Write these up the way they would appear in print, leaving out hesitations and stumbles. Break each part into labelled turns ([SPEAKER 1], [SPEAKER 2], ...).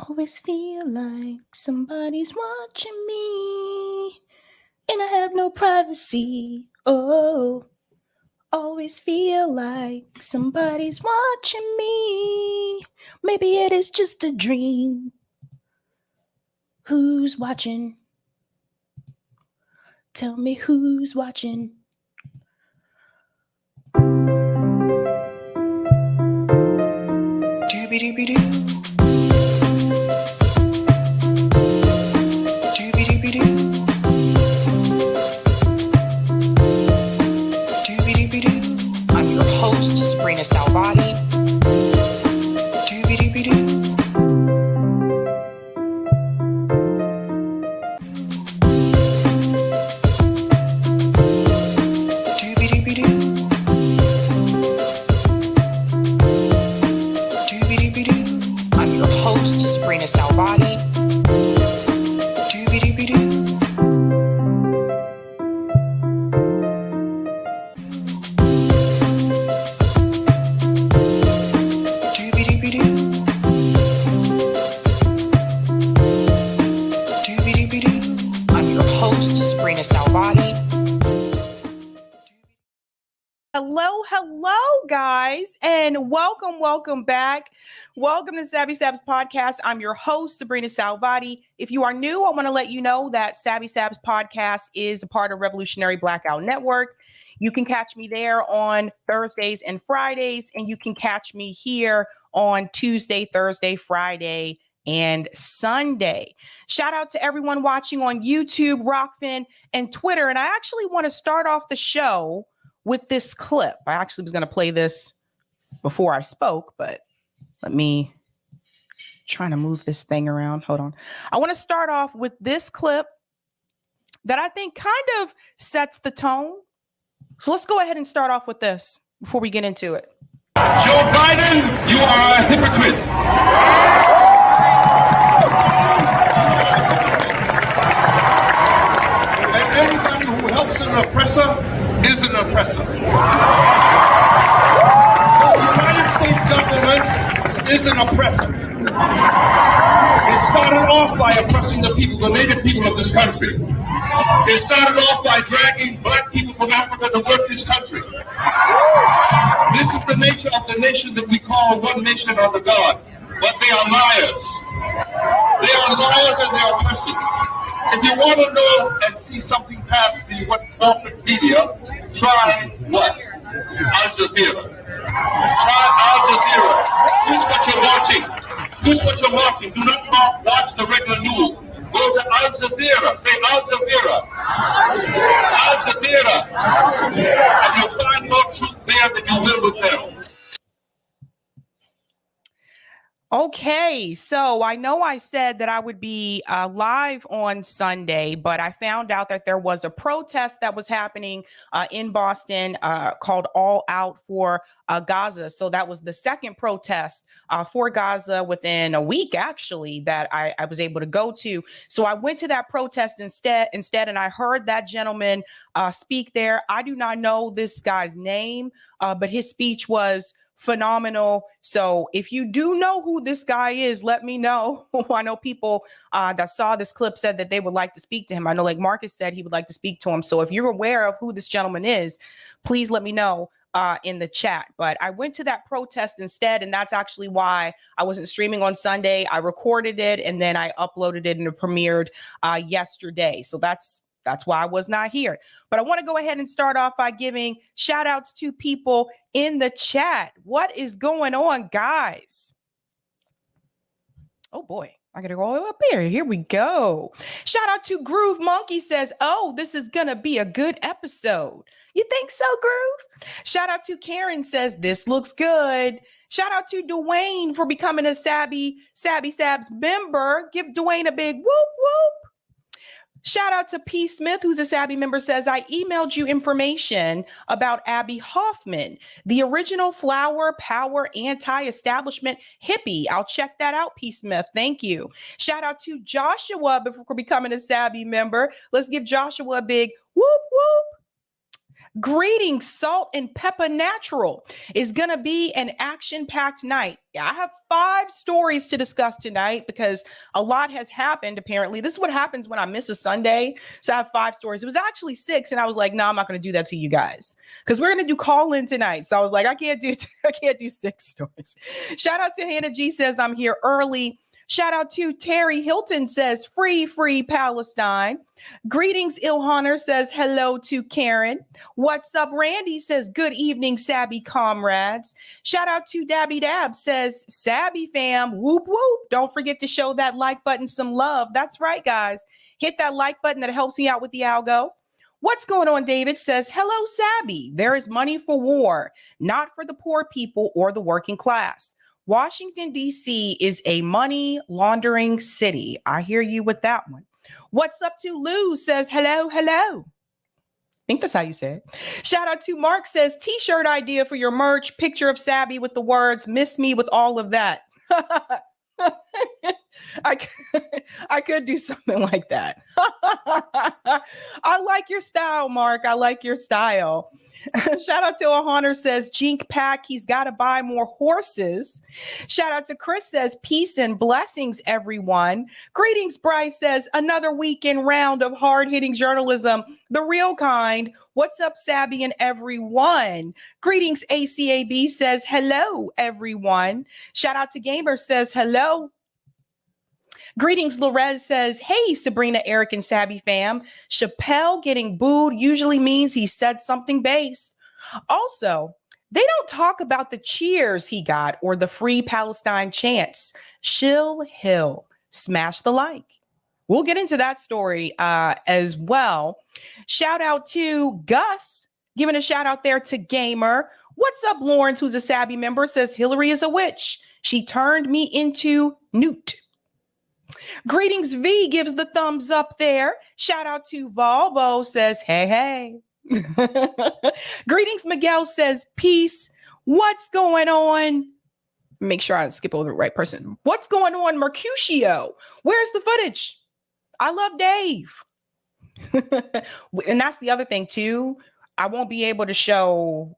[SPEAKER 1] Always feel like somebody's watching me, and I have no privacy. Oh, always feel like somebody's watching me. Maybe it is just a dream. Who's watching? Tell me who's watching. Doobie-doobie-doo.
[SPEAKER 2] I'm your host, sabrinasalvati. I'm your host, sabrinasalvati. Salvati.
[SPEAKER 1] Hello, guys, and welcome back. Welcome to Sabby's podcast. I'm your host, Sabrina Salvati. If you are new, I want to let you know that Sabby's podcast is a part of Revolutionary Blackout Network. You can catch me there on Thursdays and Fridays, and you can catch me here on Tuesday, Thursday, Friday, and Sunday. Shout out to everyone watching on YouTube, Rockfin, and Twitter. And I actually want to start off the show with this clip. I actually was going to play this before I spoke, but let me try to move this thing around. Hold on. I want to start off with this clip that I think kind of sets the tone. So let's go ahead and start off with this before we get into it.
[SPEAKER 3] Joe Biden, you are a hypocrite. And anybody who helps an oppressor is an oppressor. So the United States government is an oppressor. It started off by oppressing the people, the native people of this country. It started off by dragging black people from Africa to work this country. This is the nature of the nation that we call one nation under God. But they are liars. They are liars and they are oppressors. If you want to know and see something past the corporate media, try what? Al Jazeera. Try Al Jazeera. Switch what you're watching. Switch what you're watching. Do not watch the regular news. Go to Al Jazeera. Say Al Jazeera. Al Jazeera. And you'll find more truth there than you will with them.
[SPEAKER 1] Okay, so I know I said that I would be live on Sunday, but I found out that there was a protest that was happening in Boston called All Out for Gaza. So that was the second protest for Gaza within a week, actually, that I was able to go to. So I went to that protest instead, and I heard that gentleman speak there. I do not know this guy's name, but his speech was phenomenal. So if you do know who this guy is, let me know. I know people that saw this clip said that they would like to speak to him. I know, like Marcus said, he would like to speak to him. So if you're aware of who this gentleman is, please let me know in the chat. But I went to that protest instead, and that's actually why I wasn't streaming on Sunday. I recorded it and then I uploaded it and it premiered yesterday. So that's why I was not here. But I want to go ahead and start off by giving shout outs to people in the chat. What is going on, guys? Oh boy, I got to go all the way up here. Here we go. Shout out to Groove Monkey says, oh, this is going to be a good episode. You think so, Groove? Shout out to Karen says, this looks good. Shout out to Dwayne for becoming a Sabby Sabs member. Give Dwayne a big whoop whoop. Shout out to P. Smith, who's a Sabby member, says, I emailed you information about Abby Hoffman, the original flower power anti-establishment hippie. I'll check that out, P. Smith. Thank you. Shout out to Joshua for becoming a Sabby member. Let's give Joshua a big whoop whoop. Greetings, Salt and Pepper Natural is going to be an action-packed night. I have 5 stories to discuss tonight because a lot has happened, apparently. This is what happens when I miss a Sunday. So I have 5 stories. It was actually 6, and I was like, no, I'm not going to do that to you guys because we're going to do call-in tonight. So I was like, I can't do 6 stories. Shout out to Hannah G says, I'm here early. Shout out to Terry Hilton says, free, free Palestine. Greetings, Ilhaner says, hello to Karen. What's up, Randy says, good evening, Sabby comrades. Shout out to Dabby Dab says, Sabby fam, whoop, whoop. Don't forget to show that like button some love. That's right, guys. Hit that like button. That helps me out with the algo. What's going on, David says, hello, Sabby. There is money for war, not for the poor people or the working class. Washington, D.C. is a money laundering city. I hear you with that one. What's up to Lou says, hello, hello. I think that's how you say it. Shout out to Mark says, t-shirt idea for your merch. Picture of Sabby with the words, miss me with all of that. I could do something like that. I like your style, Mark. I like your style. Shout out to O'Honor says, Jink Pack, he's got to buy more horses. Shout out to Chris says, peace and blessings, everyone. Greetings, Bryce says, another weekend round of hard-hitting journalism, the real kind. What's up, Sabby and everyone? Greetings, ACAB says, hello, everyone. Shout out to Gamer says, hello. Greetings, Lorez says, hey, Sabrina, Eric, and Sabby fam. Chappelle getting booed usually means he said something based. Also, they don't talk about the cheers he got or the free Palestine chants. Shill Hill, smash the like. We'll get into that story as well. Shout out to Gus, giving a shout out there to Gamer. What's up, Lawrence, who's a Sabby member, says Hillary is a witch. She turned me into Newt. Greetings, V gives the thumbs up there. Shout out to Volvo says, hey, hey. Greetings, Miguel says, peace. What's going on? Make sure I skip over the right person. What's going on, Mercutio? Where's the footage? I love Dave. And that's the other thing too. I won't be able to show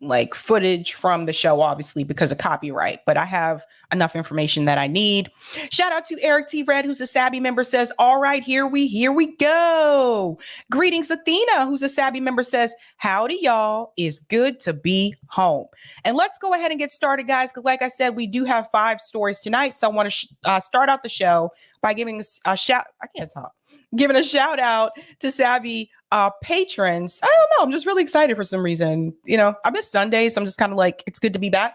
[SPEAKER 1] like footage from the show, obviously, because of copyright, but I have enough information that I need. Shout out to Eric T. Red, who's a Sabby member, says, all right, here we go. Greetings, Athena, who's a Sabby member, says, howdy, y'all. It's good to be home. And let's go ahead and get started, guys, because like I said, we do have 5 stories tonight. So I want to start out the show by giving a shout. I can't talk. Giving a shout out to Sabby patrons. I don't know. I'm just really excited for some reason. You know, I miss Sundays. So I'm just kind of like, it's good to be back.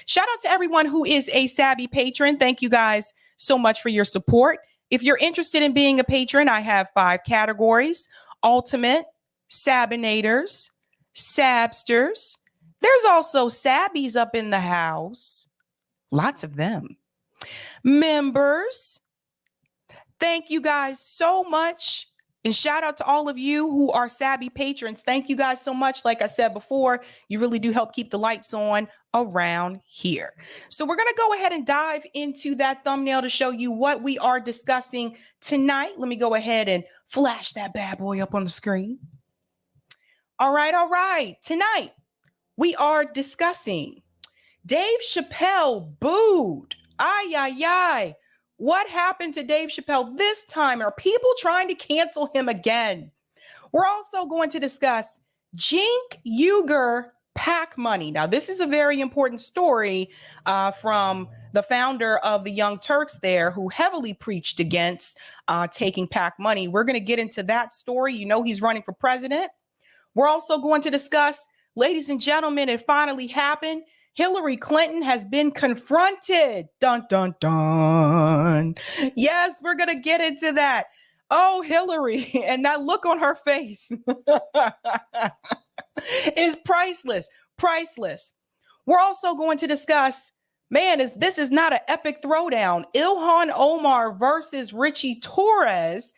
[SPEAKER 1] Shout out to everyone who is a Sabby patron. Thank you guys so much for your support. If you're interested in being a patron, I have 5 categories: Ultimate, Sabinators, Sabsters. There's also Sabbies up in the house. Lots of them. Members. Thank you guys so much. And shout out to all of you who are Sabby patrons. Thank you guys so much. Like I said before, you really do help keep the lights on around here. So we're going to go ahead and dive into that thumbnail to show you what we are discussing tonight. Let me go ahead and flash that bad boy up on the screen. All right. Tonight, we are discussing Dave Chappelle booed. Ay. What happened to Dave Chappelle this time? Are people trying to cancel him again? We're also going to discuss Cenk Uyghur PAC money. Now, this is a very important story from the founder of the Young Turks there, who heavily preached against taking PAC money. We're going to get into that story. You know, he's running for president. We're also going to discuss, ladies and gentlemen, it finally happened. Hillary Clinton has been confronted. Dun, dun, dun. Yes, we're going to get into that. Oh, Hillary, and that look on her face is priceless. We're also going to discuss, man, this is not an epic throwdown. ILHAN Omar versus Richie Torres.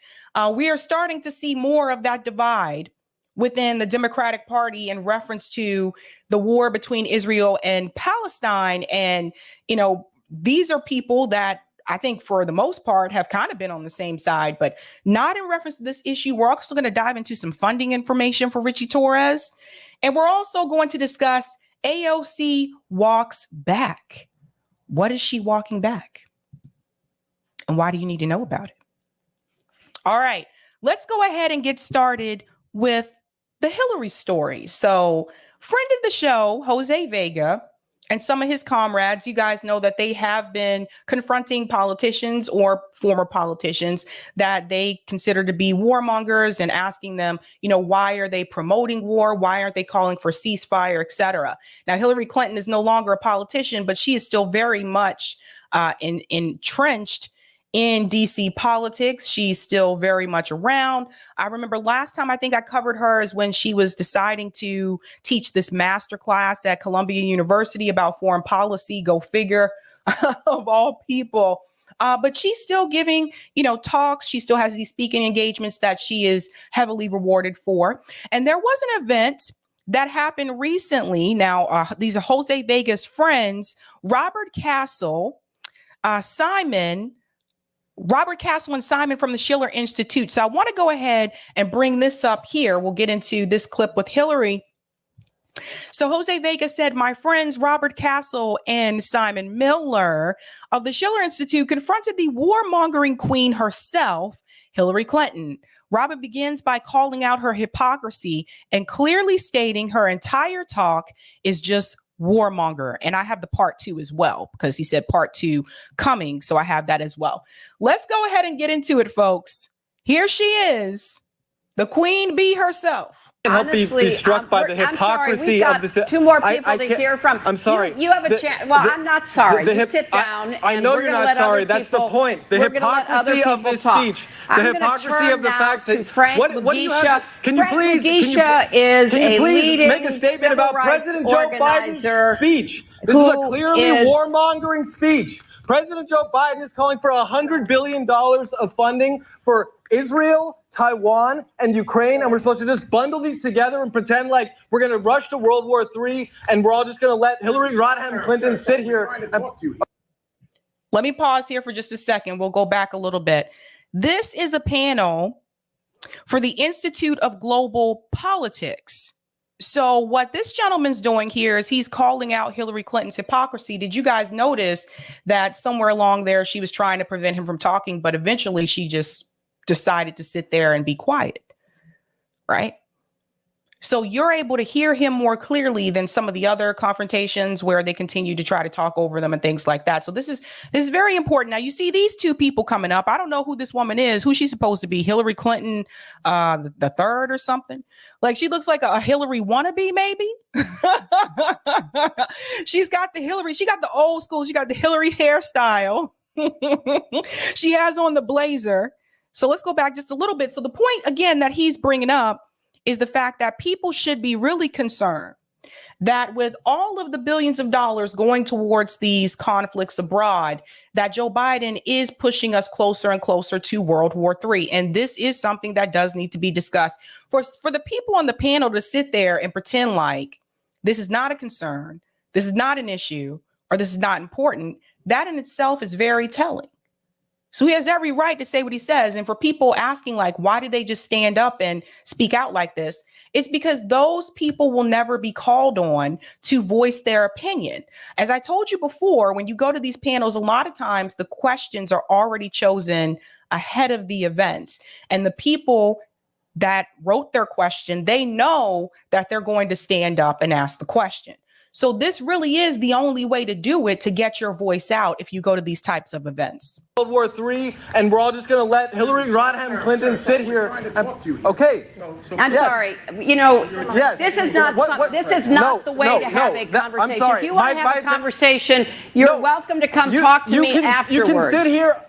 [SPEAKER 1] We are starting to see more of that divide within the Democratic Party in reference to the war between Israel and Palestine. And, you know, these are people that I think for the most part, have kind of been on the same side, but not in reference to this issue. We're also going to dive into some funding information for Richie Torres. And we're also going to discuss AOC walks back. What is she walking back? And why do you need to know about it? All right, let's go ahead and get started with the Hillary story. So, friend of the show, Jose Vega, and some of his comrades, you guys know that they have been confronting politicians or former politicians that they consider to be warmongers and asking them, you know, why are they promoting war? Why aren't they calling for ceasefire, et cetera? Now, Hillary Clinton is no longer a politician, but she is still very much entrenched in DC politics. She's still very much around. I remember last time I think I covered her is when she was deciding to teach this master class at Columbia University about foreign policy, go figure, of all people. But she's still giving, you know, talks. She still has these speaking engagements that she is heavily rewarded for. And there was an event that happened recently. Now, these are Jose Vega's friends, Robert Castle, Robert Castle and Simon from the Schiller Institute. So I want to go ahead and bring this up here. We'll get into this clip with Hillary. So Jose Vega said, my friends Robert Castle and Simon Miller of the Schiller Institute confronted the warmongering queen herself, Hillary Clinton. Robert begins by calling out her hypocrisy and clearly stating her entire talk is just warmonger. And I have the part 2 as well, because he said part 2 coming. So I have that as well. Let's go ahead and get into it, folks. Here she is, the queen bee herself.
[SPEAKER 4] Honestly, help be struck by the hypocrisy of this.
[SPEAKER 5] Two more people to hear from.
[SPEAKER 4] I'm sorry.
[SPEAKER 5] You have a chance. Well, I'm not sorry. You sit down.
[SPEAKER 4] I know you're not sorry. That's the point. The hypocrisy of this speech. The hypocrisy of the fact that what do you have? Can you please is a leading make a statement about President Joe Biden's speech? This is a clearly warmongering speech. President Joe Biden is calling for $100 billion of funding for Israel, Taiwan, and Ukraine, and we're supposed to just bundle these together and pretend like we're going to rush to World War III, and we're all just going to let Hillary Rodham Clinton sit here.
[SPEAKER 1] Let me pause here for just a second. We'll go back a little bit. This is a panel for the Institute of Global Politics. So what this gentleman's doing here is he's calling out Hillary Clinton's hypocrisy. Did you guys notice that somewhere along there she was trying to prevent him from talking, but eventually she just decided to sit there and be quiet, right? So you're able to hear him more clearly than some of the other confrontations where they continue to try to talk over them and things like that. So this is very important. Now you see these two people coming up. I don't know who this woman is. Who's she supposed to be? Hillary Clinton, the third or something? Like she looks like a Hillary wannabe, maybe. She's got the Hillary. She got the old school. She got the Hillary hairstyle. She has on the blazer. So let's go back just a little bit. So the point again that he's bringing up is the fact that people should be really concerned that with all of the billions of dollars going towards these conflicts abroad, that Joe Biden is pushing us closer and closer to World War III. And this is something that does need to be discussed. For the people on the panel to sit there and pretend like this is not a concern, this is not an issue, or this is not important, that in itself is very telling. So he has every right to say what he says. And for people asking, like, why did they just stand up and speak out like this? It's because those people will never be called on to voice their opinion. As I told you before, when you go to these panels, a lot of times the questions are already chosen ahead of the event. And the people that wrote their question, they know that they're going to stand up and ask the question. So this really is the only way to do it, to get your voice out if you go to these types of events.
[SPEAKER 4] World War III, and we're all just going to let Hillary Rodham Clinton sit here. Okay.
[SPEAKER 5] I'm sorry. You know, this is not the way to have a conversation.
[SPEAKER 4] I'm sorry.
[SPEAKER 5] If you want to have a conversation, you're welcome to come talk to me afterwards.
[SPEAKER 4] You can sit here.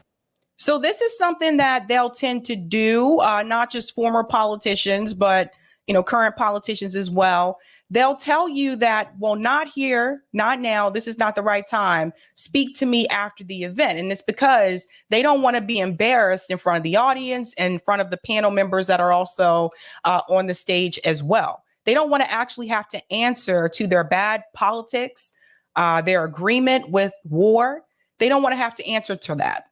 [SPEAKER 1] So this is something that they'll tend to do, not just former politicians, but, you know, current politicians as well. They'll tell you that, well, not here, not now. This is not the right time. Speak to me after the event. And it's because they don't want to be embarrassed in front of the audience and in front of the panel members that are also on the stage as well. They don't want to actually have to answer to their bad politics, their agreement with war. They don't want to have to answer to that.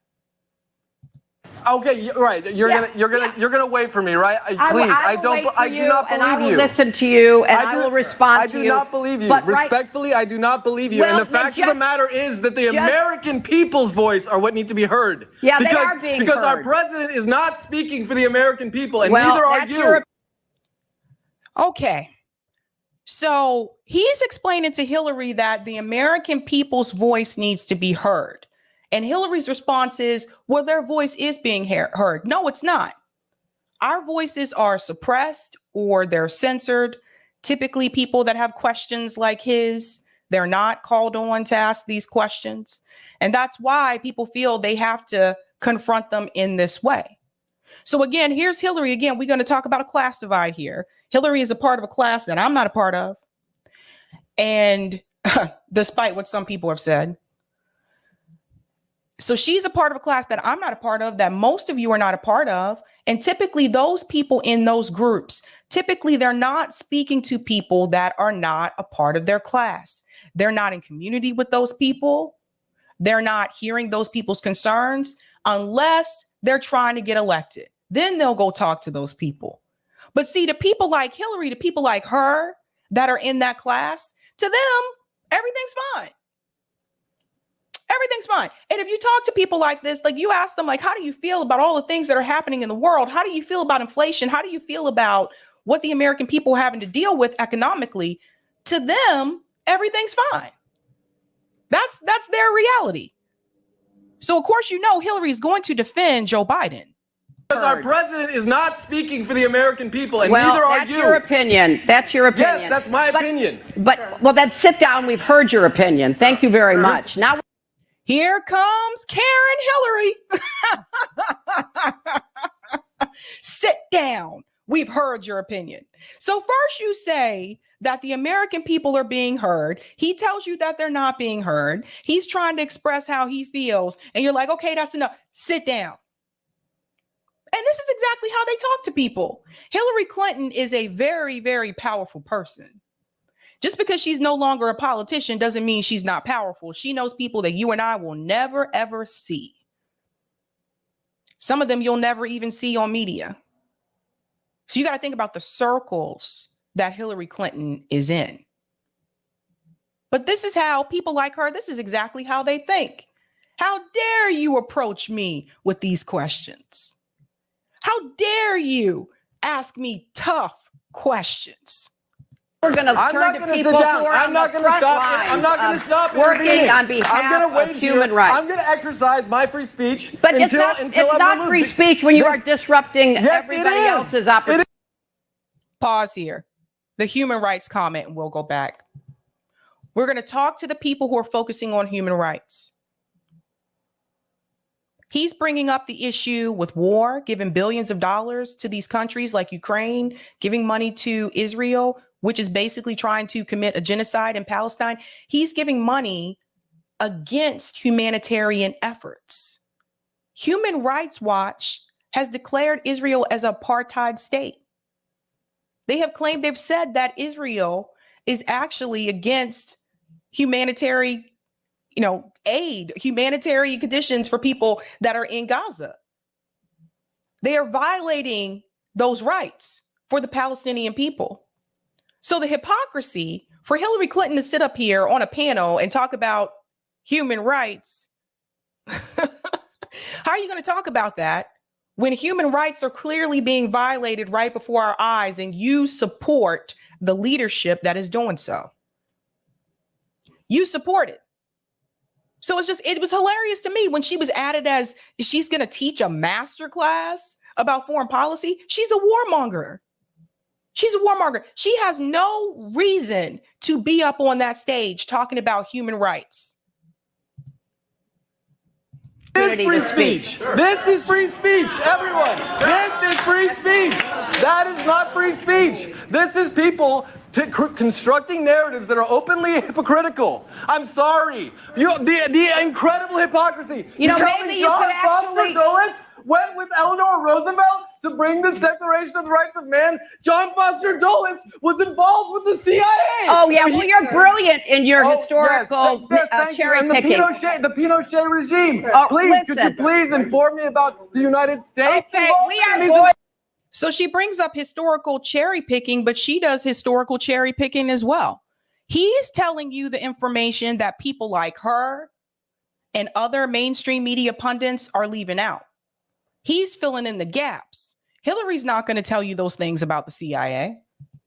[SPEAKER 4] Okay, right. You're gonna wait for me, right? Please, I do not believe you.
[SPEAKER 5] I will listen to you, and I will respond to you.
[SPEAKER 4] I do not believe you.
[SPEAKER 5] But
[SPEAKER 4] respectfully, I do not believe you. And the fact of the matter is that the American people's voice are what need to be heard.
[SPEAKER 5] Yeah, they are being heard.
[SPEAKER 4] Because our president is not speaking for the American people, and neither are you.
[SPEAKER 1] Okay. So he's explaining to Hillary that the American people's voice needs to be heard. And Hillary's response is, well, their voice is being heard. No, it's not. Our voices are suppressed or they're censored. Typically, people that have questions like his, they're not called on to ask these questions. And that's why people feel they have to confront them in this way. So again, here's Hillary. Again, we're going to talk about a class divide here. Hillary is a part of a class that I'm not a part of. And despite what some people have said. So she's a part of a class that I'm not a part of, that most of you are not a part of. And typically those people in those groups, typically they're not speaking to people that are not a part of their class. They're not in community with those people. They're not hearing those people's concerns unless they're trying to get elected. Then they'll go talk to those people. But see, the people like Hillary, the people like her that are in that class, to them, everything's fine. Everything's fine. And if you talk to people like this, like you ask them, like, how do you feel about all the things that are happening in the world? How do you feel about inflation? How do you feel about what the American people are having to deal with economically? To them, everything's fine. That's their reality. So, of course, you know, Hillary is going to defend Joe Biden.
[SPEAKER 4] Because our president is not speaking for the American people, and neither are you.
[SPEAKER 5] That's your opinion. That's your opinion.
[SPEAKER 4] Yes, that's my opinion.
[SPEAKER 5] Well, then sit down. We've heard your opinion. Thank you very much. Now.
[SPEAKER 1] Here comes Karen Hillary. Sit down. We've heard your opinion. So first you say that the American people are being heard. He tells you that they're not being heard. He's trying to express how he feels. And you're like, okay, that's enough. Sit down. And this is exactly how they talk to people. Hillary Clinton is a very, very powerful person. Just because she's no longer a politician doesn't mean she's not powerful. She knows people that you and I will never, ever see. Some of them you'll never even see on media. So you got to think about the circles that Hillary Clinton is in. But this is how people like her, this is exactly how they think. How dare you approach me with these questions? How dare you ask me tough questions?
[SPEAKER 5] We're going to turn to people who are on the front lines.
[SPEAKER 4] I'm not going to stop
[SPEAKER 5] working on behalf of human rights.
[SPEAKER 4] I'm going to exercise my free speech.
[SPEAKER 5] But it's not free speech when you are disrupting everybody else's opportunity.
[SPEAKER 1] Pause here. The human rights comment, and we'll go back. We're going to talk to the people who are focusing on human rights. He's bringing up the issue with war, giving billions of dollars to these countries like Ukraine, giving money to Israel, which is basically trying to commit a genocide in Palestine. He's giving money against humanitarian efforts. Human Rights Watch has declared Israel as an apartheid state. They have claimed, they've said that Israel is actually against humanitarian, aid, humanitarian conditions for people that are in Gaza. They are violating those rights for the Palestinian people. So the hypocrisy for Hillary Clinton to sit up here on a panel and talk about human rights. How are you going to talk about that when human rights are clearly being violated right before our eyes and you support the leadership that is doing so? You support it. So it was hilarious to me when she was added as she's going to teach a master class about foreign policy. She's a warmonger. She's a warmonger. She has no reason to be up on that stage talking about human rights.
[SPEAKER 4] This is free speech. This is free speech, everyone. This is free speech. That is not free speech. This is people constructing narratives that are openly hypocritical. I'm sorry. The incredible hypocrisy.
[SPEAKER 5] Maybe you could actually
[SPEAKER 4] went with Eleanor Roosevelt to bring this Declaration of the Rights of Man, John Foster Dulles was involved with the CIA.
[SPEAKER 5] Oh, yeah. Well, you're brilliant in your historical cherry picking.
[SPEAKER 4] The Pinochet regime. Could you please inform me about the United States?
[SPEAKER 5] Okay, we are going.
[SPEAKER 1] So she brings up historical cherry picking, but she does historical cherry picking as well. He's telling you the information that people like her and other mainstream media pundits are leaving out. He's filling in the gaps. Hillary's not going to tell you those things about the CIA.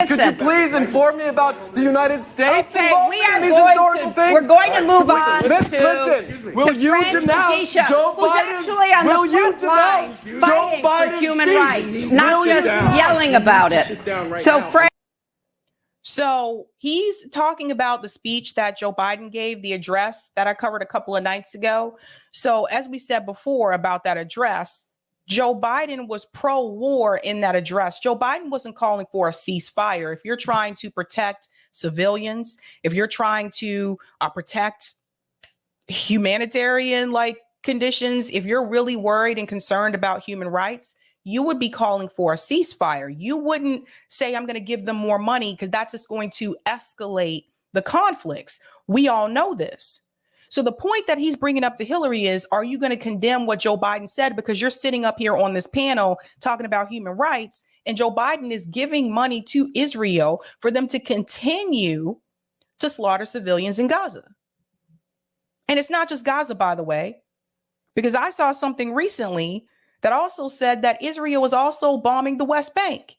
[SPEAKER 4] Could you please inform me about the United States?
[SPEAKER 5] Okay, we're going to move on to
[SPEAKER 4] will you denounce Joe Biden?
[SPEAKER 5] Actually on
[SPEAKER 4] will
[SPEAKER 5] the
[SPEAKER 4] you
[SPEAKER 5] front line
[SPEAKER 4] denounce
[SPEAKER 5] fighting
[SPEAKER 4] Joe Biden's
[SPEAKER 5] for human
[SPEAKER 4] speech?
[SPEAKER 5] rights, not just yelling about it.
[SPEAKER 1] So he's talking about the speech that Joe Biden gave, the address that I covered a couple of nights ago. So as we said before about that address, Joe Biden was pro-war in that address. Joe Biden wasn't calling for a ceasefire. If you're trying to protect civilians, if you're trying to protect humanitarian conditions, if you're really worried and concerned about human rights, you would be calling for a ceasefire. You wouldn't say, I'm going to give them more money, because that's just going to escalate the conflicts. We all know this. So the point that he's bringing up to Hillary is, are you going to condemn what Joe Biden said? Because you're sitting up here on this panel talking about human rights, and Joe Biden is giving money to Israel for them to continue to slaughter civilians in Gaza. And it's not just Gaza, by the way, because I saw something recently that also said that Israel was also bombing the West Bank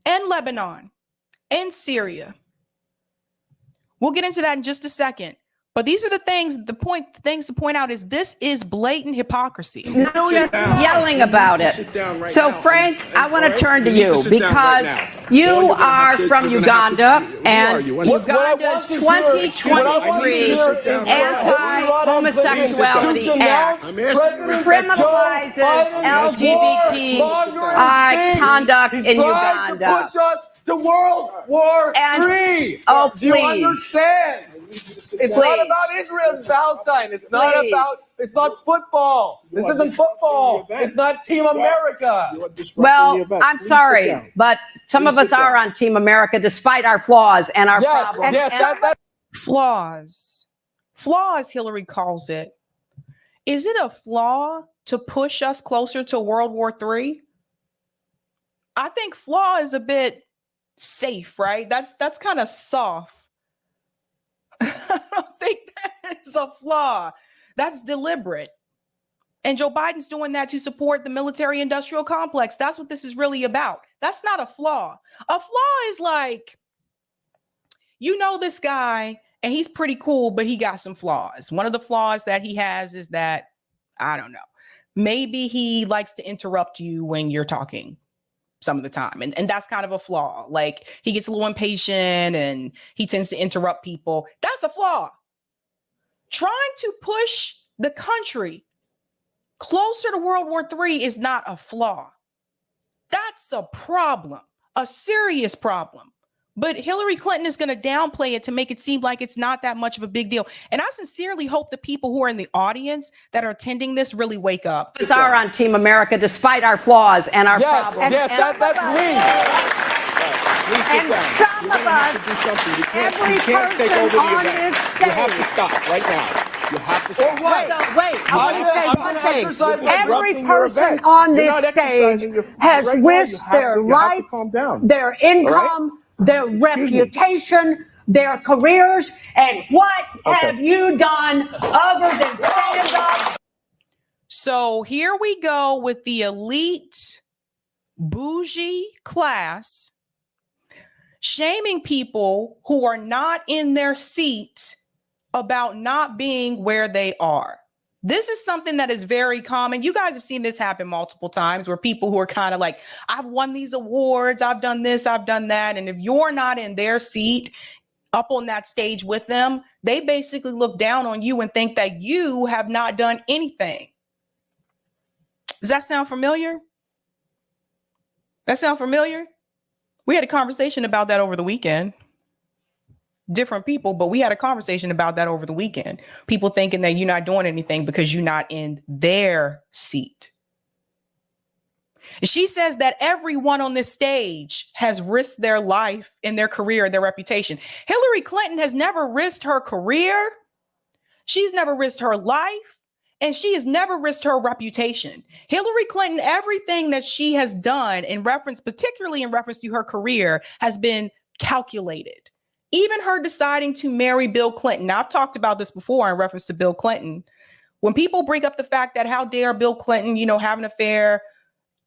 [SPEAKER 1] and Lebanon and Syria. We'll get into that in just a second. But these are the things, things to point out is this is blatant hypocrisy.
[SPEAKER 5] No, yelling about it. So, Frank, I want to turn to you because you are from Uganda, and Uganda's 2023 Anti-Homosexuality Act criminalizes LGBTI conduct in Uganda.
[SPEAKER 4] To World War III.
[SPEAKER 5] Oh,
[SPEAKER 4] Do you
[SPEAKER 5] please.
[SPEAKER 4] understand? It's not about Israel and Palestine. It's not it's not football. This isn't football. It's not Team America.
[SPEAKER 5] Well, I'm sorry, but some of us are on Team America despite our flaws and our problems.
[SPEAKER 1] Flaws. Flaws, Hillary calls it. Is it a flaw to push us closer to World War III? I think flaw is a bit safe, right? That's kind of soft. I don't think that is a flaw. That's deliberate. And Joe Biden's doing that to support the military industrial complex. That's what this is really about. That's not a flaw. A flaw is like, you know, this guy and he's pretty cool, but he got some flaws. One of the flaws that he has is that, I don't know, maybe he likes to interrupt you when you're talking some of the time. And that's kind of a flaw. Like, he gets a little impatient and he tends to interrupt people. That's a flaw. Trying to push the country closer to World War III is not a flaw. That's a problem, a serious problem. But Hillary Clinton is going to downplay it to make it seem like it's not that much of a big deal. And I sincerely hope the people who are in the audience that are attending this really wake up.
[SPEAKER 5] We are on Team America despite our flaws and our problems.
[SPEAKER 4] Yes, that's me.
[SPEAKER 6] And some of us, every person on this stage. You have to stop right now. You have to stop. Wait, I want to say one thing. Every person on this stage has risked their life, their income, their reputation, their careers, and what have you done other than stand up?
[SPEAKER 1] So here we go with the elite bougie class shaming people who are not in their seat about not being where they are. This is something that is very common. You guys have seen this happen multiple times where people who are kind of like, I've won these awards, I've done this, I've done that. And if you're not in their seat up on that stage with them, they basically look down on you and think that you have not done anything. Does that sound familiar? That sound familiar? We had a conversation about that over the weekend. Different people, but we had a conversation about that over the weekend. People thinking that you're not doing anything because you're not in their seat. She says that everyone on this stage has risked their life and their career, their reputation. Hillary Clinton has never risked her career. She's never risked her life. And she has never risked her reputation. Hillary Clinton, everything that she has done in reference, particularly in reference to her career, has been calculated. Even her deciding to marry Bill Clinton. Now, I've talked about this before in reference to Bill Clinton. When people bring up the fact that how dare Bill Clinton, have an affair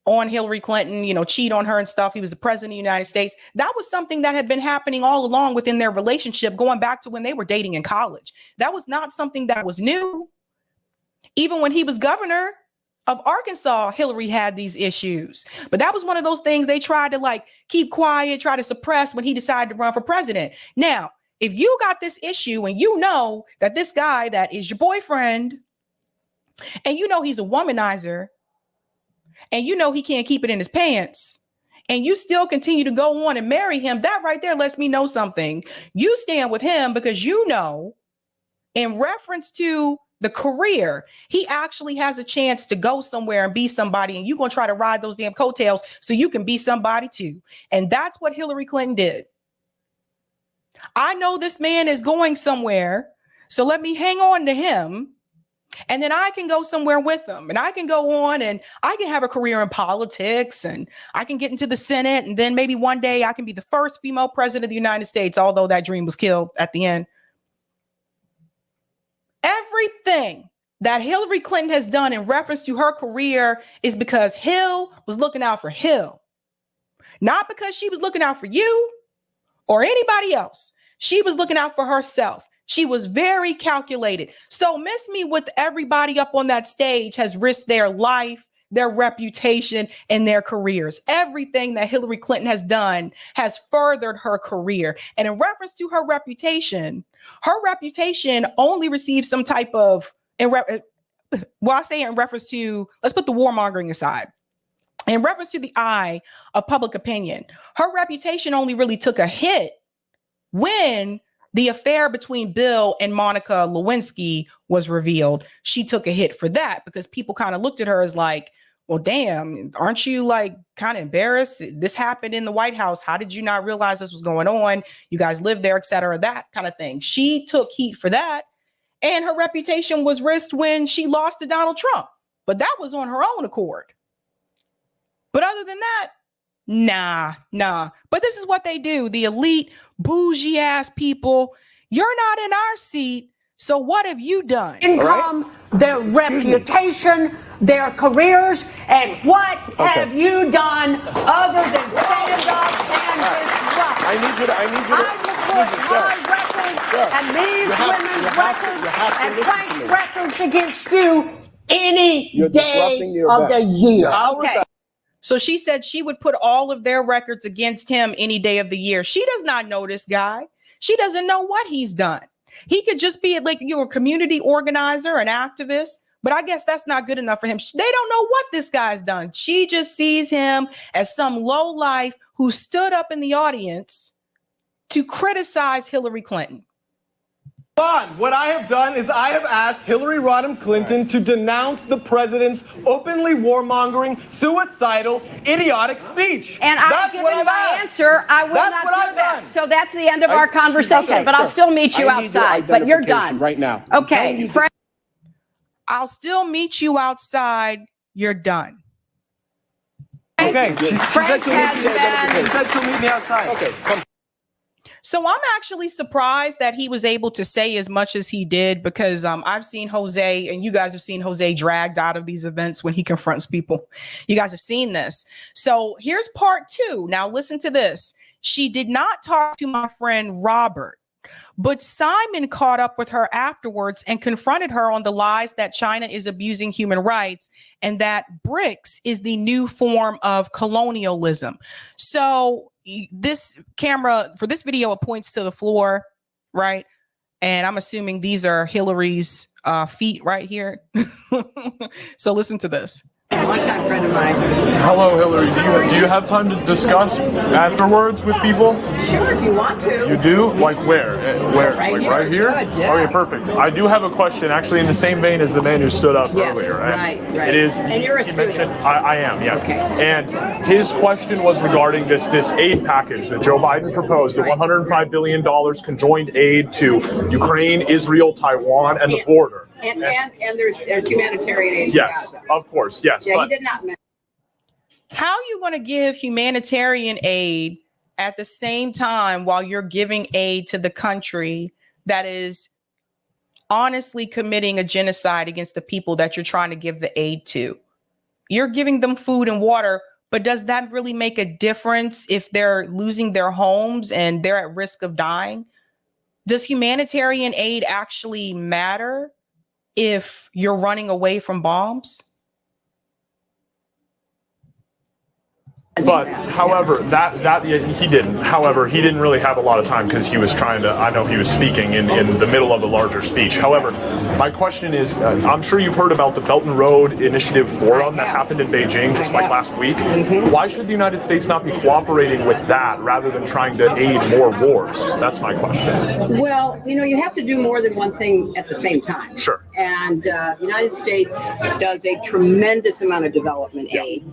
[SPEAKER 1] on Hillary Clinton, cheat on her and stuff. He was the president of the United States. That was something that had been happening all along within their relationship, going back to when they were dating in college. That was not something that was new. Even when he was governor of Arkansas, Hillary had these issues. But that was one of those things they tried to keep quiet, try to suppress when he decided to run for president. Now, if you got this issue and you know that this guy that is your boyfriend and he's a womanizer and he can't keep it in his pants and you still continue to go on and marry him, that right there lets me know something. You stand with him because in reference to the career, he actually has a chance to go somewhere and be somebody, and you're going to try to ride those damn coattails so you can be somebody too. And that's what Hillary Clinton did. I know this man is going somewhere, so let me hang on to him, and then I can go somewhere with him, and I can go on and I can have a career in politics, and I can get into the Senate, and then maybe one day I can be the first female president of the United States, although that dream was killed at the end. Everything that Hillary Clinton has done in reference to her career is because Hill was looking out for Hill. Not because she was looking out for you or anybody else. She was looking out for herself. She was very calculated. So miss me with everybody up on that stage has risked their life, their reputation, and their careers. Everything that Hillary Clinton has done has furthered her career. And in reference to her reputation only received some type of, I say in reference to, let's put the warmongering aside. In reference to the eye of public opinion, her reputation only really took a hit when the affair between Bill and Monica Lewinsky was revealed. She took a hit for that because people kind of looked at her as well, damn, aren't you kind of embarrassed? This happened in the White House. How did you not realize this was going on? You guys lived there, et cetera, that kind of thing. She took heat for that. And her reputation was risked when she lost to Donald Trump. But that was on her own accord. But other than that, nah. But this is what they do. The elite, bougie ass people. You're not in our seat. So what have you done?
[SPEAKER 7] Income, their reputation, their careers, and what have you done other than stand up and disrupt?
[SPEAKER 6] I need you to
[SPEAKER 7] I will put my record and these women's records and Frank's records against you any day of the year.
[SPEAKER 1] Okay. So she said she would put all of their records against him any day of the year. She does not know this guy. She doesn't know what he's done. He could just be a community organizer, an activist, but I guess that's not good enough for him. They don't know what this guy's done. She just sees him as some lowlife who stood up in the audience to criticize Hillary Clinton.
[SPEAKER 4] What I have done is I have asked Hillary Rodham Clinton to denounce the president's openly warmongering, suicidal, idiotic speech.
[SPEAKER 5] And I've given you my answer. I will not do that. So that's the end of our conversation, but I'll still meet you outside. But you're done.
[SPEAKER 6] Right now.
[SPEAKER 5] Okay.
[SPEAKER 1] I'll still meet you outside. You're done.
[SPEAKER 4] Okay. She
[SPEAKER 5] Frank
[SPEAKER 4] said she'll meet me outside.
[SPEAKER 6] Okay, come.
[SPEAKER 1] So I'm actually surprised that he was able to say as much as he did, because I've seen Jose, and you guys have seen Jose dragged out of these events when he confronts people. You guys have seen this. So here's part 2. Now listen to this. She did not talk to my friend Robert, but Simon caught up with her afterwards and confronted her on the lies that China is abusing human rights and that BRICS is the new form of colonialism. So this camera for this video, it points to the floor, right? And I'm assuming these are Hillary's feet right here. So listen to this.
[SPEAKER 7] What
[SPEAKER 5] longtime friend of mine.
[SPEAKER 8] Hello, Hillary. Do you have time to discuss afterwards with people?
[SPEAKER 5] Sure, if you want to.
[SPEAKER 8] You do? Like where? Where?
[SPEAKER 5] Right
[SPEAKER 8] like
[SPEAKER 5] here.
[SPEAKER 8] right here?
[SPEAKER 5] Good, yeah.
[SPEAKER 8] Okay, perfect. I do have a question, actually, in the same vein as the man who stood up earlier.
[SPEAKER 5] Right.
[SPEAKER 8] It is.
[SPEAKER 5] And you're a student.
[SPEAKER 8] I am, yes.
[SPEAKER 5] Okay.
[SPEAKER 8] And his question was regarding this aid package that Joe Biden proposed, the $105 billion conjoined aid to Ukraine, Israel, Taiwan, and the border.
[SPEAKER 5] And there's humanitarian aid.
[SPEAKER 8] Yes, of course, yes.
[SPEAKER 5] Yeah,
[SPEAKER 8] but
[SPEAKER 5] he did not.
[SPEAKER 1] How are you going to give humanitarian aid at the same time while you're giving aid to the country that is honestly committing a genocide against the people that you're trying to give the aid to? You're giving them food and water, but does that really make a difference if they're losing their homes and they're at risk of dying? Does humanitarian aid actually matter if you're running away from bombs?
[SPEAKER 8] But however, that he didn't. However, he didn't really have a lot of time because he was trying to. I know he was speaking in the middle of a larger speech. However, my question is, I'm sure you've heard about the Belt and Road Initiative Forum that happened in Beijing just like last week. Why should the United States not be cooperating with that rather than trying to aid more wars? That's my question.
[SPEAKER 5] Well, you have to do more than one thing at the same time.
[SPEAKER 8] Sure.
[SPEAKER 5] And the United States does a tremendous amount of development aid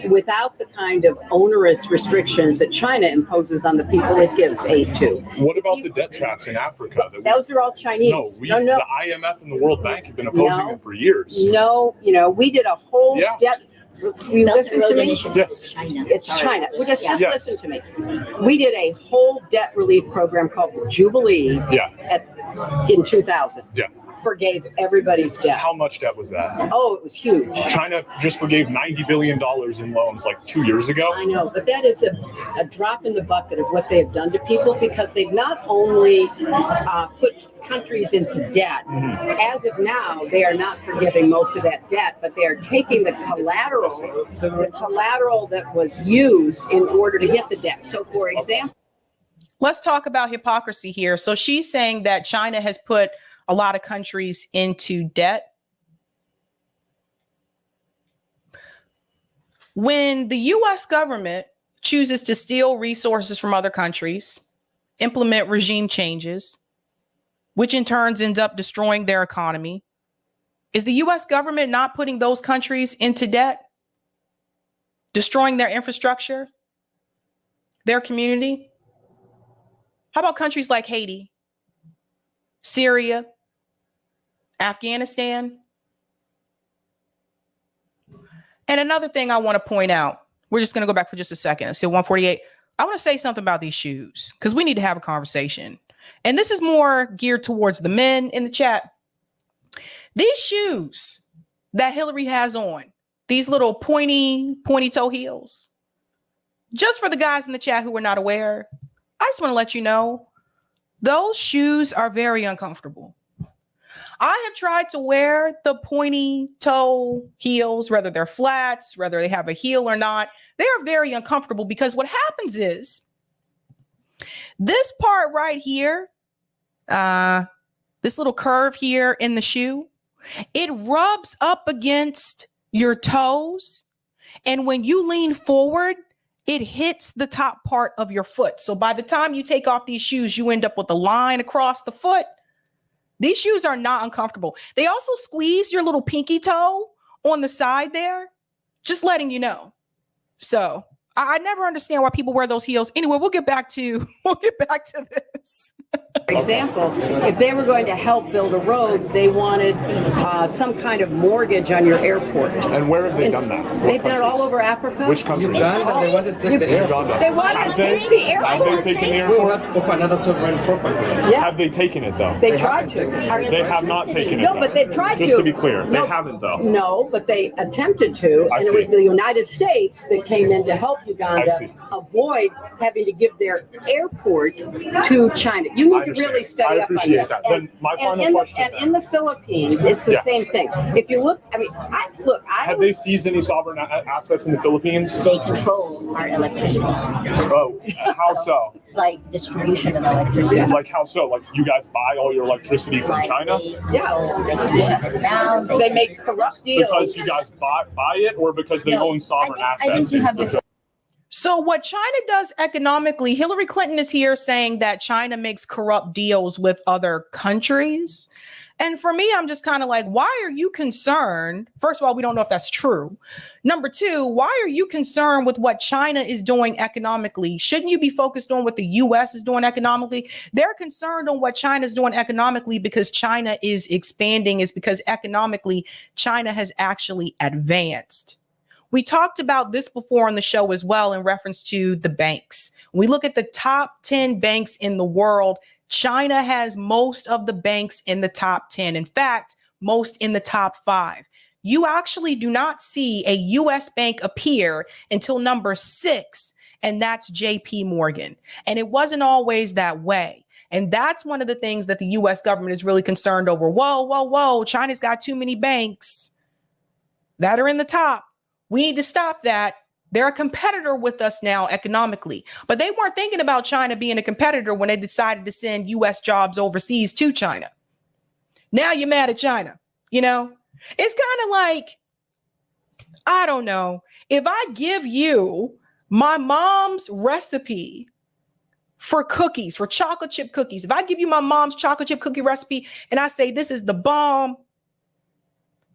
[SPEAKER 5] without the kind of onerous restrictions that China imposes on the people it gives aid to.
[SPEAKER 8] What about the debt traps in Africa?
[SPEAKER 5] Those are all Chinese.
[SPEAKER 8] No, the IMF and the World Bank have been opposing them for years.
[SPEAKER 5] No, we did a whole debt. You listen to me?
[SPEAKER 8] Yes.
[SPEAKER 5] It's China. Just listen to me. We did a whole debt relief program called the Jubilee in 2000.
[SPEAKER 8] Yeah.
[SPEAKER 5] Forgave everybody's debt.
[SPEAKER 8] How much debt was that?
[SPEAKER 5] Oh, it was huge.
[SPEAKER 8] China just forgave $90 billion in loans like 2 years ago.
[SPEAKER 5] I know, but that is a drop in the bucket of what they've done to people, because they've not only put countries into debt. As of now, they are not forgiving most of that debt, but they are taking the collateral that was used in order to get the debt. So, for example,
[SPEAKER 1] let's talk about hypocrisy here. So she's saying that China has put a lot of countries into debt. When the US government chooses to steal resources from other countries, implement regime changes, which in turn ends up destroying their economy, is the US government not putting those countries into debt, destroying their infrastructure, their community? How about countries like Haiti, Syria, Afghanistan? And another thing I want to point out, we're just going to go back for just a second. I see 148. I want to say something about these shoes because we need to have a conversation. And this is more geared towards the men in the chat. These shoes that Hillary has on, these little pointy toe heels, just for the guys in the chat who are not aware, I just want to let you know, those shoes are very uncomfortable. I have tried to wear the pointy toe heels, whether they're flats, whether they have a heel or not. They are very uncomfortable because what happens is this part right here, this little curve here in the shoe, it rubs up against your toes. And when you lean forward, it hits the top part of your foot. So by the time you take off these shoes, you end up with a line across the foot. These shoes are not uncomfortable. They also squeeze your little pinky toe on the side there, just letting you know. So I never understand why people wear those heels. Anyway, we'll get back to this.
[SPEAKER 5] For example, if they were going to help build a road, they wanted some kind of mortgage on your airport.
[SPEAKER 8] And where have they done that?
[SPEAKER 5] They've done it all over Africa.
[SPEAKER 8] Which country?
[SPEAKER 6] Uganda, they wanted to take the airport.
[SPEAKER 5] They wanted to take the airport.
[SPEAKER 8] Have they taken the
[SPEAKER 6] We were
[SPEAKER 8] airport?
[SPEAKER 6] not of another sovereign property.
[SPEAKER 5] Yeah.
[SPEAKER 8] Have they taken it though?
[SPEAKER 5] They tried to.
[SPEAKER 8] They have not taken it.
[SPEAKER 5] No,
[SPEAKER 8] though.
[SPEAKER 5] but they tried to.
[SPEAKER 8] Just to be clear,
[SPEAKER 5] No.
[SPEAKER 8] they haven't though.
[SPEAKER 5] No, but they attempted to,
[SPEAKER 8] I
[SPEAKER 5] and it was
[SPEAKER 8] see.
[SPEAKER 5] the United States that came in to help
[SPEAKER 8] I
[SPEAKER 5] Uganda
[SPEAKER 8] see.
[SPEAKER 5] avoid having to give their airport to China. You need to really study up on this.
[SPEAKER 8] I appreciate that. Then my final question.
[SPEAKER 5] And in the Philippines, it's the same thing. If you look, I mean,
[SPEAKER 8] have they seized any sovereign assets in the Philippines?
[SPEAKER 9] They control our electricity.
[SPEAKER 8] Oh, how so?
[SPEAKER 9] Like distribution of electricity.
[SPEAKER 8] Like how so? Like you guys buy all your electricity from China?
[SPEAKER 9] They can shut it down.
[SPEAKER 5] They make corrupt deals.
[SPEAKER 8] Because you guys buy it, or because they own sovereign assets?
[SPEAKER 9] I think you have different.
[SPEAKER 1] So what China does economically, Hillary Clinton is here saying that China makes corrupt deals with other countries. And for me, I'm just kind of like, why are you concerned? First of all, we don't know if that's true. Number two, why are you concerned with what China is doing economically? Shouldn't you be focused on what the U.S. is doing economically? They're concerned on what China is doing economically because China is expanding, is because economically China has actually advanced. We talked about this before on the show as well in reference to the banks. When we look at the top 10 banks in the world, China has most of the banks in the top 10. In fact, most in the top 5. You actually do not see a U.S. bank appear until number 6, and that's JP Morgan. And it wasn't always that way. And that's one of the things that the U.S. government is really concerned over. Whoa, China's got too many banks that are in the top. We need to stop that. They're a competitor with us now economically, but they weren't thinking about China being a competitor when they decided to send U.S. jobs overseas to China. Now you're mad at China. You know, it's kind of like, I don't know, if I give you my mom's recipe for cookies, for chocolate chip cookies, if I give you my mom's chocolate chip cookie recipe and I say, this is the bomb,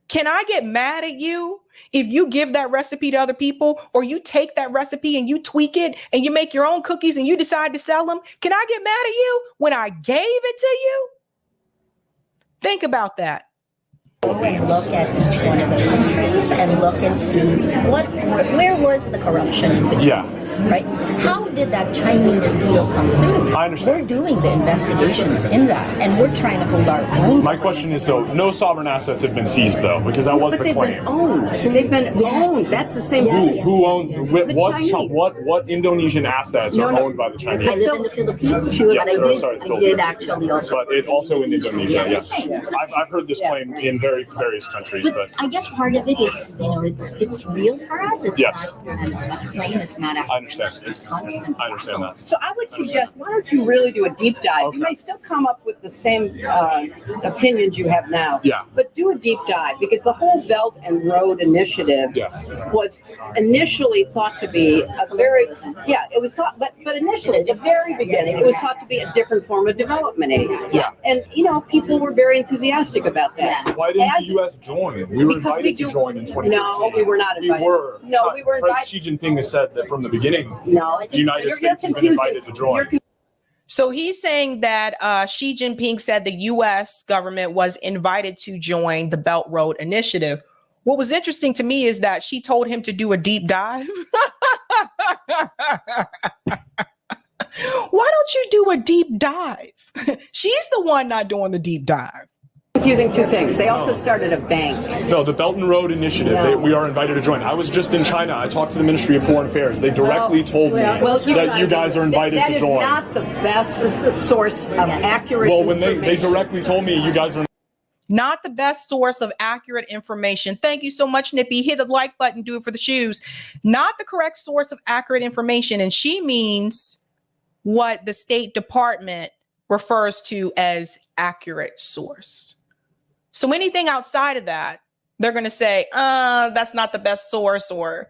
[SPEAKER 1] can I get mad at you if you give that recipe to other people, or you take that recipe and you tweak it and you make your own cookies and you decide to sell them? Can I get mad at you when I gave it to you? Think about that.
[SPEAKER 9] Go and look at each one of the countries and look and see where was the corruption in between.
[SPEAKER 8] Yeah.
[SPEAKER 9] Right? How did that Chinese deal come through?
[SPEAKER 8] I understand.
[SPEAKER 9] We're doing the investigations in that, and we're trying to hold our own.
[SPEAKER 8] My question is, though, no sovereign assets have been seized, though, because that was the claim.
[SPEAKER 5] They've been owned. That's the same thing.
[SPEAKER 8] Who owned what Indonesian assets are owned by the Chinese?
[SPEAKER 9] I live in the Philippines,
[SPEAKER 8] Yeah,
[SPEAKER 9] but I did actually also.
[SPEAKER 8] But it also in Indonesia, yes. I've heard this claim in various countries, but
[SPEAKER 9] I guess part of it is, it's real for us. It's not a claim. It's not.
[SPEAKER 8] I understand. It's constant. I understand that.
[SPEAKER 5] So I would suggest, why don't you really do a deep dive? Okay. You may still come up with the same opinions you have now.
[SPEAKER 8] Yeah.
[SPEAKER 5] But do a deep dive, because the whole Belt and Road Initiative was initially thought to be it was thought, but initially, at the very beginning, it was thought to be a different form of development aid.
[SPEAKER 8] Yeah.
[SPEAKER 5] And, people were very enthusiastic about that.
[SPEAKER 8] Why didn't the U.S. join? We were invited to join in 2015.
[SPEAKER 5] No, we were not invited.
[SPEAKER 8] We were.
[SPEAKER 5] No, we were invited.
[SPEAKER 8] Xi Jinping has said that from the beginning.
[SPEAKER 5] No,
[SPEAKER 8] the United States has been invited to join.
[SPEAKER 1] So he's saying that Xi Jinping said the U.S. government was invited to join the Belt Road Initiative. What was interesting to me is that she told him to do a deep dive. Why don't you do a deep dive? She's the one not doing the deep dive.
[SPEAKER 5] Confusing two things. They also started a bank.
[SPEAKER 8] No, the Belt and Road Initiative. We are invited to join. I was just in China. I talked to the Ministry of Foreign Affairs. They directly told me that you guys are invited to join.
[SPEAKER 5] That is not the best source of accurate
[SPEAKER 8] information. Well, when they
[SPEAKER 5] information.
[SPEAKER 8] directly told me you guys are
[SPEAKER 1] not the best source of accurate information. Thank you so much, Nippy. Hit the like button. Do it for the shoes. Not the correct source of accurate information. And she means what the State Department refers to as accurate source. So anything outside of that, they're going to say, that's not the best source, or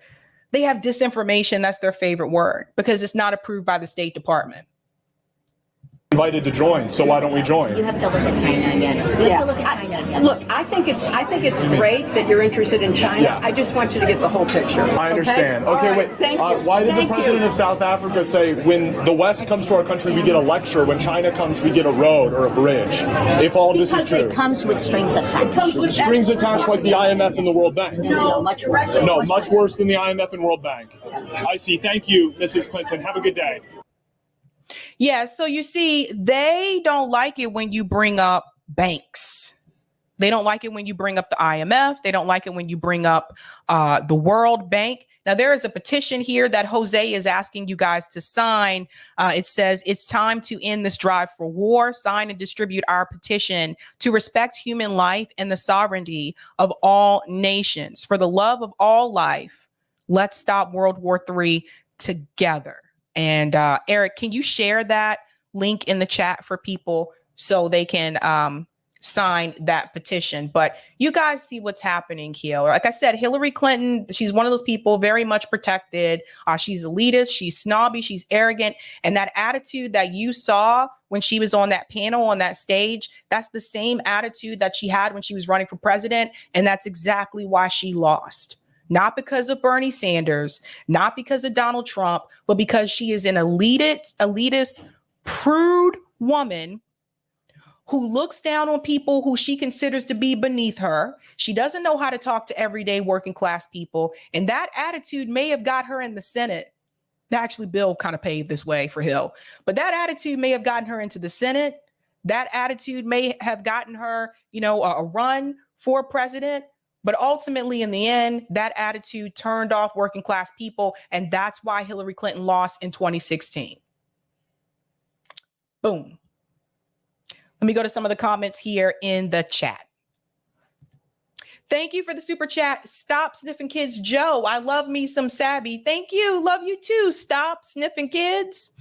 [SPEAKER 1] they have disinformation. That's their favorite word, because it's not approved by the State Department.
[SPEAKER 8] Invited to join, so why don't we join?
[SPEAKER 9] You have to look at China again. You have to look at China again.
[SPEAKER 5] Look, I think it's great that you're interested in China.
[SPEAKER 8] Yeah.
[SPEAKER 5] I just want you to get the whole picture.
[SPEAKER 8] I understand. Okay,
[SPEAKER 5] right.
[SPEAKER 8] wait.
[SPEAKER 5] Thank you.
[SPEAKER 8] Why did the president of South Africa say, when the West comes to our country, we get a lecture, when China comes, we get a road or a bridge? If all this is true.
[SPEAKER 9] Because it comes with strings attached.
[SPEAKER 8] Strings attached like the IMF and the World Bank.
[SPEAKER 9] No, much worse.
[SPEAKER 8] No, much worse than the IMF and World Bank. I see. Thank you, Mrs. Clinton. Have a good day.
[SPEAKER 1] Yeah, so you see, they don't like it when you bring up banks. They don't like it when you bring up the IMF. They don't like it when you bring up the World Bank. Now, there is a petition here that Jose is asking you guys to sign. It says, it's time to end this drive for war. Sign and distribute our petition to respect human life and the sovereignty of all nations. For the love of all life, let's stop World War III together. And Eric, can you share that link in the chat for people so they can sign that petition? But you guys see what's happening here. Like I said, Hillary Clinton, she's one of those people very much protected. She's elitist, she's snobby, she's arrogant. And that attitude that you saw when she was on that panel, on that stage, that's the same attitude that she had when she was running for president. And that's exactly why she lost. Not because of Bernie Sanders, not because of Donald Trump, but because she is an elitist, prude woman who looks down on people who she considers to be beneath her. She doesn't know how to talk to everyday working class people. And that attitude may have got her in the Senate. Actually, Bill kind of paved this way for Hill. But that attitude may have gotten her into the Senate. That attitude may have gotten her, a run for president. But ultimately, in the end, that attitude turned off working class people. And that's why Hillary Clinton lost in 2016. Boom. Let me go to some of the comments here in the chat. Thank you for the super chat. Stop Sniffing Kids Joe. I love me some Sabby. Thank you. Love you too. Stop Sniffing Kids.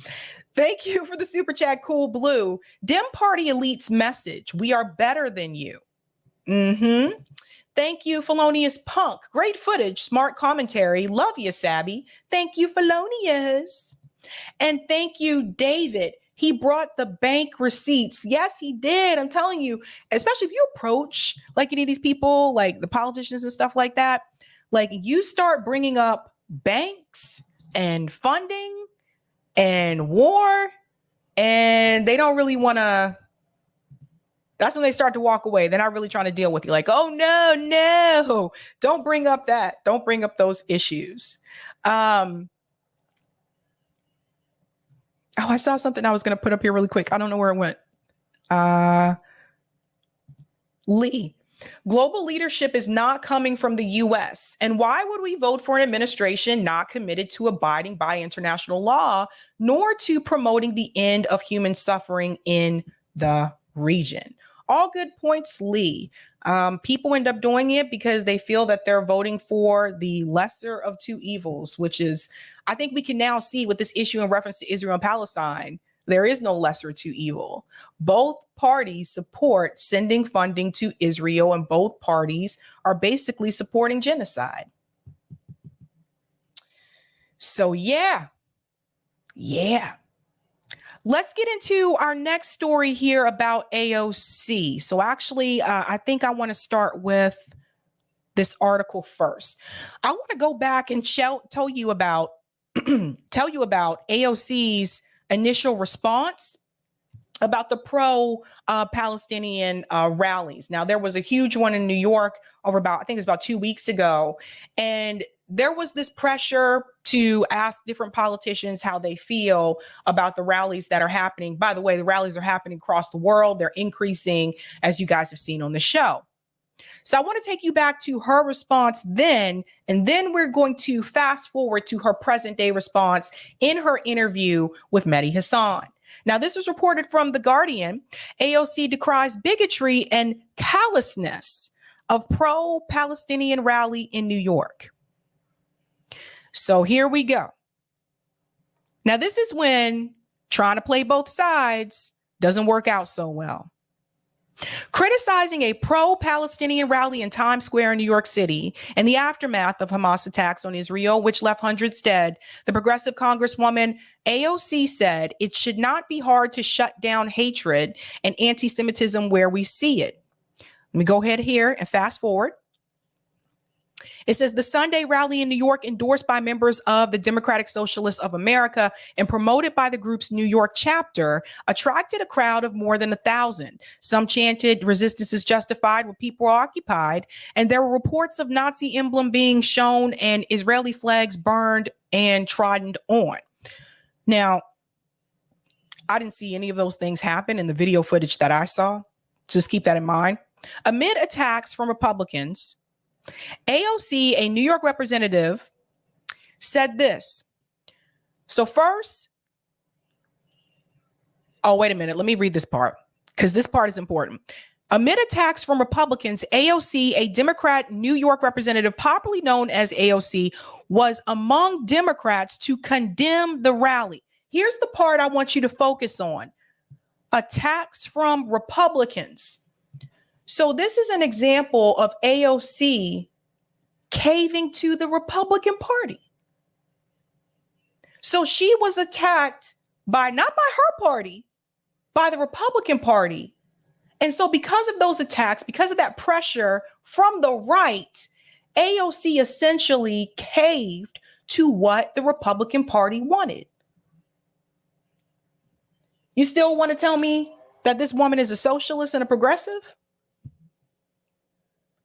[SPEAKER 1] Thank you for the super chat. Cool Blue. Dem Party Elite's message. We are better than you. Thank you, Felonious Punk. Great footage, smart commentary. Love you, Sabby. Thank you, Felonious. And thank you, David. He brought the bank receipts. Yes, he did. I'm telling you, especially if you approach like any of these people, like the politicians and stuff like that, like you start bringing up banks and funding and war, and they don't really want to. That's when they start to walk away. They're not really trying to deal with you. Like, oh, no, don't bring up that. Don't bring up those issues. Oh, I saw something I was going to put up here really quick. I don't know where it went. Lee, global leadership is not coming from the U.S. And why would we vote for an administration not committed to abiding by international law, nor to promoting the end of human suffering in the region? All good points, Lee. People end up doing it because they feel that they're voting for the lesser of two evils, which is, I think we can now see with this issue in reference to Israel and Palestine, there is no lesser of two evil. Both parties support sending funding to Israel, and both parties are basically supporting genocide. So yeah. Let's get into our next story here about AOC. So actually, I think I want to start with this article first. I want to go back and tell you about AOC's initial response about the pro-Palestinian rallies. Now, there was a huge one in New York over I think it was about 2 weeks ago. And there was this pressure to ask different politicians how they feel about the rallies that are happening. By the way, the rallies are happening across the world. They're increasing, as you guys have seen on the show. So I want to take you back to her response then, and then we're going to fast forward to her present day response in her interview with Mehdi Hasan. Now, this is reported from The Guardian. AOC decries bigotry and callousness of pro-Palestinian rally in New York. So here we go. Now, this is when trying to play both sides doesn't work out so well. Criticizing a pro-Palestinian rally in Times Square in New York City in the aftermath of Hamas attacks on Israel, which left hundreds dead, the progressive Congresswoman AOC said it should not be hard to shut down hatred and anti-Semitism where we see it. Let me go ahead here and fast forward. It says the Sunday rally in New York, endorsed by members of the Democratic Socialists of America and promoted by the group's New York chapter, attracted a crowd of more than 1,000. Some chanted resistance is justified where people are occupied, and there were reports of Nazi emblem being shown and Israeli flags burned and trodden on. Now, I didn't see any of those things happen in the video footage that I saw. Just keep that in mind. Amid attacks from Republicans, AOC, a New York representative, said this. So first, oh, wait a minute. Let me read this part because this part is important. Amid attacks from Republicans, AOC, a Democrat New York representative popularly known as AOC, was among Democrats to condemn the rally. Here's the part I want you to focus on. Attacks from Republicans. So this is an example of AOC caving to the Republican Party. So she was attacked by, not by her party, by the Republican Party. And so because of those attacks, because of that pressure from the right, AOC essentially caved to what the Republican Party wanted. You still want to tell me that this woman is a socialist and a progressive?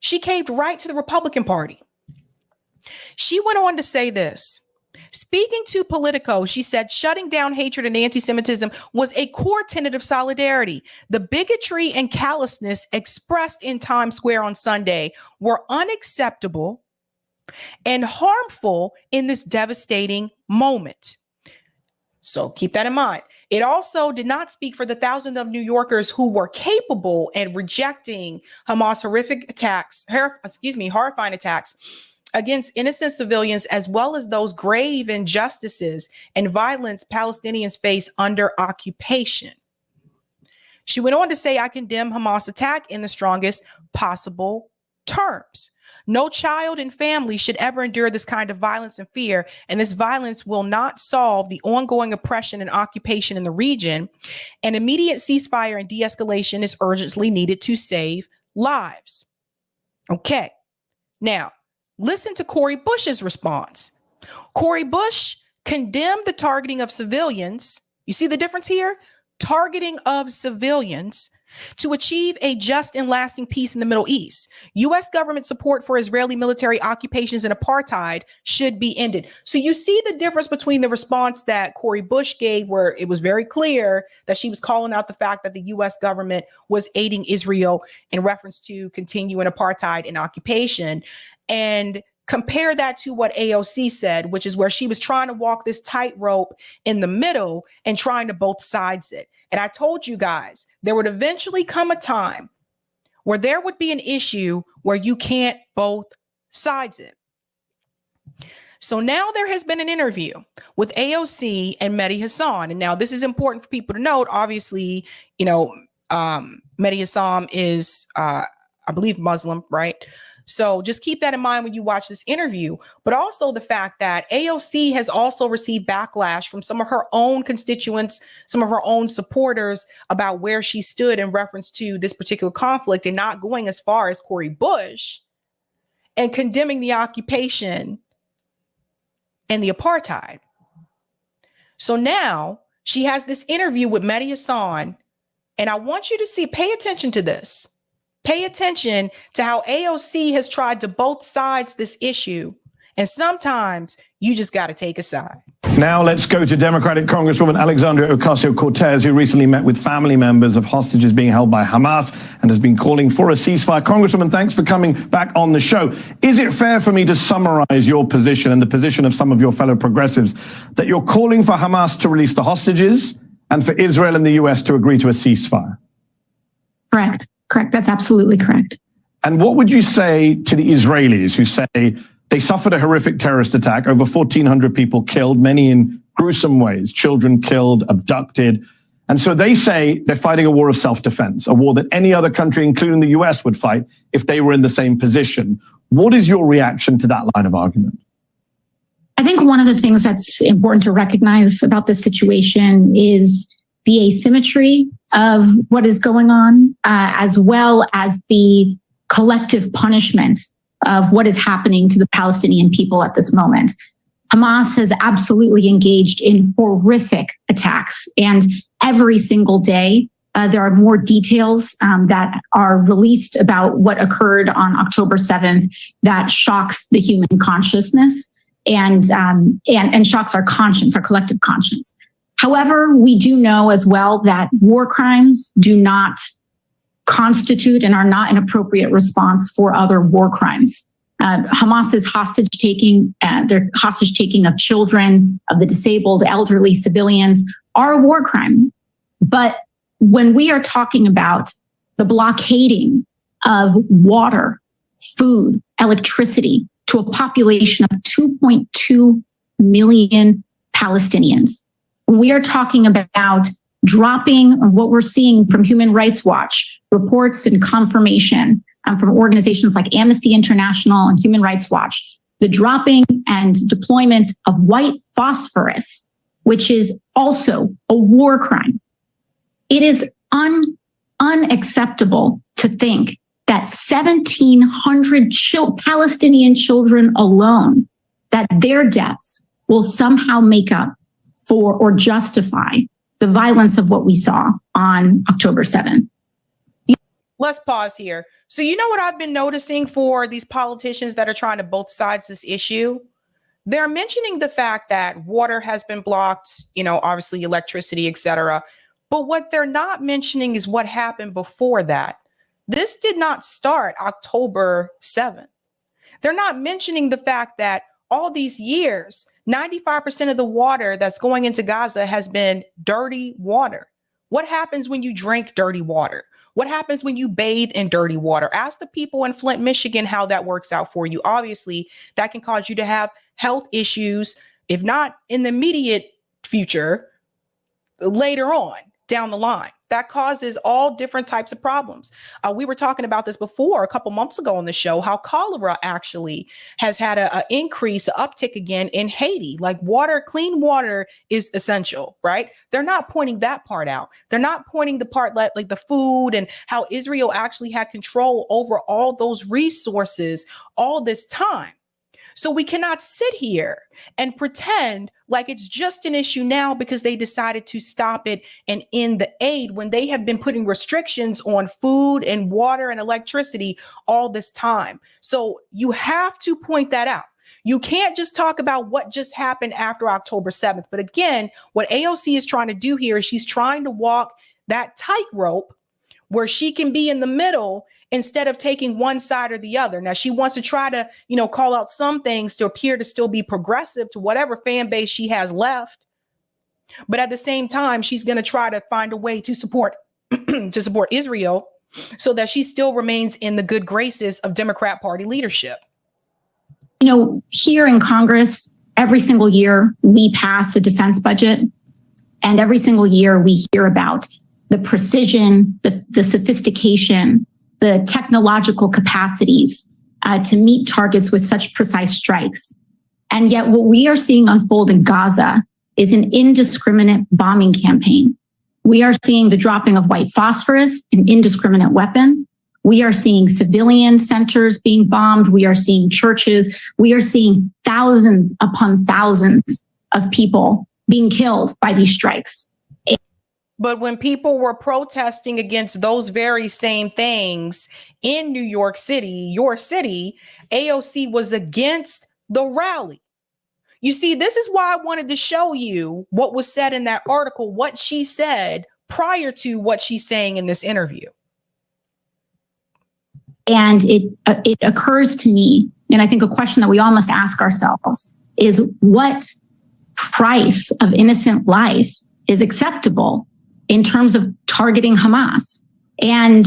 [SPEAKER 1] She caved right to the Republican Party. She went on to say this. Speaking to Politico, she said shutting down hatred and anti-Semitism was a core tenet of solidarity. The bigotry and callousness expressed in Times Square on Sunday were unacceptable and harmful in this devastating moment. So keep that in mind. It also did not speak for the thousands of New Yorkers who were capable and rejecting Hamas' horrifying attacks against innocent civilians, as well as those grave injustices and violence Palestinians face under occupation. She went on to say, I condemn Hamas' attack in the strongest possible terms. No child and family should ever endure this kind of violence and fear, and this violence will not solve the ongoing oppression and occupation in the region. An immediate ceasefire and de-escalation is urgently needed to save lives. Okay, now, listen to Cori Bush's response. Cori Bush condemned the targeting of civilians. You see the difference here? Targeting of civilians to achieve a just and lasting peace in the Middle East. U.S. government support for Israeli military occupations and apartheid should be ended. So you see the difference between the response that Cori Bush gave, where it was very clear that she was calling out the fact that the U.S. government was aiding Israel in reference to continuing apartheid and occupation, and compare that to what AOC said, which is where she was trying to walk this tightrope in the middle and trying to both sides it. And I told you guys, there would eventually come a time where there would be an issue where you can't both sides it. So now there has been an interview with AOC and Mehdi Hasan. And now this is important for people to note. Obviously, you know, Mehdi Hasan is, I believe, Muslim, right? So just keep that in mind when you watch this interview, but also the fact that AOC has also received backlash from some of her own constituents, some of her own supporters about where she stood in reference to this particular conflict and not going as far as Cori Bush and condemning the occupation and the apartheid. So now she has this interview with Mehdi Hasan, and I want you to see, pay attention to this. Pay attention to how AOC has tried to both sides this issue. And sometimes you just got to take a side.
[SPEAKER 10] Now let's go to Democratic Congresswoman Alexandria Ocasio-Cortez, who recently met with family members of hostages being held by Hamas and has been calling for a ceasefire. Congresswoman, thanks for coming back on the show. Is it fair for me to summarize your position and the position of some of your fellow progressives that you're calling for Hamas to release the hostages and for Israel and the US to agree to a ceasefire?
[SPEAKER 11] Correct. That's absolutely correct.
[SPEAKER 10] And what would you say to the Israelis who say they suffered a horrific terrorist attack, over 1,400 people killed, many in gruesome ways, children killed, abducted. And so they say they're fighting a war of self-defense, a war that any other country, including the US, would fight if they were in the same position. What is your reaction to that line of argument?
[SPEAKER 11] I think one of the things that's important to recognize about this situation is the asymmetry of what is going on, as well as the collective punishment of what is happening to the Palestinian people at this moment. Hamas has absolutely engaged in horrific attacks, and every single day there are more details that are released about what occurred on October 7th that shocks the human consciousness and shocks our conscience, our collective conscience. However, we do know as well that war crimes do not constitute and are not an appropriate response for other war crimes. Hamas's hostage taking, their hostage taking of children, of the disabled, elderly, civilians are a war crime. But when we are talking about the blockading of water, food, electricity to a population of 2.2 million Palestinians, when we are talking about dropping what we're seeing from Human Rights Watch, reports and confirmation from organizations like Amnesty International and Human Rights Watch, the dropping and deployment of white phosphorus, which is also a war crime. It is unacceptable to think that 1,700 Palestinian children alone, that their deaths will somehow make up for or justify the violence of what we saw on October 7th.
[SPEAKER 1] Let's pause here. So you know what I've been noticing for these politicians that are trying to both sides this issue? They're mentioning the fact that water has been blocked, you know, obviously electricity, etc. But what they're not mentioning is what happened before that. This did not start October 7th. They're not mentioning the fact that all these years, 95% of the water that's going into Gaza has been dirty water. What happens when you drink dirty water? What happens when you bathe in dirty water? Ask the people in Flint, Michigan, how that works out for you. Obviously, that can cause you to have health issues, if not in the immediate future, later on down the line. That causes all different types of problems. We were talking about this before a couple months ago on the show, how cholera actually has had an increase, an uptick again in Haiti. Like water, clean water is essential, right? They're not pointing that part out. They're not pointing the part like the food and how Israel actually had control over all those resources all this time. So we cannot sit here and pretend like it's just an issue now because they decided to stop it and end the aid when they have been putting restrictions on food and water and electricity all this time. So you have to point that out. You can't just talk about what just happened after October 7th. But again, what AOC is trying to do here is she's trying to walk that tightrope where she can be in the middle instead of taking one side or the other. Now, she wants to try to, you know, call out some things to appear to still be progressive to whatever fan base she has left. But at the same time, she's going to try to find a way to support Israel so that she still remains in the good graces of Democrat Party leadership.
[SPEAKER 11] You know, here in Congress, every single year we pass a defense budget, and every single year we hear about the precision, the sophistication, the technological capacities to meet targets with such precise strikes. And yet what we are seeing unfold in Gaza is an indiscriminate bombing campaign. We are seeing the dropping of white phosphorus, an indiscriminate weapon. We are seeing civilian centers being bombed. We are seeing churches. We are seeing thousands upon thousands of people being killed by these strikes.
[SPEAKER 1] But when people were protesting against those very same things in New York City, your city, AOC was against the rally. You see, this is why I wanted to show you what was said in that article, what she said prior to what she's saying in this interview.
[SPEAKER 11] And it occurs to me, and I think a question that we all must ask ourselves is, what price of innocent life is acceptable in terms of targeting Hamas? And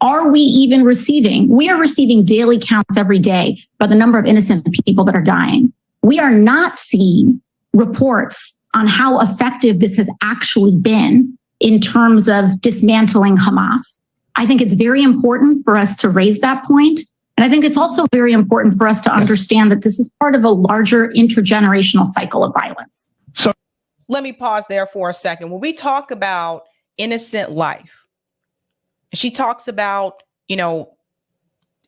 [SPEAKER 11] are we even receiving? We are receiving daily counts every day by the number of innocent people that are dying. We are not seeing reports on how effective this has actually been in terms of dismantling Hamas. I think it's very important for us to raise that point. And I think it's also very important for us to understand that this is part of a larger intergenerational cycle of violence.
[SPEAKER 10] So
[SPEAKER 1] let me pause there for a second. When we talk about innocent life, she talks about, you know,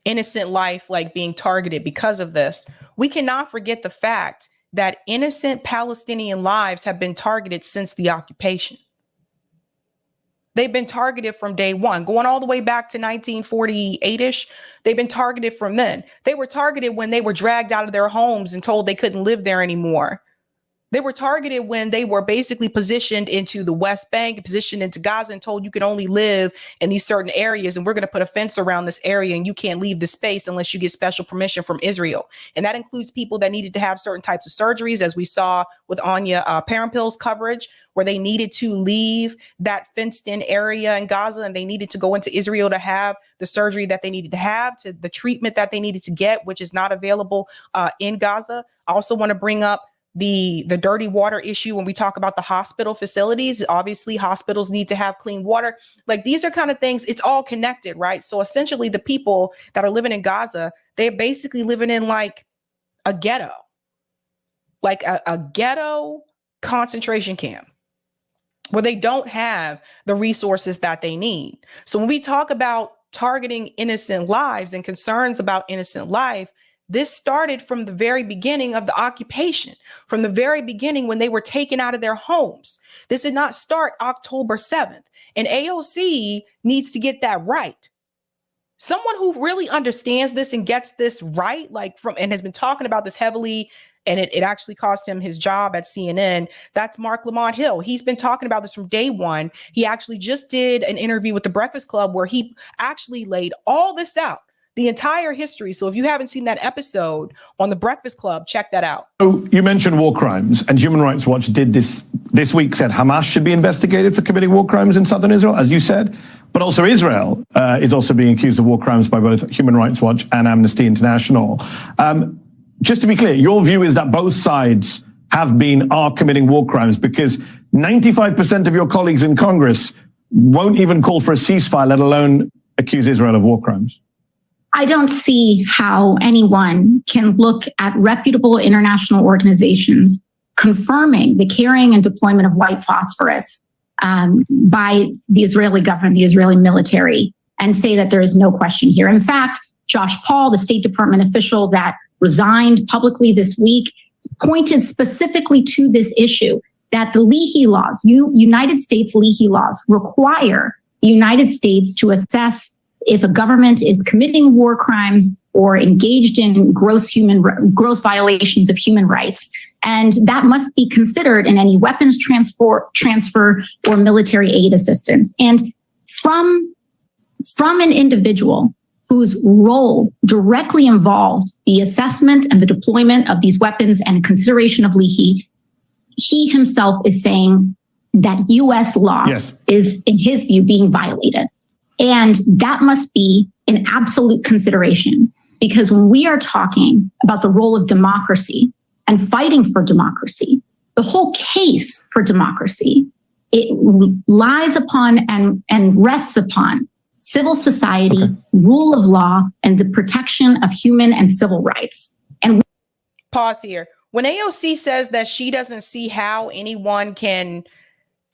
[SPEAKER 1] innocent life like being targeted because of this. We cannot forget the fact that innocent Palestinian lives have been targeted since the occupation. They've been targeted from day one, going all the way back to 1948-ish. They've been targeted from then. They were targeted when they were dragged out of their homes and told they couldn't live there anymore. They were targeted when they were basically positioned into the West Bank, positioned into Gaza, and told you can only live in these certain areas. And we're going to put a fence around this area and you can't leave the space unless you get special permission from Israel. And that includes people that needed to have certain types of surgeries, as we saw with Anya Parampil's coverage, where they needed to leave that fenced in area in Gaza and they needed to go into Israel to have the surgery that they needed to have, to the treatment that they needed to get, which is not available in Gaza. I also want to bring up the dirty water issue when we talk about the hospital facilities. Obviously, hospitals need to have clean water. Like, these are kind of things, it's all connected, right? So essentially, the people that are living in Gaza, they're basically living in like a ghetto, like a ghetto concentration camp, where they don't have the resources that they need. So when we talk about targeting innocent lives and concerns about innocent life, this started from the very beginning of the occupation, from the very beginning when they were taken out of their homes. This did not start October 7th. And AOC needs to get that right. Someone who really understands this and gets this right, and has been talking about this heavily, and it actually cost him his job at CNN. That's Mark Lamont Hill. He's been talking about this from day one. He actually just did an interview with The Breakfast Club where he actually laid all this out, the entire history. So if you haven't seen that episode on The Breakfast Club, check that out.
[SPEAKER 10] So you mentioned war crimes, and Human Rights Watch did this week, said Hamas should be investigated for committing war crimes in southern Israel, as you said. But also Israel is also being accused of war crimes by both Human Rights Watch and Amnesty International. Just to be clear, your view is that both sides are committing war crimes, because 95% of your colleagues in Congress won't even call for a ceasefire, let alone accuse Israel of war crimes.
[SPEAKER 11] I don't see how anyone can look at reputable international organizations confirming the carrying and deployment of white phosphorus by the Israeli government, the Israeli military, and say that there is no question here. In fact, Josh Paul, the State Department official that resigned publicly this week, pointed specifically to this issue, that the Leahy laws, United States Leahy laws, require the United States to assess if a government is committing war crimes or engaged in gross violations of human rights. And that must be considered in any weapons transfer or military aid assistance. And from an individual whose role directly involved the assessment and the deployment of these weapons and consideration of Leahy, he himself is saying that US law is, in his view, being violated. And that must be an absolute consideration, because when we are talking about the role of democracy and fighting for democracy, the whole case for democracy, it lies upon and rests upon civil society, rule of law, and the protection of human and civil rights. And
[SPEAKER 1] pause here. When AOC says that she doesn't see how anyone can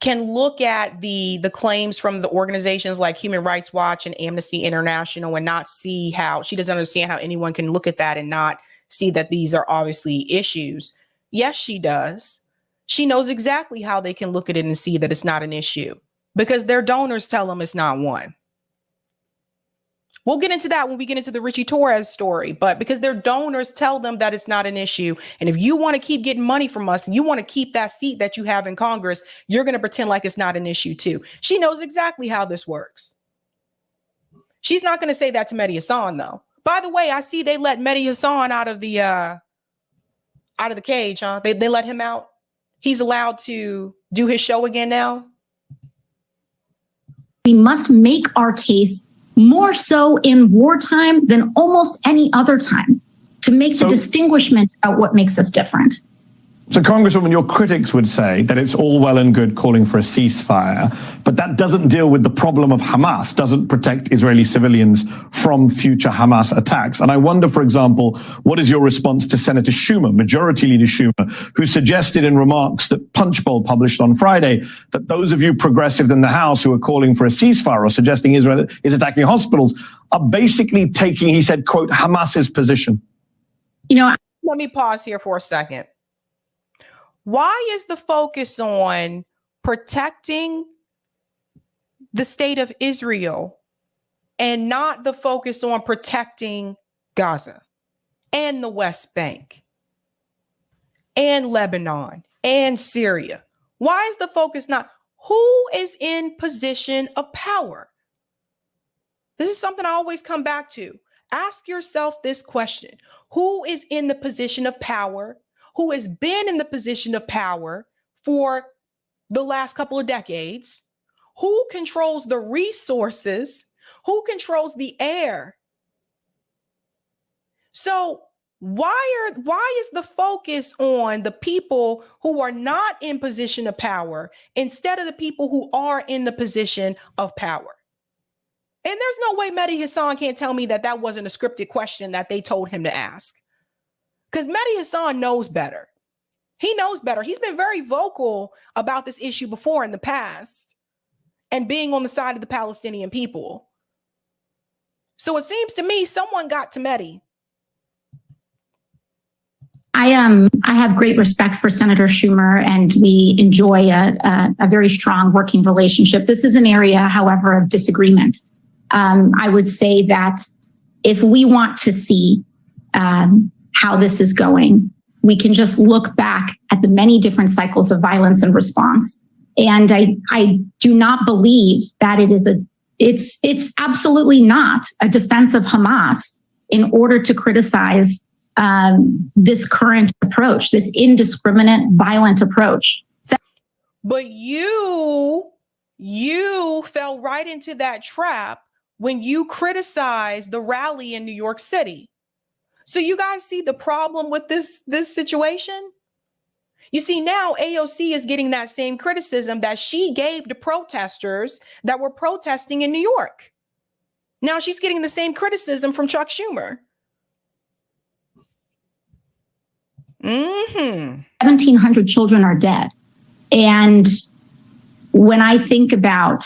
[SPEAKER 1] look at the claims from the organizations like Human Rights Watch and Amnesty International and not see how, she doesn't understand how anyone can look at that and not see that these are obviously issues. Yes, she does. She knows exactly how they can look at it and see that it's not an issue, because their donors tell them it's not one. We'll get into that when we get into the Richie Torres story, but because their donors tell them that it's not an issue. And if you want to keep getting money from us and you want to keep that seat that you have in Congress, you're going to pretend like it's not an issue too. She knows exactly how this works. She's not going to say that to Mehdi Hassan, though. By the way, I see they let Mehdi Hassan out of the cage, huh? They let him out. He's allowed to do his show again now.
[SPEAKER 11] We must make our case more so in wartime than almost any other time, to make the distinguishment about what makes us different.
[SPEAKER 10] So, Congresswoman, your critics would say that it's all well and good calling for a ceasefire, but that doesn't deal with the problem of Hamas, doesn't protect Israeli civilians from future Hamas attacks. And I wonder, for example, what is your response to Senator Schumer, Majority Leader Schumer, who suggested in remarks that Punchbowl published on Friday that those of you progressive in the House who are calling for a ceasefire or suggesting Israel is attacking hospitals are basically taking, he said, quote, Hamas's position?
[SPEAKER 11] You know,
[SPEAKER 1] let me pause here for a second. Why is the focus on protecting the state of Israel and not the focus on protecting Gaza and the West Bank and Lebanon and Syria? Why is the focus not who is in position of power? This is something I always come back to. Ask yourself this question. Who is in the position of power? Who has been in the position of power for the last couple of decades? Who controls the resources? Who controls the air? So why is the focus on the people who are not in position of power instead of the people who are in the position of power? And there's no way Mehdi Hasan can't tell me that that wasn't a scripted question that they told him to ask. Because Mehdi Hasan knows better. He knows better. He's been very vocal about this issue before in the past and being on the side of the Palestinian people. So it seems to me someone got to Mehdi.
[SPEAKER 11] I have great respect for Senator Schumer, and we enjoy a very strong working relationship. This is an area, however, of disagreement. I would say that if we want to see how this is going, we can just look back at the many different cycles of violence and response. And I do not believe that it's absolutely not a defense of Hamas in order to criticize this current approach, this indiscriminate, violent approach.
[SPEAKER 1] But you fell right into that trap when you criticized the rally in New York City. So you guys see the problem with this situation? You see, now AOC is getting that same criticism that she gave to protesters that were protesting in New York. Now she's getting the same criticism from Chuck Schumer.
[SPEAKER 11] 1,700 children are dead. And when I think about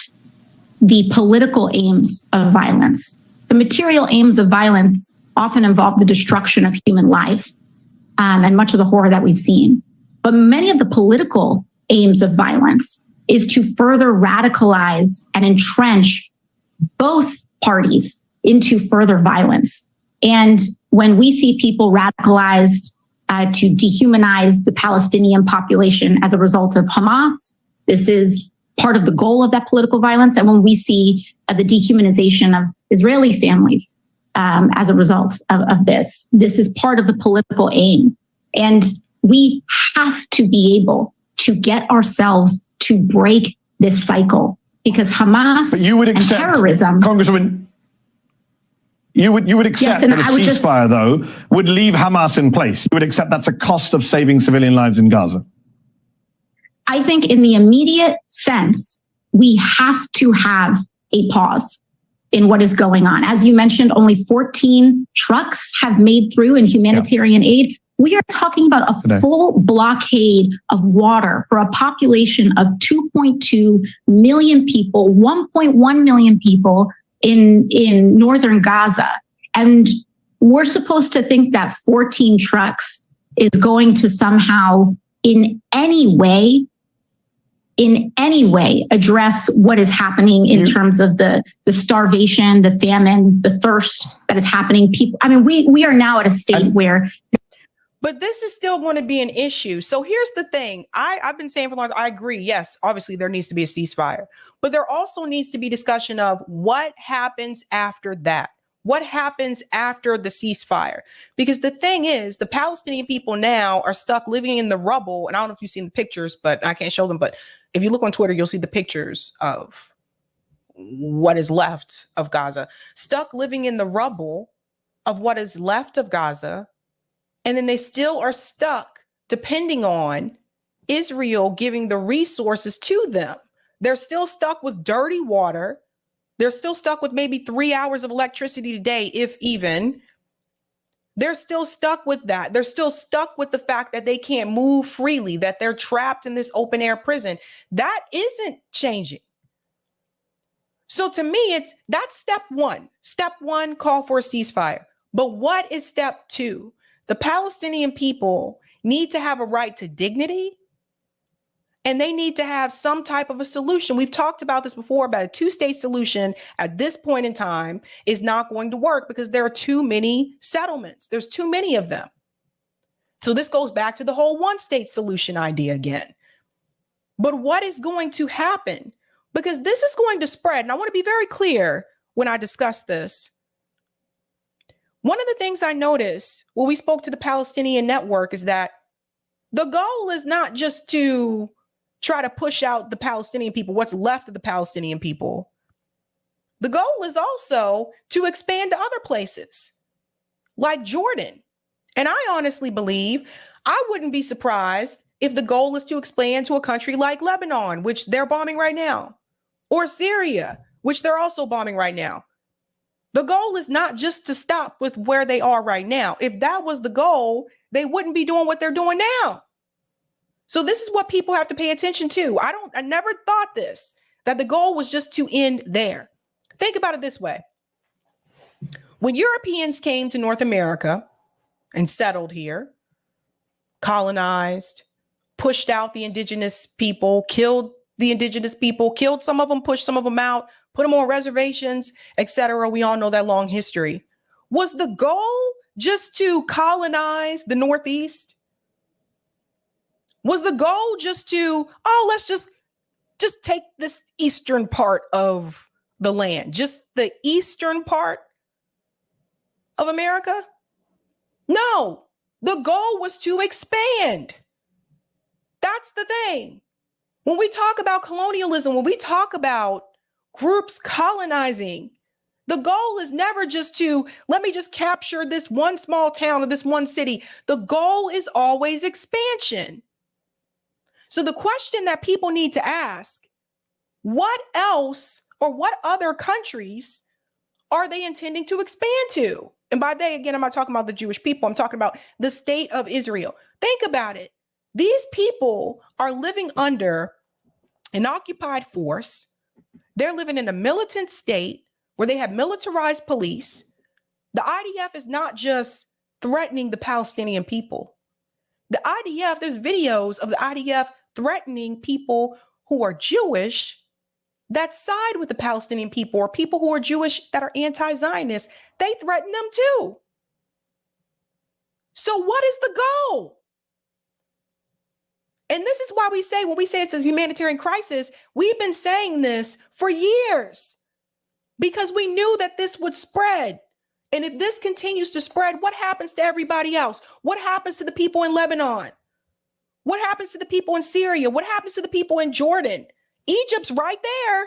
[SPEAKER 11] the political aims of violence, the material aims of violence often involve the destruction of human life and much of the horror that we've seen. But many of the political aims of violence is to further radicalize and entrench both parties into further violence. And when we see people radicalized to dehumanize the Palestinian population as a result of Hamas, this is part of the goal of that political violence. And when we see the dehumanization of Israeli families as a result of this is part of the political aim. And we have to be able to get ourselves to break this cycle, because Hamas and terrorism,
[SPEAKER 10] Congresswoman, you would accept that a ceasefire, though, would leave Hamas in place. You would accept that's a cost of saving civilian lives in Gaza.
[SPEAKER 11] I think in the immediate sense, we have to have a pause in what is going on. As you mentioned, only 14 trucks have made through in humanitarian aid. We are talking about a full blockade of water for a population of 2.2 million people, 1.1 million people in northern Gaza. And we're supposed to think that 14 trucks is going to somehow in any way address what is happening in terms of the starvation, the famine, the thirst that is happening. People, I mean, we are now at a state where.
[SPEAKER 1] But this is still going to be an issue. So here's the thing. I've been saying for long, I agree. Yes, obviously there needs to be a ceasefire, but there also needs to be discussion of what happens after that. What happens after the ceasefire? Because the thing is, the Palestinian people now are stuck living in the rubble. And I don't know if you've seen the pictures, but I can't show them. But if you look on Twitter, you'll see the pictures of what is left of Gaza, stuck living in the rubble of what is left of Gaza. And then they still are stuck depending on Israel giving the resources to them. They're still stuck with dirty water. They're still stuck with maybe 3 hours of electricity a day, if even. They're still stuck with that. They're still stuck with the fact that they can't move freely, that they're trapped in this open air prison. That isn't changing. So to me, that's step one. Step one, call for a ceasefire. But what is step two? The Palestinian people need to have a right to dignity, and they need to have some type of a solution. We've talked about this before, about a two-state solution at this point in time is not going to work because there are too many settlements. There's too many of them. So this goes back to the whole one-state solution idea again. But what is going to happen? Because this is going to spread, and I want to be very clear when I discuss this. One of the things I noticed when we spoke to the Palestinian network is that the goal is not just to try to push out the Palestinian people, what's left of the Palestinian people. The goal is also to expand to other places like Jordan. And I honestly believe I wouldn't be surprised if the goal is to expand to a country like Lebanon, which they're bombing right now, or Syria, which they're also bombing right now. The goal is not just to stop with where they are right now. If that was the goal, they wouldn't be doing what they're doing now. So this is what people have to pay attention to. I never thought this, that the goal was just to end there. Think about it this way. When Europeans came to North America and settled here, colonized, pushed out the indigenous people, killed the indigenous people, killed some of them, pushed some of them out, put them on reservations, etc. We all know that long history. Was the goal just to colonize the Northeast? Was the goal just to, let's just take this eastern part of the land, just the eastern part of America? No, the goal was to expand. That's the thing. When we talk about colonialism, when we talk about groups colonizing, the goal is never just to, let me just capture this one small town or this one city. The goal is always expansion. So the question that people need to ask, what else or what other countries are they intending to expand to? And by they, again, I'm not talking about the Jewish people. I'm talking about the state of Israel. Think about it. These people are living under an occupied force. They're living in a militant state where they have militarized police. The IDF is not just threatening the Palestinian people. The IDF, there's videos of the IDF threatening people who are Jewish that side with the Palestinian people, or people who are Jewish that are anti-Zionist. They threaten them too. So what is the goal? And this is why we say, when we say it's a humanitarian crisis, we've been saying this for years because we knew that this would spread. And if this continues to spread, what happens to everybody else? What happens to the people in Lebanon? What happens to the people in Syria? What happens to the people in Jordan? Egypt's right there.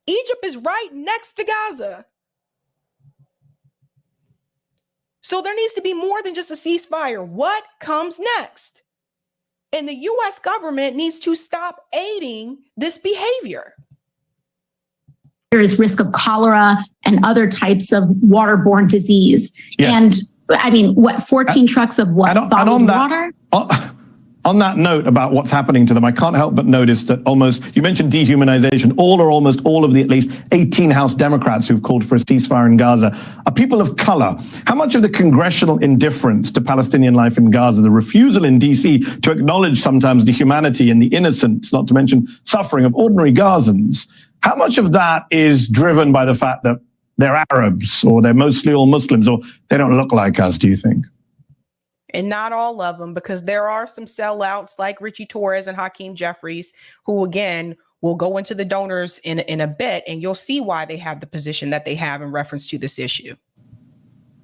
[SPEAKER 1] Egypt is right next to Gaza. So there needs to be more than just a ceasefire. What comes next? And the U.S. government needs to stop aiding this behavior.
[SPEAKER 11] There is risk of cholera and other types of waterborne disease. Yes. And I mean, 14 trucks of what? Bottled water?
[SPEAKER 10] On that note about what's happening to them, I can't help but notice that you mentioned dehumanization, all or almost all of the at least 18 House Democrats who've called for a ceasefire in Gaza are people of color. How much of the congressional indifference to Palestinian life in Gaza, the refusal in DC to acknowledge sometimes the humanity and the innocence, not to mention suffering of ordinary Gazans, how much of that is driven by the fact that they're Arabs or they're mostly all Muslims or they don't look like us, do you think?
[SPEAKER 1] And not all of them, because there are some sellouts like Richie Torres and Hakeem Jeffries, who, again, will go into the donors in a bit, and you'll see why they have the position that they have in reference to this issue.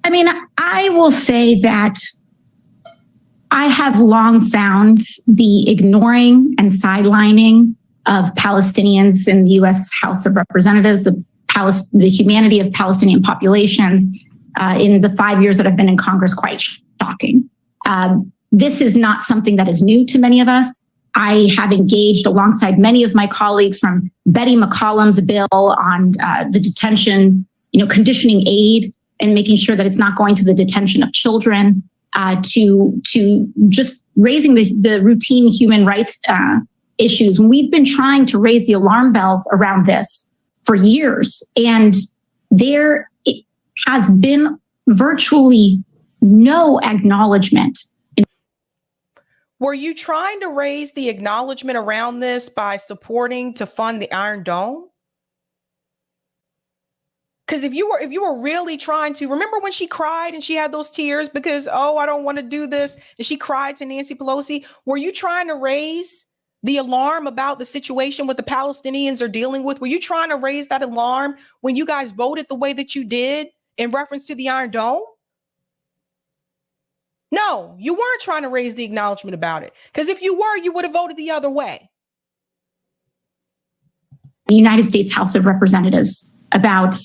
[SPEAKER 11] I mean, I will say that I have long found the ignoring and sidelining of Palestinians in the U.S. House of Representatives, the humanity of Palestinian populations in the 5 years that I've been in Congress quite shocking. This is not something that is new to many of us. I have engaged alongside many of my colleagues from Betty McCollum's bill on the detention, conditioning aid and making sure that it's not going to the detention of children, to just raising the routine human rights issues. We've been trying to raise the alarm bells around this for years, and there has been virtually no acknowledgement.
[SPEAKER 1] Were you trying to raise the acknowledgement around this by supporting to fund the Iron Dome? Because if you were really trying to, remember when she cried and she had those tears because, oh, I don't want to do this, and she cried to Nancy Pelosi. Were you trying to raise the alarm about the situation what the Palestinians are dealing with? Were you trying to raise that alarm when you guys voted the way that you did in reference to the Iron Dome? No, you weren't trying to raise the acknowledgement about it. Because if you were, you would have voted the other way.
[SPEAKER 11] The United States House of Representatives about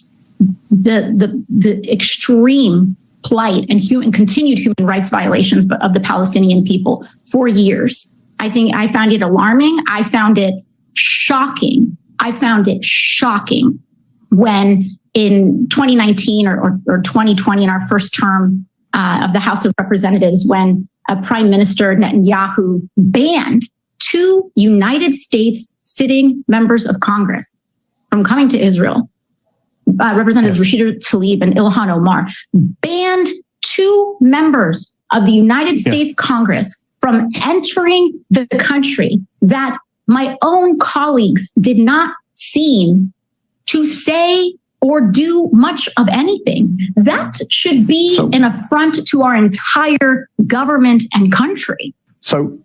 [SPEAKER 11] the extreme plight and continued human rights violations of the Palestinian people for years. I found it alarming. I found it shocking. When in 2019 or 2020, in our first term of the House of Representatives, when Prime Minister Netanyahu banned 2 United States sitting members of Congress from coming to Israel. Representatives Rashida Tlaib and Ilhan Omar banned 2 members of the United States Congress from entering the country that my own colleagues did not seem to say or do much of anything. That should be an affront to our entire government and country.
[SPEAKER 10] So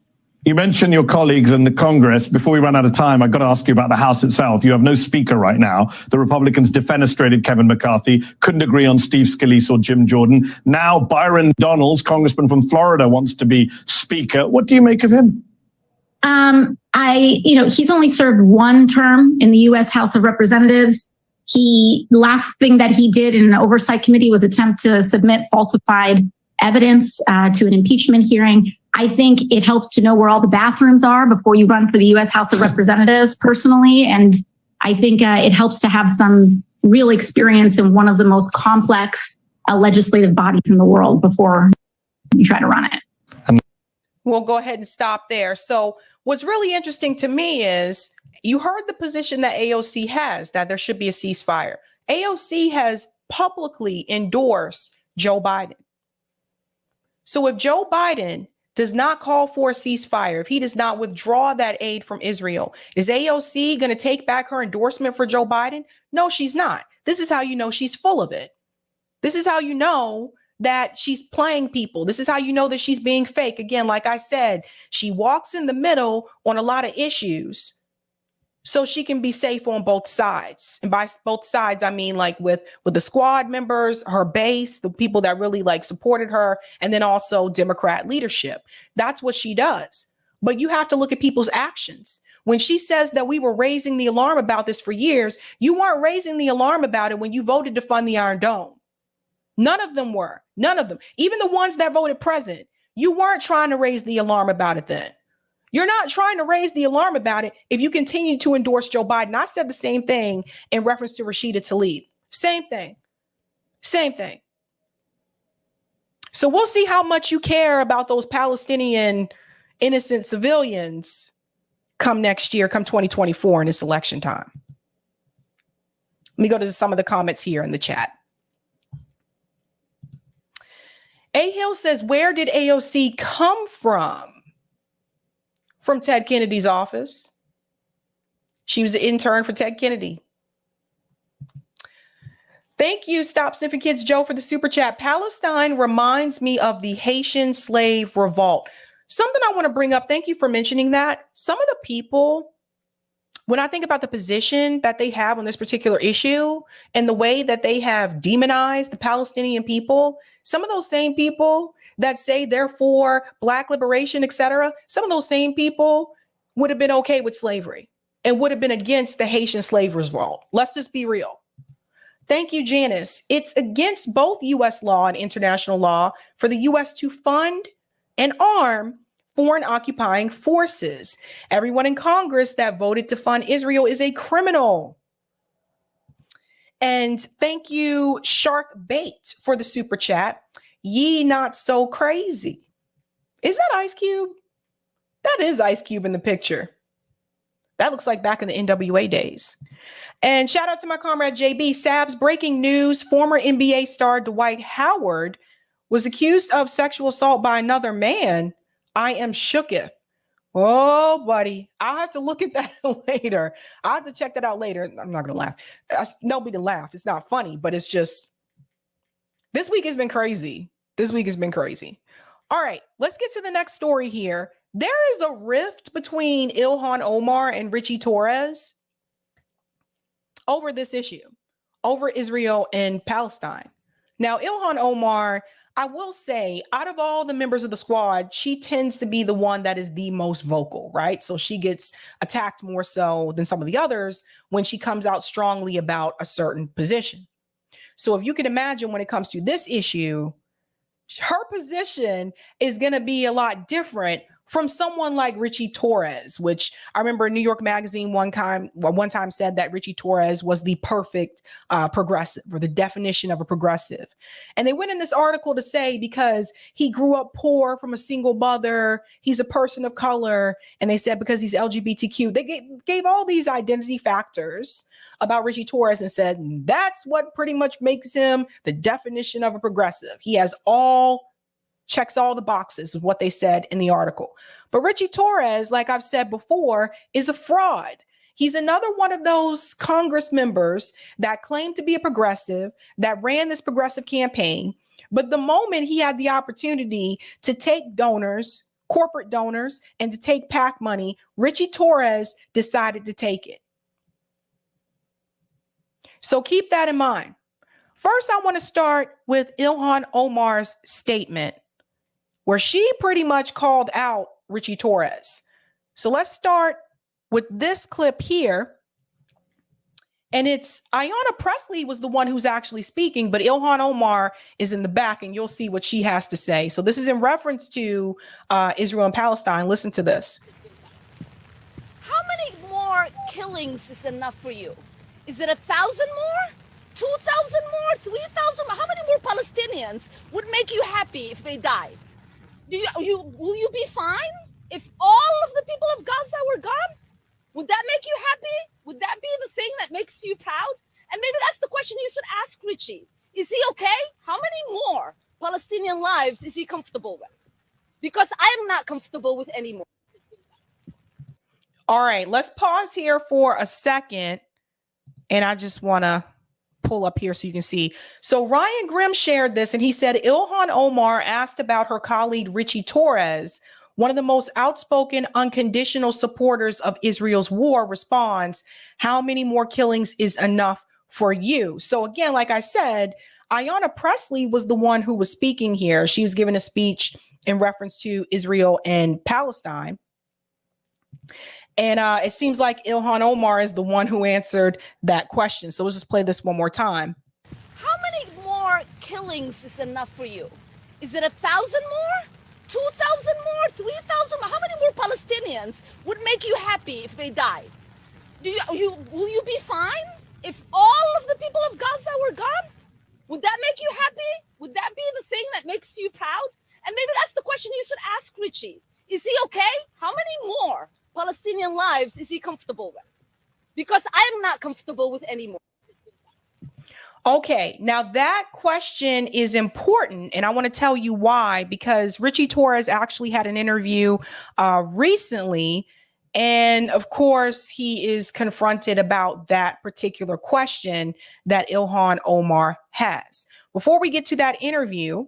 [SPEAKER 10] you mentioned your colleagues in the Congress. Before we run out of time, I've got to ask you about the House itself. You have no speaker right now. The Republicans defenestrated Kevin McCarthy, couldn't agree on Steve Scalise or Jim Jordan. Now Byron Donalds, congressman from Florida, wants to be speaker. What do you make of him? He's only served 1 term in the U.S. House of Representatives. Last thing that he did in the Oversight Committee was attempt to submit falsified evidence to an impeachment hearing. I think it helps to know where all the bathrooms are before you run for the U.S. House of Representatives personally. And I think it helps to have some real experience in one of the most complex legislative bodies in the world before you try to run it.
[SPEAKER 1] We'll go ahead and stop there. So what's really interesting to me is you heard the position that AOC has, that there should be a ceasefire. AOC has publicly endorsed Joe Biden. So if Joe Biden does not call for a ceasefire, if he does not withdraw that aid from Israel, is AOC going to take back her endorsement for Joe Biden? No, she's not. This is how you know she's full of it. This is how you know that she's playing people. This is how you know that she's being fake. Again, like I said, she walks in the middle on a lot of issues so she can be safe on both sides. And by both sides, I mean like with the squad members, her base, the people that really like supported her, and then also Democrat leadership. That's what she does. But you have to look at people's actions. When she says that we were raising the alarm about this for years, you weren't raising the alarm about it when you voted to fund the Iron Dome. None of them were. None of them. Even the ones that voted present, you weren't trying to raise the alarm about it then. You're not trying to raise the alarm about it if you continue to endorse Joe Biden. I said the same thing in reference to Rashida Tlaib. Same thing. Same thing. So we'll see how much you care about those Palestinian innocent civilians come next year, come 2024 in this election time. Let me go to some of the comments here in the chat. A Hill says, where did AOC come from? From Ted Kennedy's office. She was an intern for Ted Kennedy. Thank you, Stop Sniffing Kids Joe, for the super chat. Palestine reminds me of the Haitian slave revolt. Something I want to bring up. Thank you for mentioning that. Some of the people, when I think about the position that they have on this particular issue and the way that they have demonized the Palestinian people, some of those same people that say they're for Black liberation, etc., some of those same people would have been okay with slavery and would have been against the Haitian slave revolt. Let's just be real. Thank you, Janice. It's against both U.S. law and international law for the U.S. to fund and arm foreign occupying forces. Everyone in Congress that voted to fund Israel is a criminal. And thank you, Shark Bait, for the super chat. Ye not so crazy. Is that Ice Cube? That is Ice Cube in the picture. That looks like back in the NWA days. And shout out to my comrade JB. Sabs, breaking news. Former NBA star Dwight Howard was accused of sexual assault by another man. I am shooketh. Oh, buddy. I'll have to look at that later. I'll have to check that out later. I'm not going to laugh. Nobody to laugh. It's not funny, but it's just, this week has been crazy. This week has been crazy. All right, let's get to the next story here. There is a rift between ILHAN Omar and Richie Torres over this issue, over Israel and Palestine. Now, ILHAN Omar, I will say, out of all the members of the squad, she tends to be the one that is the most vocal, right? So she gets attacked more so than some of the others when she comes out strongly about a certain position. So if you can imagine, when it comes to this issue, her position is going to be a lot different from someone like Richie Torres, which I remember New York Magazine one time said that Richie Torres was the perfect progressive, or the definition of a progressive. And they went in this article to say, because he grew up poor from a single mother, he's a person of color. And they said because he's LGBTQ, they gave all these identity factors about Richie Torres and said that's what pretty much makes him the definition of a progressive. He has checks all the boxes of what they said in the article. But Richie Torres, like I've said before, is a fraud. He's another one of those Congress members that claimed to be a progressive, that ran this progressive campaign. But the moment he had the opportunity to take donors, corporate donors, and to take PAC money, Richie Torres decided to take it. So keep that in mind. First, I want to start with ILHAN Omar's statement, where she pretty much called out Richie Torres. So let's start with this clip here. And it's Ayanna Pressley was the one who's actually speaking, but ILHAN Omar is in the back, and you'll see what she has to say. So this is in reference to Israel and Palestine. Listen to this.
[SPEAKER 12] How many more killings is enough for you? Is it 1,000 more? 2,000 more? 3,000 more? How many more Palestinians would make you happy if they died? Will you be fine if all of the people of Gaza were gone? Would that make you happy? Would that be the thing that makes you proud? And maybe that's the question you should ask Richie. Is he okay? How many more Palestinian lives is he comfortable with? Because I'm not comfortable with any more.
[SPEAKER 1] All right, let's pause here for a second. And I just want to pull up here so you can see. So Ryan Grimm shared this, and he said ILHAN Omar asked about her colleague Richie Torres, one of the most outspoken, unconditional supporters of Israel's war, responds, how many more killings is enough for you? So again, like I said, Ayanna Pressley was the one who was speaking here. She was giving a speech in reference to Israel and Palestine. And it seems like ILHAN Omar is the one who answered that question. So let's just play this one more time.
[SPEAKER 12] How many more killings is enough for you? Is it 1,000 more? 2,000 more? 3,000 more? How many more Palestinians would make you happy if they died? Will you be fine if all of the people of Gaza were gone? Would that make you happy? Would that be the thing that makes you proud? And maybe that's the question you should ask Richie. Is he okay? How many more Palestinian lives is he comfortable with? Because I'm not comfortable with any more.
[SPEAKER 1] Okay, now that question is important, and I want to tell you why, because Richie Torres actually had an interview recently, and of course he is confronted about that particular question that ILHAN Omar has. Before we get to that interview,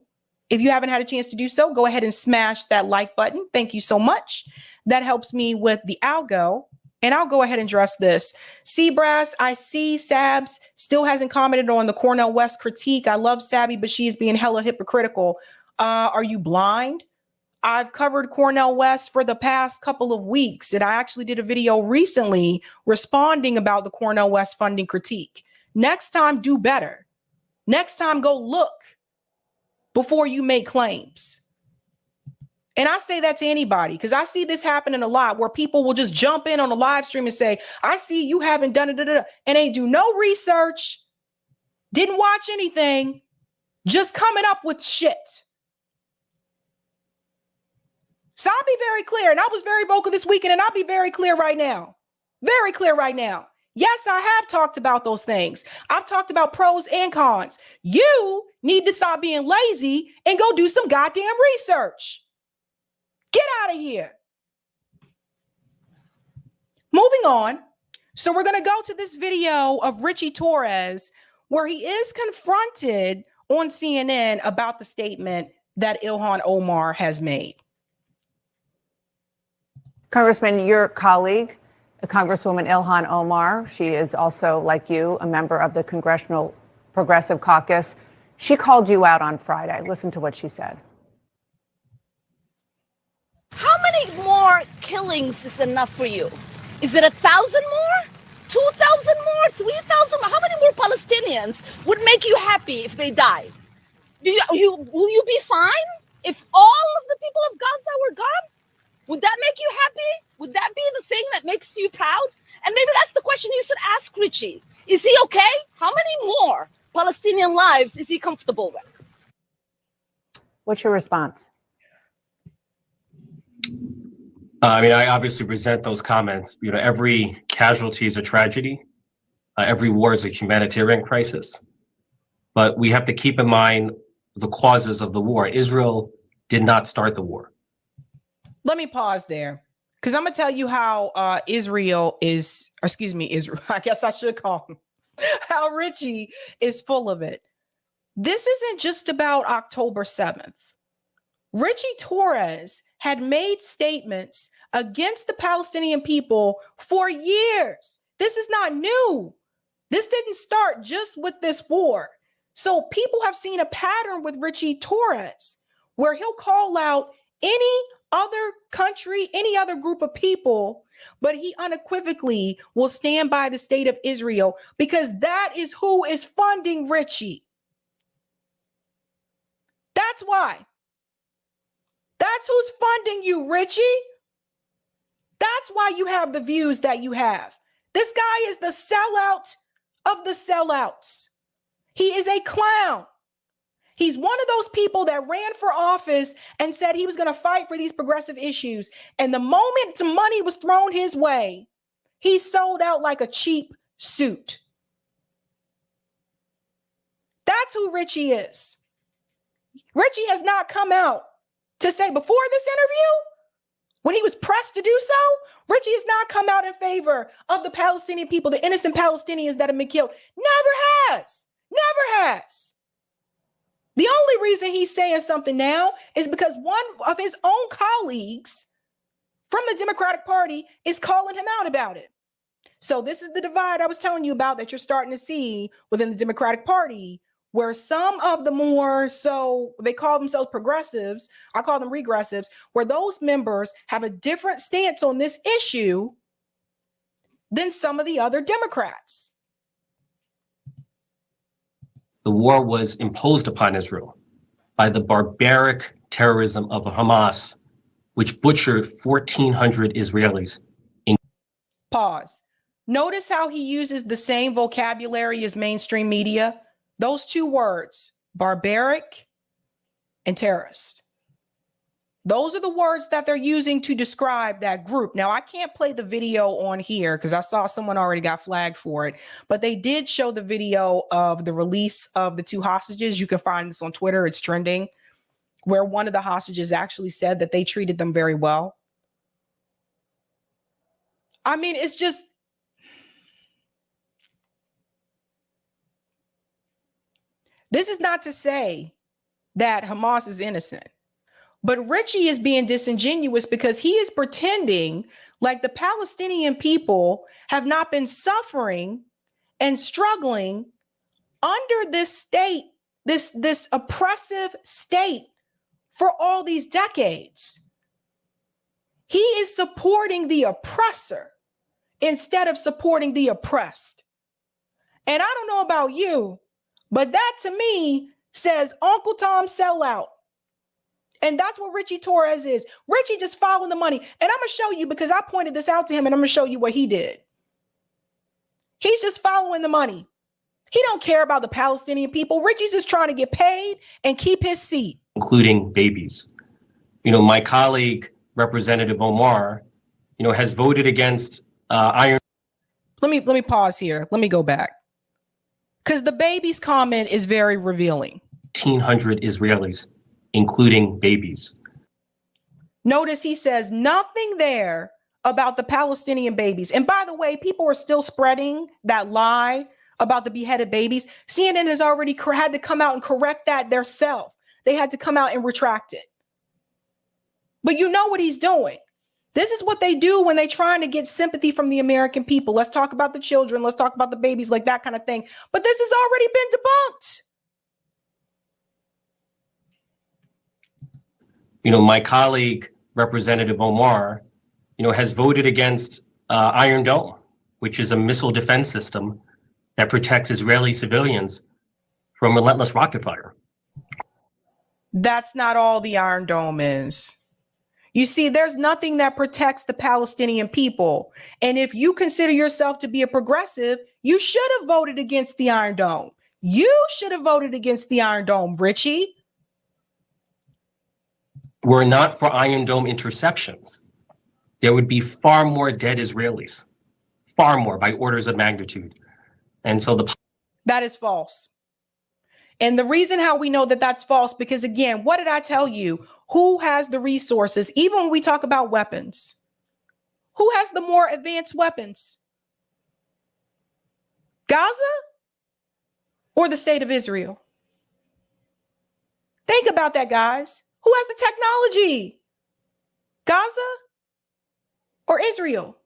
[SPEAKER 1] if you haven't had a chance to do so, go ahead and smash that like button. Thank you so much. That helps me with the algo. And I'll go ahead and address this. Seabrass, I see Sabs still hasn't commented on the Cornel West critique. I love Sabby, but she is being hella hypocritical. Are you blind? I've covered Cornel West for the past couple of weeks, and I actually did a video recently responding about the Cornel West funding critique. Next time, do better. Next time, go look before you make claims. And I say that to anybody, because I see this happening a lot where people will just jump in on a live stream and say, I see you haven't done it, and they do no research, didn't watch anything, just coming up with shit. So I'll be very clear, and I was very vocal this weekend, and I'll be very clear right now. Very clear right now. Yes, I have talked about those things. I've talked about pros and cons. You need to stop being lazy and go do some goddamn research. Get out of here. Moving on. So we're going to go to this video of Richie Torres where he is confronted on CNN about the statement that ILHAN Omar has made.
[SPEAKER 13] Congressman, your colleague, Congresswoman ILHAN Omar, she is also, like you, a member of the Congressional Progressive Caucus. She called you out on Friday. Listen to what she said.
[SPEAKER 12] How many more killings is enough for you? Is it 1,000 more? 2,000 more? 3,000 more? How many more Palestinians would make you happy if they died? Will you be fine if all of the people of Gaza were gone? Would that make you happy? Would that be the thing that makes you proud? And maybe that's the question you should ask Richie. Is he okay? How many more Palestinian lives is he comfortable with?
[SPEAKER 13] What's your response?
[SPEAKER 14] I mean, I obviously resent those comments. You know, every casualty is a tragedy. Every war is a humanitarian crisis. But we have to keep in mind the causes of the war. Israel did not start the war.
[SPEAKER 1] Let me pause there because I'm going to tell you how Israel, I guess I should call him, how Richie is full of it. This isn't just about October 7th. Richie Torres had made statements against the Palestinian people for years. This is not new. This didn't start just with this war. So people have seen a pattern with Richie Torres where he'll call out any other country, any other group of people, but he unequivocally will stand by the state of Israel because that is who is funding Richie. That's why. That's who's funding you, Richie. That's why you have the views that you have. This guy is the sellout of the sellouts. He is a clown. He's one of those people that ran for office and said he was going to fight for these progressive issues. And the moment some money was thrown his way, he sold out like a cheap suit. That's who Richie is. Richie has not come out to say before this interview, when he was pressed to do so, Richie has not come out in favor of the Palestinian people, the innocent Palestinians that have been killed. Never has. Never has. The only reason he's saying something now is because one of his own colleagues from the Democratic Party is calling him out about it. So this is the divide I was telling you about that you're starting to see within the Democratic Party, where some of the more, so they call themselves progressives, I call them regressives, where those members have a different stance on this issue than some of the other Democrats.
[SPEAKER 14] The war was imposed upon Israel by the barbaric terrorism of Hamas, which butchered 1,400 Israelis.
[SPEAKER 1] Pause. Notice how he uses the same vocabulary as mainstream media. Those two words, barbaric and terrorist. Those are the words that they're using to describe that group. Now, I can't play the video on here because I saw someone already got flagged for it, but they did show the video of the release of the two hostages. You can find this on Twitter. It's trending, where one of the hostages actually said that they treated them very well. I mean, it's just, this is not to say that Hamas is innocent, but Richie is being disingenuous because he is pretending like the Palestinian people have not been suffering and struggling under this state, this oppressive state for all these decades. He is supporting the oppressor instead of supporting the oppressed. And I don't know about you, but that to me says Uncle Tom sellout. And that's what Richie Torres is. Richie just following the money. And I'm going to show you because I pointed this out to him and I'm going to show you what he did. He's just following the money. He don't care about the Palestinian people. Richie's just trying to get paid and keep his seat.
[SPEAKER 14] Including babies. You know, my colleague, Representative Omar, you know, has voted against iron.
[SPEAKER 1] Let me pause here. Let me go back. Because the babies comment is very revealing.
[SPEAKER 14] 1,500 Israelis, including babies.
[SPEAKER 1] Notice he says nothing there about the Palestinian babies. And by the way, people are still spreading that lie about the beheaded babies. CNN has already had to come out and correct that themselves. They had to come out and retract it. But you know what he's doing. This is what they do when they're trying to get sympathy from the American people. Let's talk about the children. Let's talk about the babies, like that kind of thing. But this has already been debunked.
[SPEAKER 14] You know, my colleague, Representative Omar, you know, has voted against Iron Dome, which is a missile defense system that protects Israeli civilians from relentless rocket fire.
[SPEAKER 1] That's not all the Iron Dome is. You see, there's nothing that protects the Palestinian people. And if you consider yourself to be a progressive, you should have voted against the Iron Dome. You should have voted against the Iron Dome, Richie.
[SPEAKER 14] Were not for Iron Dome interceptions, there would be far more dead Israelis, far more, by orders of magnitude. And so
[SPEAKER 1] that is false. And the reason how we know that that's false, because again, what did I tell you? Who has the resources? Even when we talk about weapons, who has the more advanced weapons? Gaza or the state of Israel? Think about that, guys. Who has the technology? Gaza or Israel?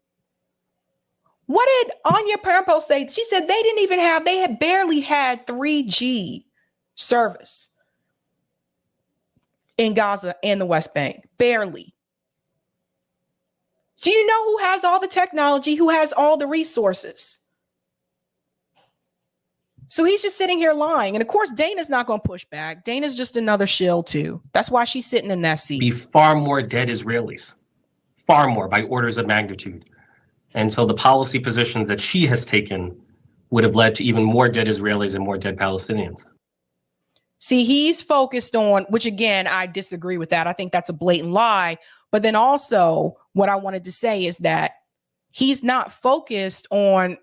[SPEAKER 1] What did Anya Parampo say? She said they had barely had 3G service in Gaza and the West Bank. Barely. Do you know who has all the technology, who has all the resources? So he's just sitting here lying. And of course, Dana's not going to push back. Dana's just another shill too. That's why she's sitting in that seat.
[SPEAKER 14] Be far more dead Israelis, far more, by orders of magnitude. And so the policy positions that she has taken would have led to even more dead Israelis and more dead Palestinians.
[SPEAKER 1] See, he's focused on, which again, I disagree with that. I think that's a blatant lie. But then also what I wanted to say is that he's not focused on,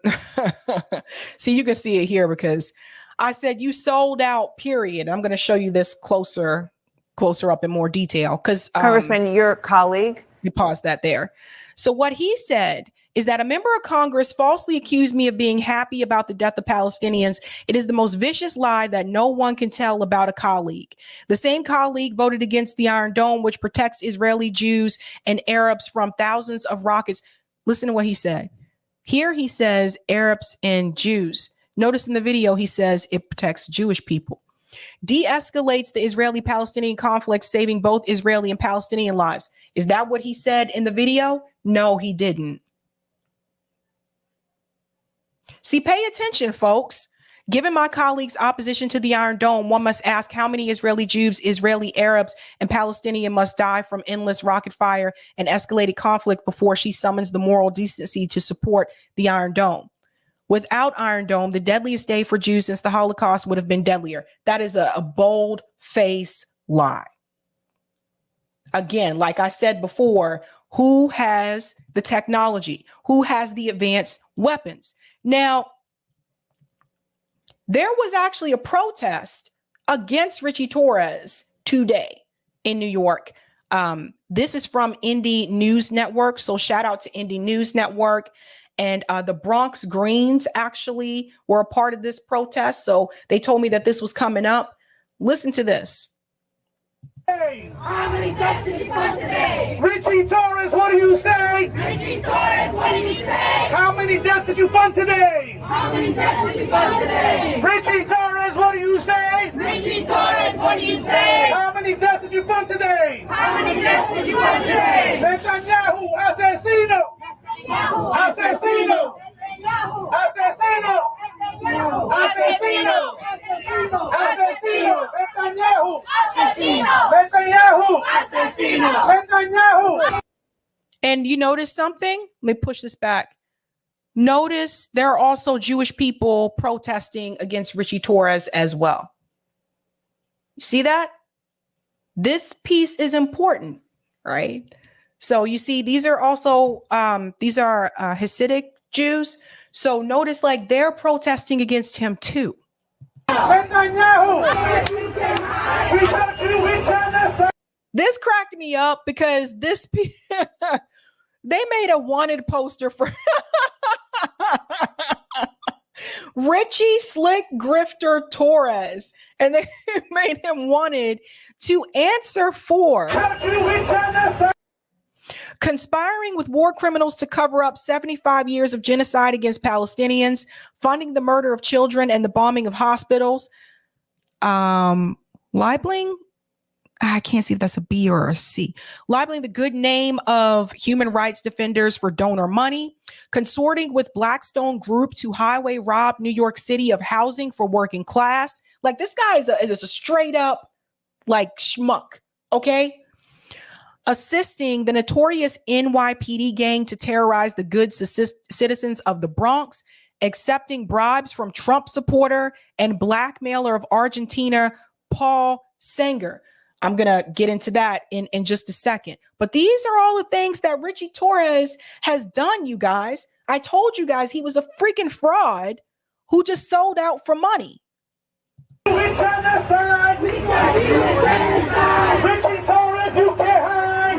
[SPEAKER 1] see, you can see it here because I said you sold out, period. I'm going to show you this closer up in more detail because
[SPEAKER 13] Congressman, your colleague.
[SPEAKER 1] You paused that there. So what he said is that a member of Congress falsely accused me of being happy about the death of Palestinians. It is the most vicious lie that no one can tell about a colleague. The same colleague voted against the Iron Dome, which protects Israeli Jews and Arabs from thousands of rockets. Listen to what he said. Here he says Arabs and Jews. Notice in the video, he says it protects Jewish people. De-escalates the Israeli-Palestinian conflict, saving both Israeli and Palestinian lives. Is that what he said in the video? No, he didn't. See, pay attention, folks. Given my colleague's opposition to the Iron Dome, one must ask how many Israeli Jews, Israeli Arabs, and Palestinians must die from endless rocket fire and escalated conflict before she summons the moral decency to support the Iron Dome. Without Iron Dome, the deadliest day for Jews since the Holocaust would have been deadlier. That is a bold-faced lie. Again, like I said before, who has the technology? Who has the advanced weapons? Now, there was actually a protest against Richie Torres today in New York. This is from Indie News Network. So shout out to Indie News Network. And the Bronx Greens actually were a part of this protest. So they told me that this was coming up. Listen to this.
[SPEAKER 3] Hey, how many deaths did you find today? Richie Torres, what do you say? Richie Torres, what do you say? How many deaths did you find today? How many deaths did you find today? Richie Torres, what do you say? Richie Torres, what do you say? How many deaths did you find today? How many deaths did you find today? Netanyahu, asesino! Asesino! Asesino! Asesino! Asesino! Netanyahu! Netanyahu! Asesino! Netanyahu!
[SPEAKER 1] And you notice something? Let me push this back. Notice there are also Jewish people protesting against Richie Torres as well. You see that? This piece is important, right? So you see, these are also Hasidic Jews. So notice, like, they're protesting against him too. This cracked me up because this They made a wanted poster for Richie Slick Grifter Torres, and they made him wanted to answer for conspiring with war criminals to cover up 75 years of genocide against Palestinians, funding the murder of children and the bombing of hospitals, libeling, I can't see if that's a B or a C, libeling the good name of human rights defenders for donor money, consorting with Blackstone Group to highway rob New York City of housing for working class. Like, this guy is a straight up like schmuck, okay? Assisting the notorious NYPD gang to terrorize the good citizens of the Bronx, accepting bribes from Trump supporter and blackmailer of Argentina, Paul Sanger. I'm going to get into that in just a second. But these are all the things that Richie Torres has done, you guys. I told you guys he was a freaking fraud who just sold out for money.
[SPEAKER 15] Richie Torres, you can't hide. Richie Torres, you can't hide.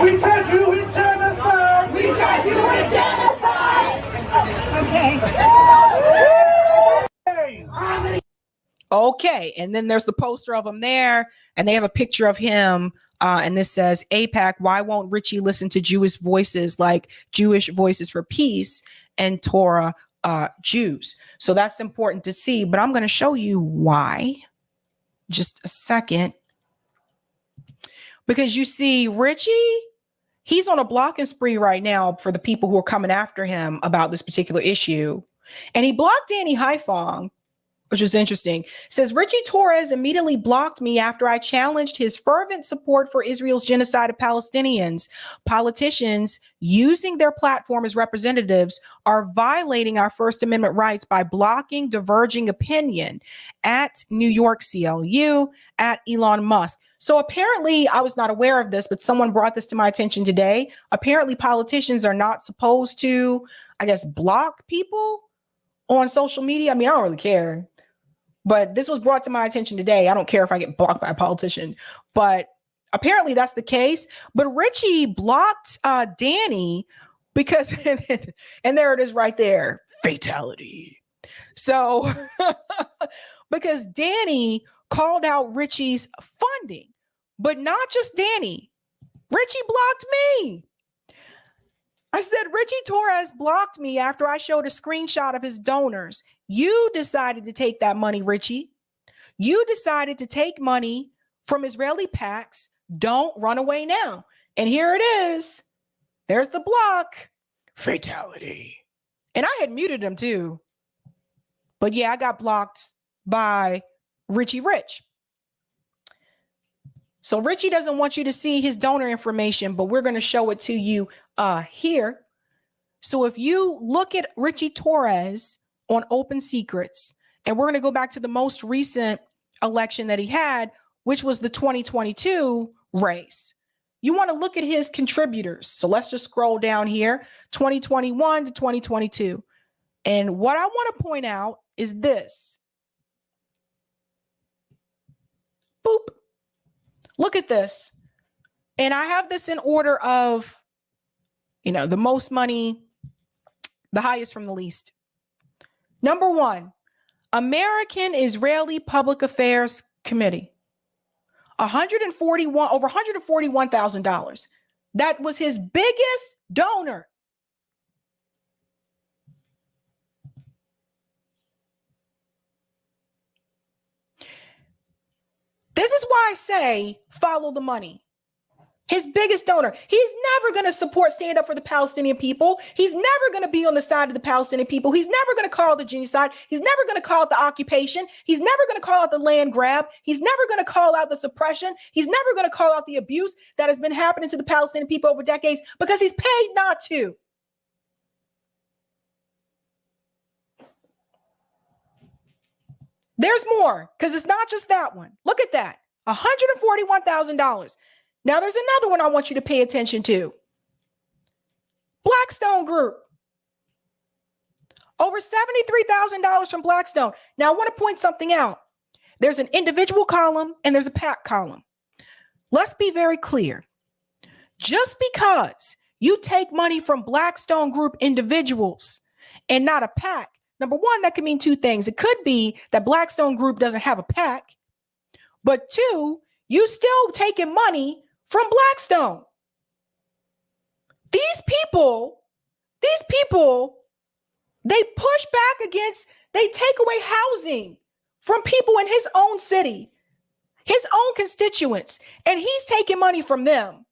[SPEAKER 15] We charge you with genocide. We charge you with genocide. Okay.
[SPEAKER 1] Okay, and then there's the poster of him there, and they have a picture of him, and this says, APAC, why won't Richie listen to Jewish voices like Jewish Voices for Peace and Torah Jews? So that's important to see, but I'm going to show you why. Just a second. Because you see, Richie, he's on a blocking spree right now for the people who are coming after him about this particular issue. And he blocked Danny Haifong, which was interesting. It says, Richie Torres immediately blocked me after I challenged his fervent support for Israel's genocide of Palestinians. Politicians using their platform as representatives are violating our First Amendment rights by blocking diverging opinion at New York CLU, at Elon Musk. So apparently, I was not aware of this, but someone brought this to my attention today. Apparently, politicians are not supposed to, I guess, block people on social media. I mean, I don't really care. But this was brought to my attention today. I don't care if I get blocked by a politician, but apparently that's the case. But Richie blocked Danny because, and there it is right there, fatality. So, because Danny called out Richie's funding, but not just Danny. Richie blocked me. I said, Richie Torres blocked me after I showed a screenshot of his donors. You decided to take that money, Richie. You decided to take money from Israeli PACs. Don't run away now. And here it is. There's the block. Fatality. And I had muted him too. But yeah, I got blocked by Richie Rich. So Richie doesn't want you to see his donor information, but we're going to show it to you here. So if you look at Richie Torres on Open Secrets, and we're going to go back to the most recent election that he had, which was the 2022 race. You want to look at his contributors. So let's just scroll down here, 2021 to 2022. And what I want to point out is this. Boop. Look at this. And I have this in order of, the most money, the highest from the least. Number one, American Israeli Public Affairs Committee. Over $141,000. That was his biggest donor. This is why I say follow the money. His biggest donor. He's never going to stand up for the Palestinian people. He's never going to be on the side of the Palestinian people. He's never going to call it the genocide. He's never going to call it the occupation. He's never going to call out the land grab. He's never going to call out the suppression. He's never going to call out the abuse that has been happening to the Palestinian people over decades because he's paid not to. There's more because it's not just that one. Look at that. $141,000. Now, there's another one I want you to pay attention to. Blackstone Group. Over $73,000 from Blackstone. Now, I want to point something out. There's an individual column and there's a PAC column. Let's be very clear. Just because you take money from Blackstone Group individuals and not a PAC, number one, that could mean two things. It could be that Blackstone Group doesn't have a PAC, but two, you still taking money from Blackstone. These people, they push back against, they take away housing from people in his own city, his own constituents, and he's taking money from them.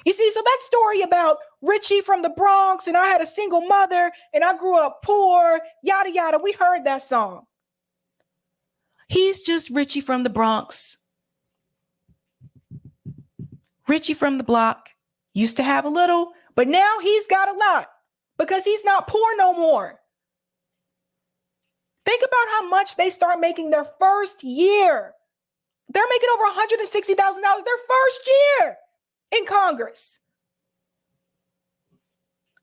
[SPEAKER 1] You see, so that story about Richie from the Bronx and I had a single mother and I grew up poor, yada, yada, we heard that song. He's just Richie from the Bronx. Richie from the block used to have a little, but now he's got a lot because he's not poor no more. Think about how much they start making their first year. They're making over $160,000 their first year in Congress.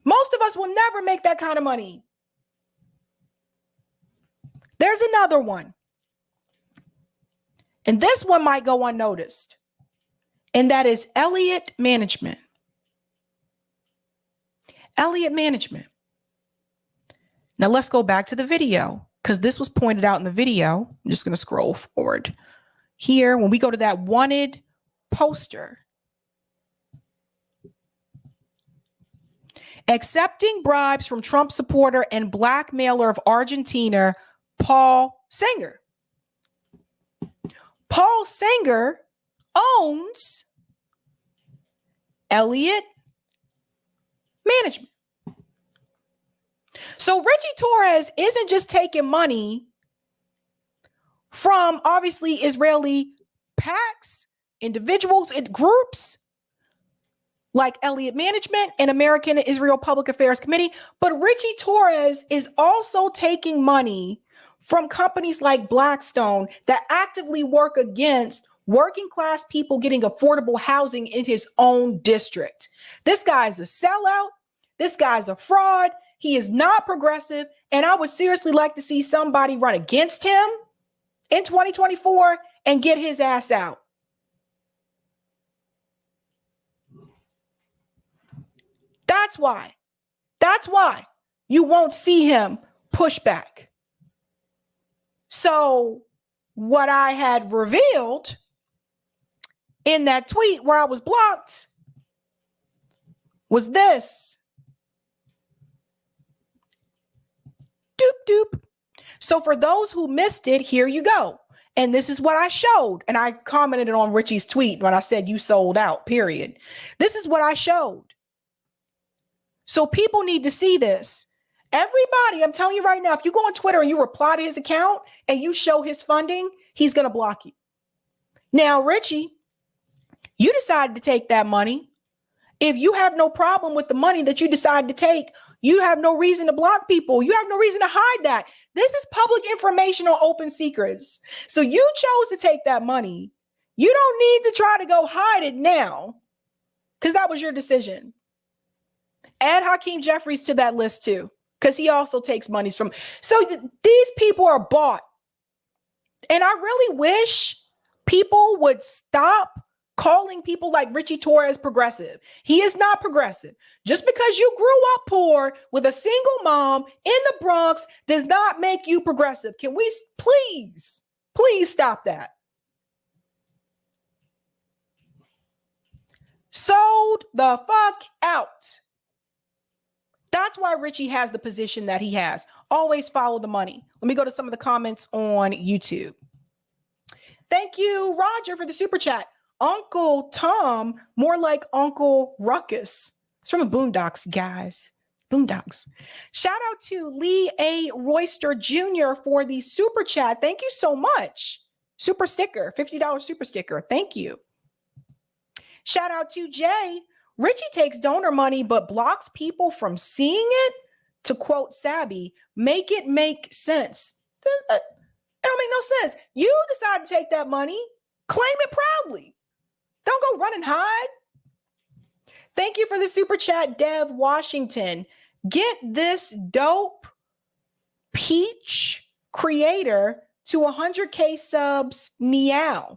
[SPEAKER 1] Most of us will never make that kind of money. There's another one. And this one might go unnoticed. And that is Elliott Management. Elliott Management. Now let's go back to the video because this was pointed out in the video. I'm just going to scroll forward here. When we go to that wanted poster, accepting bribes from Trump supporter and blackmailer of Argentina, Paul Sanger. Paul Sanger owns Elliott Management. So Richie Torres isn't just taking money from obviously Israeli PACs, individuals, and groups like Elliott Management and American Israel Public Affairs Committee, but Richie Torres is also taking money from companies like Blackstone that actively work against working class people getting affordable housing in his own district. This guy's a sellout. This guy's a fraud. He is not progressive. And I would seriously like to see somebody run against him in 2024 and get his ass out. That's why you won't see him push back. So what I had revealed in that tweet where I was blocked was this. Doop, doop. So for those who missed it, here you go. And this is what I showed. And I commented on Richie's tweet when I said you sold out, period. This is what I showed. So people need to see this. Everybody, I'm telling you right now, if you go on Twitter and you reply to his account and you show his funding, he's going to block you. Now, Richie, you decided to take that money. If you have no problem with the money that you decided to take, you have no reason to block people. You have no reason to hide that. This is public information on open secrets. So you chose to take that money. You don't need to try to go hide it now because that was your decision. Add Hakeem Jeffries to that list too, because he also takes monies from. So these people are bought. And I really wish people would stop calling people like Richie Torres progressive. He is not progressive. Just because you grew up poor with a single mom in the Bronx does not make you progressive. Can we please stop that? Sold the fuck out. That's why Richie has the position that he has. Always follow the money. Let me go to some of the comments on YouTube. Thank you, Roger, for the super chat. Uncle Tom, more like Uncle Ruckus. It's from the Boondocks, guys. Boondocks. Shout out to Lee A. Royster Jr. for the super chat. Thank you so much. Super sticker, $50 super sticker. Thank you. Shout out to Jay. Richie takes donor money but blocks people from seeing it. To quote Sabby, make it make sense. It don't make no sense. You decide to take that money. Claim it proudly. Don't go run and hide. Thank you for the super chat, Dev Washington. Get this dope peach creator to 100K subs meow.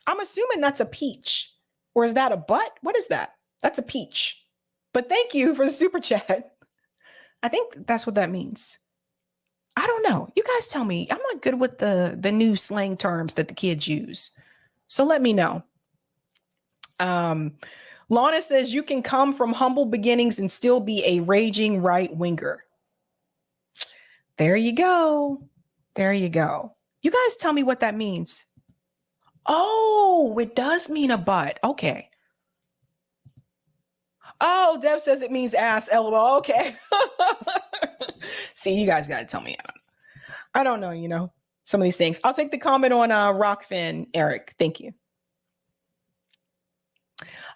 [SPEAKER 1] I'm assuming that's a peach. Or is that a butt? What is that? That's a peach. But thank you for the super chat. I think that's what that means. I don't know. You guys tell me. I'm not good with the new slang terms that the kids use. So let me know. Lana says you can come from humble beginnings and still be a raging right-winger. There you go. There you go. You guys tell me what that means. Oh, it does mean a butt. Okay. Oh, Deb says it means ass. LOL. Okay. See, you guys got to tell me. I don't know, you know, some of these things. I'll take the comment on Rockfin, Eric. Thank you.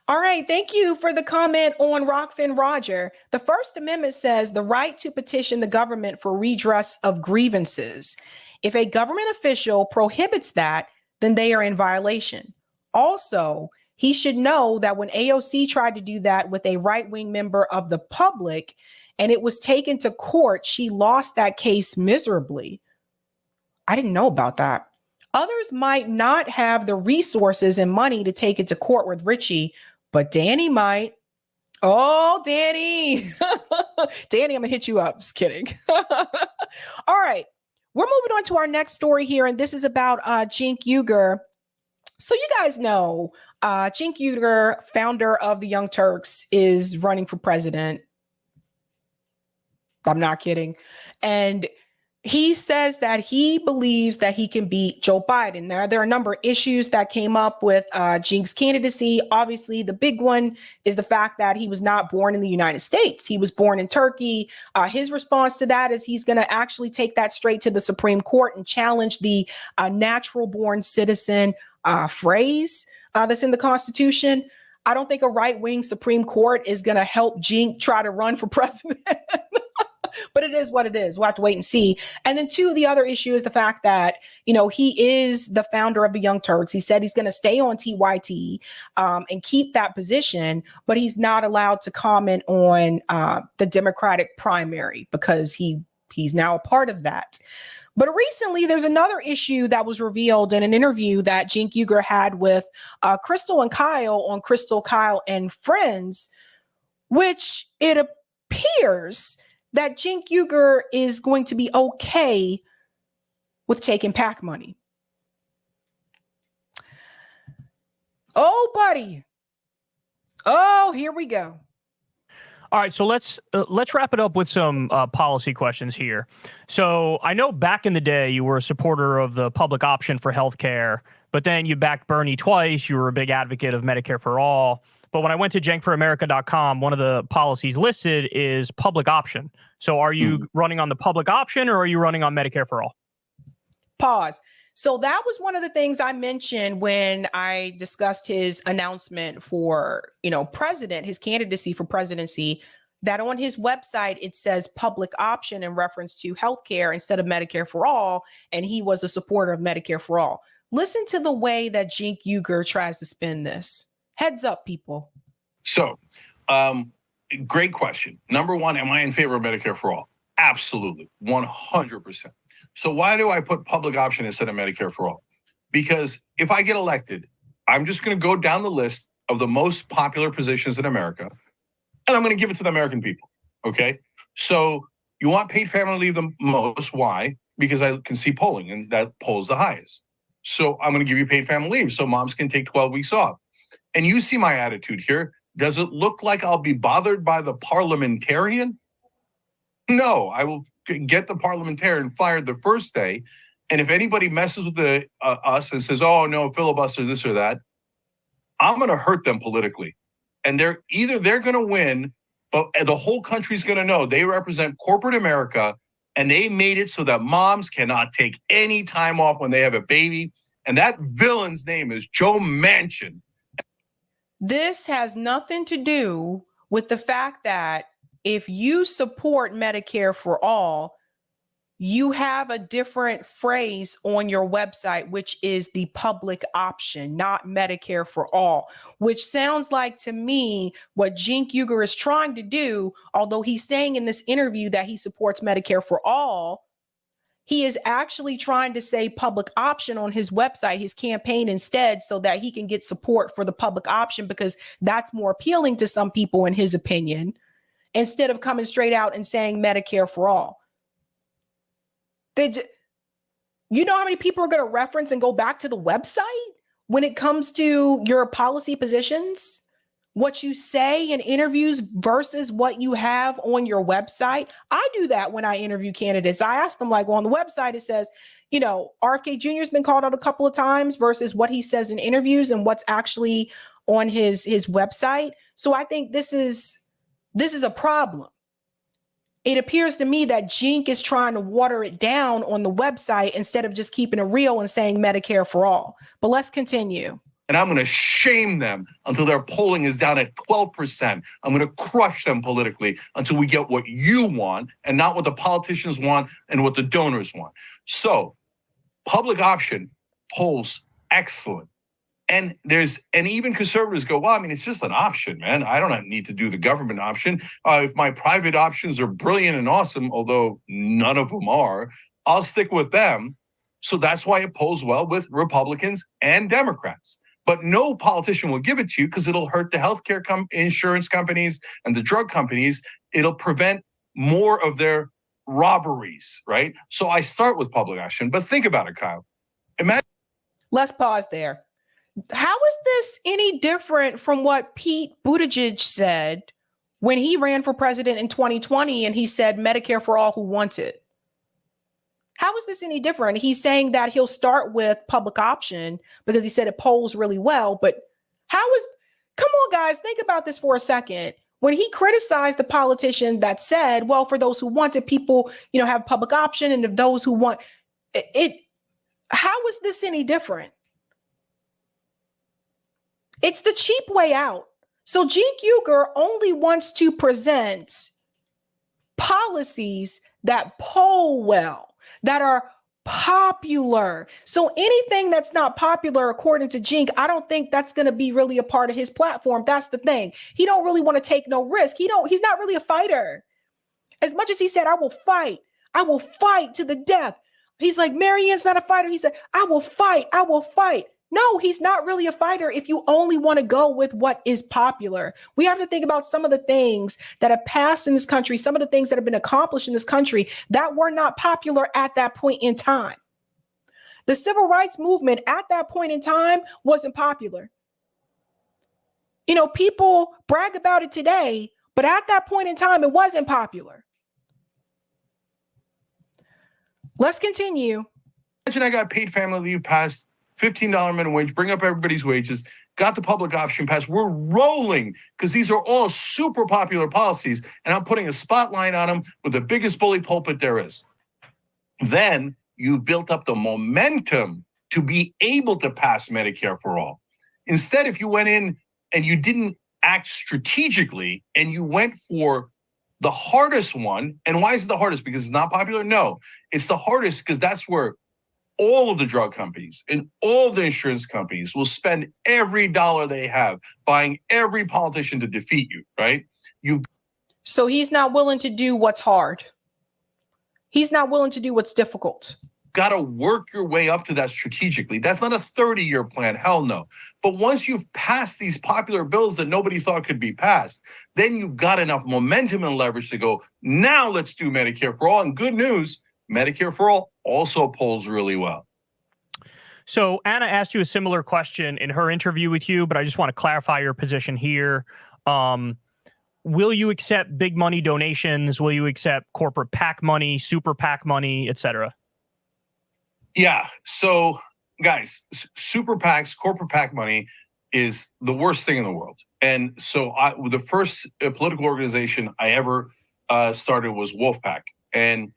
[SPEAKER 1] All right. Thank you for the comment on Rockfin, Roger. The First Amendment says the right to petition the government for redress of grievances. If a government official prohibits that, then they are in violation. Also, he should know that when AOC tried to do that with a right-wing member of the public and it was taken to court, she lost that case miserably. I didn't know about that. Others might not have the resources and money to take it to court with Richie, but Danny might. Oh, Danny. Danny, I'm gonna hit you up. Just kidding. All right. We're moving on to our next story here, and this is about Cenk Uygur. So you guys know Cenk Uygur, founder of the Young Turks, is running for president. I'm not kidding. And he says that he believes that he can beat Joe Biden. Now, there are a number of issues that came up with Cenk's candidacy. Obviously, the big one is the fact that he was not born in the United States. He was born in Turkey. His response to that is he's going to actually take that straight to the Supreme Court and challenge the natural born citizen phrase that's in the Constitution. I don't think a right-wing Supreme Court is going to help Cenk try to run for president. But it is what it is. We'll have to wait and see. And then two, the other issue is the fact that, you know, he is the founder of the Young Turks. He said he's going to stay on TYT and keep that position, but he's not allowed to comment on the Democratic primary because he's now a part of that. But recently, there's another issue that was revealed in an interview that Cenk Uygur had with Crystal and Kyle on Crystal, Kyle, and Friends, which it appears that Cenk Uygur is going to be okay with taking PAC money. Oh, buddy. Oh, here we go.
[SPEAKER 16] All right, so let's wrap it up with some policy questions here. So I know back in the day you were a supporter of the public option for healthcare, but then you backed Bernie twice. You were a big advocate of Medicare for all. But when I went to cenkforamerica.com, one of the policies listed is public option. So are you running on the public option or are you running on Medicare for all?
[SPEAKER 1] Pause. So that was one of the things I mentioned when I discussed his announcement for, you know, president, his candidacy for presidency, that on his website, it says public option in reference to healthcare instead of Medicare for all. And he was a supporter of Medicare for all. Listen to the way that Cenk Uygur tries to spin this. Heads up, people.
[SPEAKER 17] So, great question. Number one, am I in favor of Medicare for all? Absolutely, 100%. So why do I put public option instead of Medicare for all? Because if I get elected, I'm just going to go down the list of the most popular positions in America, and I'm going to give it to the American people, okay? So you want paid family leave the most. Why? Because I can see polling, and that polls the highest. So I'm going to give you paid family leave so moms can take 12 weeks off. And you see my attitude here. Does it look like I'll be bothered by the parliamentarian? No, I will get the parliamentarian fired the first day. And if anybody messes with us and says, oh, no, filibuster, this or that, I'm going to hurt them politically. And they're going to win, but the whole country's going to know they represent corporate America, and they made it so that moms cannot take any time off when they have a baby. And that villain's name is Joe Manchin.
[SPEAKER 1] This has nothing to do with the fact that if you support Medicare for all, you have a different phrase on your website, which is the public option, not Medicare for all, which sounds like to me what Cenk Uygur is trying to do, although he's saying in this interview that he supports Medicare for all, He is actually trying to say public option on his website, his campaign instead, so that he can get support for the public option, because that's more appealing to some people in his opinion, instead of coming straight out and saying Medicare for all. You know how many people are going to reference and go back to the website when it comes to your policy positions? What you say in interviews versus what you have on your website. I do that when I interview candidates. I ask them, like, well, on the website, it says, you know, RFK Jr. has been called out a couple of times versus what he says in interviews and what's actually on his website. So I think this is a problem. It appears to me that CENK is trying to water it down on the website instead of just keeping it real and saying Medicare for all. But let's continue.
[SPEAKER 17] And I'm going to shame them until their polling is down at 12%. I'm going to crush them politically until we get what you want and not what the politicians want and what the donors want. So public option polls excellent. And even conservatives go, well, I mean, it's just an option, man. I don't need to do the government option. If my private options are brilliant and awesome, although none of them are, I'll stick with them. So that's why it polls well with Republicans and Democrats. But no politician will give it to you because it'll hurt the healthcare insurance companies and the drug companies. It'll prevent more of their robberies, right? So I start with public option. But think about it, Kyle.
[SPEAKER 1] Let's pause there. How is this any different from what Pete Buttigieg said when he ran for president in 2020 and he said Medicare for all who want it? How is this any different? He's saying that he'll start with public option because he said it polls really well. But come on, guys, think about this for a second. When he criticized the politician that said, well, for those who want it, people, have public option. And if those who want it, how is this any different? It's the cheap way out. So Cenk Uygur only wants to present policies that poll well, that are popular. So anything that's not popular, according to Cenk, I don't think that's going to be really a part of his platform. That's the thing. He don't really want to take no risk. He's not really a fighter. As much as he said, I will fight to the death. He's like, Marianne's not a fighter. He said, I will fight. No, he's not really a fighter if you only want to go with what is popular. We have to think about some of the things that have passed in this country, some of the things that have been accomplished in this country that were not popular at that point in time. The civil rights movement at that point in time wasn't popular. People brag about it today, but at that point in time, it wasn't popular. Let's continue.
[SPEAKER 17] Imagine I got paid family leave passed, $15 minimum wage, bring up everybody's wages, got the public option passed. We're rolling because these are all super popular policies, and I'm putting a spotlight on them with the biggest bully pulpit there is. Then you built up the momentum to be able to pass Medicare for all. Instead, if you went in and you didn't act strategically and you went for the hardest one, and why is it the hardest? Because it's not popular? No, it's the hardest because that's where all of the drug companies and all the insurance companies will spend every dollar they have buying every politician to defeat you, right?
[SPEAKER 1] So he's not willing to do what's hard. He's not willing to do what's difficult.
[SPEAKER 17] Got to work your way up to that strategically. That's not a 30-year plan. Hell no. But once you've passed these popular bills that nobody thought could be passed, then you've got enough momentum and leverage to go, now let's do Medicare for all. And good news, Medicare for all also polls really well.
[SPEAKER 16] So Anna asked you a similar question in her interview with you, but I just want to clarify your position here. Will you accept big money donations? Will you accept corporate PAC money, super PAC money, etc.?
[SPEAKER 17] Yeah. So guys, super PACs, corporate PAC money is the worst thing in the world. And so the first political organization I ever started was Wolfpack. And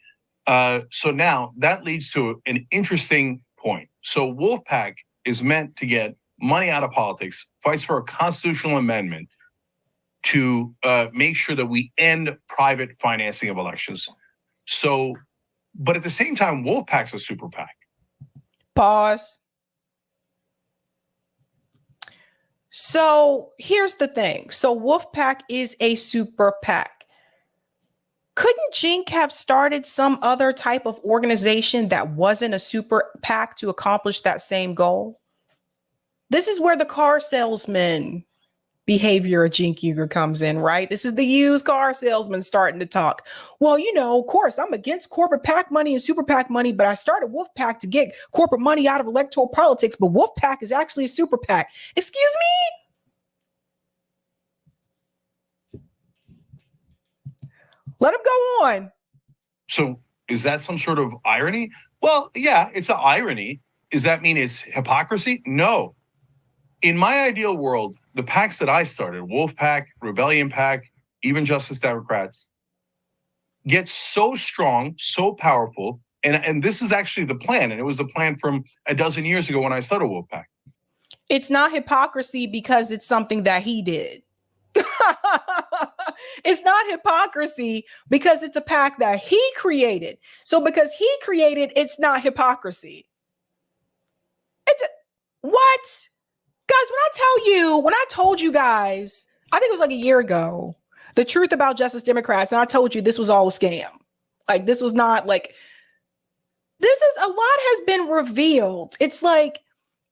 [SPEAKER 17] so now that leads to an interesting point. So Wolfpack is meant to get money out of politics, fights for a constitutional amendment to make sure that we end private financing of elections. So, but at the same time, Wolfpack's a super PAC.
[SPEAKER 1] Pause. So here's the thing. So Wolfpack is a super PAC. couldn't CENK have started some other type of organization that wasn't a super PAC to accomplish that same goal? This is where the car salesman behavior of CENK Uygur comes in, right? This is the used car salesman starting to talk. Well, you know, of course, I'm against corporate PAC money and super PAC money, but I started Wolf PAC to get corporate money out of electoral politics, but Wolf PAC is actually a super PAC. Excuse me? Let him go on.
[SPEAKER 17] So is that some sort of irony? Well, yeah, it's an irony. Does that mean it's hypocrisy? No. In my ideal world, the PACs that I started, Wolf PAC, Rebellion PAC, even Justice Democrats, get so strong, so powerful, and this is actually the plan, and it was the plan from a dozen years ago when I started Wolf PAC.
[SPEAKER 1] It's not hypocrisy because it's something that he did. It's not hypocrisy because it's a PAC that he created. So because he created, it's not hypocrisy. What? Guys, when I told you guys, I think it was like a year ago, the truth about Justice Democrats, and I told you this was all a scam. Like, this was not like, a lot has been revealed. It's like,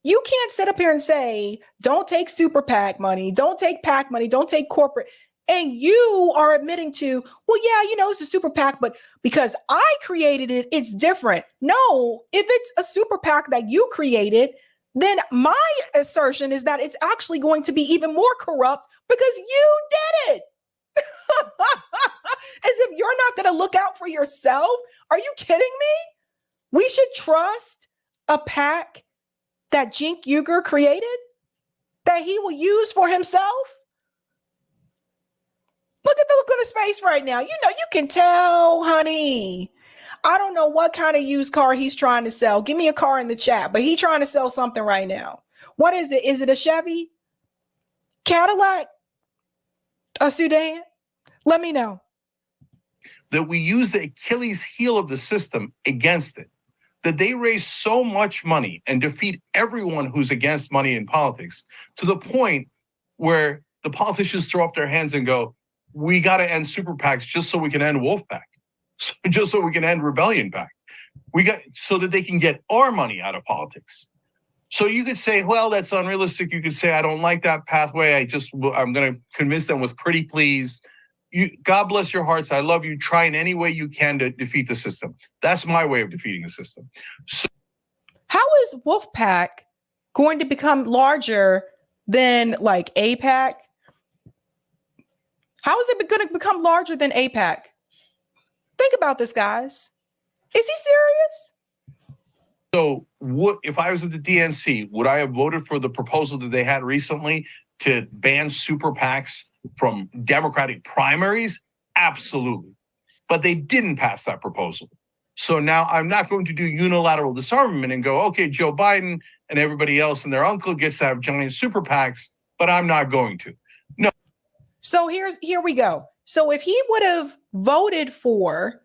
[SPEAKER 1] you can't sit up here and say, don't take super PAC money, don't take PAC money, don't take corporate. And you are admitting to, well, yeah, you know, it's a super PAC, but because I created it, it's different. No, if it's a super PAC that you created, then my assertion is that it's actually going to be even more corrupt because you did it. As if you're not going to look out for yourself. Are you kidding me? We should trust a PAC that CENK Uygur created, that he will use for himself. Look at the look on his face right now. You know, you can tell, honey. I don't know what kind of used car he's trying to sell. Give me a car in the chat, but he's trying to sell something right now. What is it? Is it a Chevy? Cadillac? A sedan? Let me know.
[SPEAKER 17] That we use the Achilles heel of the system against it. That they raise so much money and defeat everyone who's against money in politics to the point where the politicians throw up their hands and go, we got to end super PACs just so we can end Wolf PAC. So just so we can end Rebellion PAC. So that they can get our money out of politics. So you could say, well, that's unrealistic. You could say, I don't like that pathway. I'm going to convince them with pretty please. God bless your hearts. I love you. Try in any way you can to defeat the system. That's my way of defeating the system. So
[SPEAKER 1] how is Wolf PAC going to become larger than like APAC? How is it going to become larger than APAC? Think about this, guys. Is he serious?
[SPEAKER 17] So if I was at the DNC, would I have voted for the proposal that they had recently to ban super PACs from Democratic primaries? Absolutely. But they didn't pass that proposal. So now I'm not going to do unilateral disarmament and go, okay, Joe Biden and everybody else and their uncle gets to have giant super PACs, but I'm not going to. No.
[SPEAKER 1] So here we go. So if he would have voted for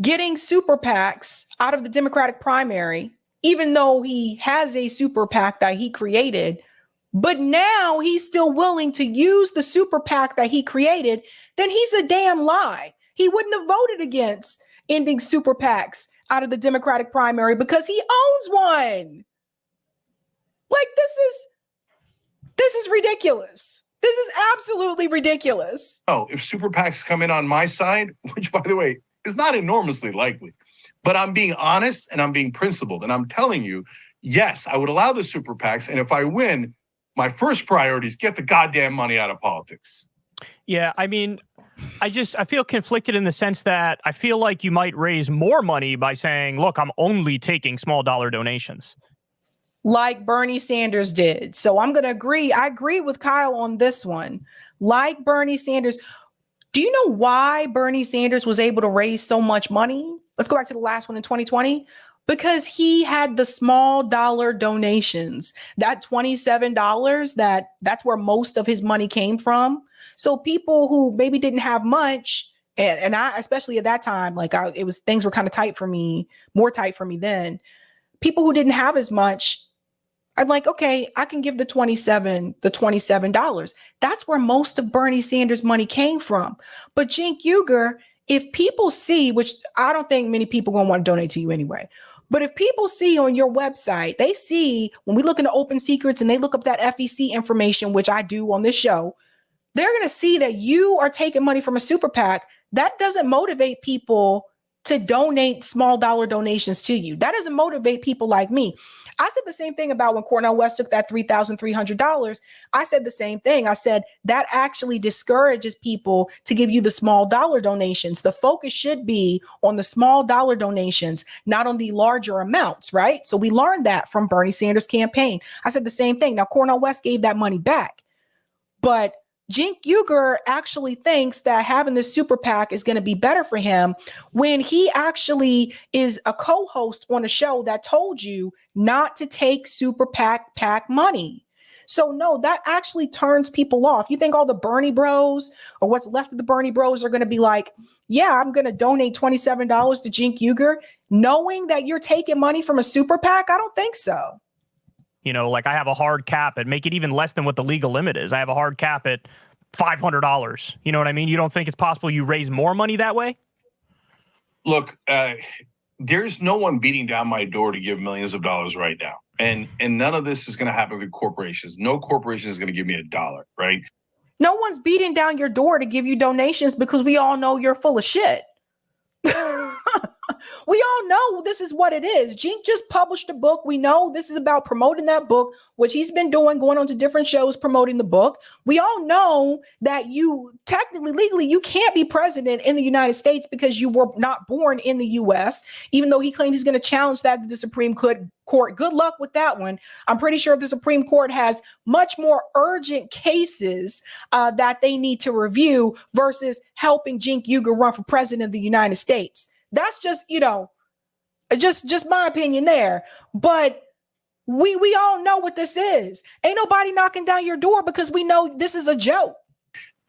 [SPEAKER 1] getting super PACs out of the Democratic primary, even though he has a super PAC that he created, but now he's still willing to use the super PAC that he created, then he's a damn lie. He wouldn't have voted against ending super PACs out of the Democratic primary because he owns one. Like, this is ridiculous. This is absolutely ridiculous.
[SPEAKER 17] Oh, if super PACs come in on my side, which by the way, is not enormously likely, but I'm being honest and I'm being principled. And I'm telling you, yes, I would allow the super PACs. And if I win, my first priority is get the goddamn money out of politics.
[SPEAKER 16] Yeah, I mean, I feel conflicted in the sense that I feel like you might raise more money by saying, look, I'm only taking small dollar donations.
[SPEAKER 1] Like Bernie Sanders did. So I'm going to agree. I agree with Kyle on this one. Like Bernie Sanders. Do you know why Bernie Sanders was able to raise so much money? Let's go back to the last one in 2020. Because he had the small dollar donations. That $27, that's where most of his money came from. So people who maybe didn't have much, and I, especially at that time, things were kind of tight for me, more tight for me then. People who didn't have as much, I'm like, okay, I can give the $27. That's where most of Bernie Sanders' money came from. But Cenk Uygur, if people see, which I don't think many people gonna want to donate to you anyway, but if people see on your website, they see when we look into open secrets and they look up that FEC information, which I do on this show, they're gonna see that you are taking money from a super PAC. That doesn't motivate people to donate small dollar donations to you. That doesn't motivate people like me. I said the same thing about when Cornel West took that $3,300. I said the same thing. I said that actually discourages people to give you the small dollar donations. The focus should be on the small dollar donations, not on the larger amounts, right? So we learned that from Bernie Sanders' campaign. I said the same thing. Now, Cornel West gave that money back, but Cenk Uygur actually thinks that having this super PAC is going to be better for him when he actually is a co-host on a show that told you not to take super PAC money. So no, that actually turns people off. You think all the Bernie bros or what's left of the Bernie bros are going to be like, yeah, I'm going to donate $27 to Cenk Uygur, knowing that you're taking money from a super PAC? I don't think so.
[SPEAKER 16] You know, like I have a hard cap and make it even less than what the legal limit is. I have a hard cap at $500. You know what I mean? You don't think it's possible you raise more money that way?
[SPEAKER 17] Look, there's no one beating down my door to give millions of dollars right now. And none of this is going to happen with corporations. No corporation is going to give me $1, right?
[SPEAKER 1] No one's beating down your door to give you donations because we all know you're full of shit. We all know this is what it is. Cenk just published a book. We know this is about promoting that book, which he's been doing, going on to different shows, promoting the book. We all know that you technically, legally, you can't be president in the United States because you were not born in the US, even though he claims he's going to challenge that to the Supreme Court. Good luck with that one. I'm pretty sure the Supreme Court has much more urgent cases that they need to review versus helping Cenk Uygur run for president of the United States. That's just, you know, just my opinion there. But we all know what this is. Ain't nobody knocking down your door because we know this is a joke.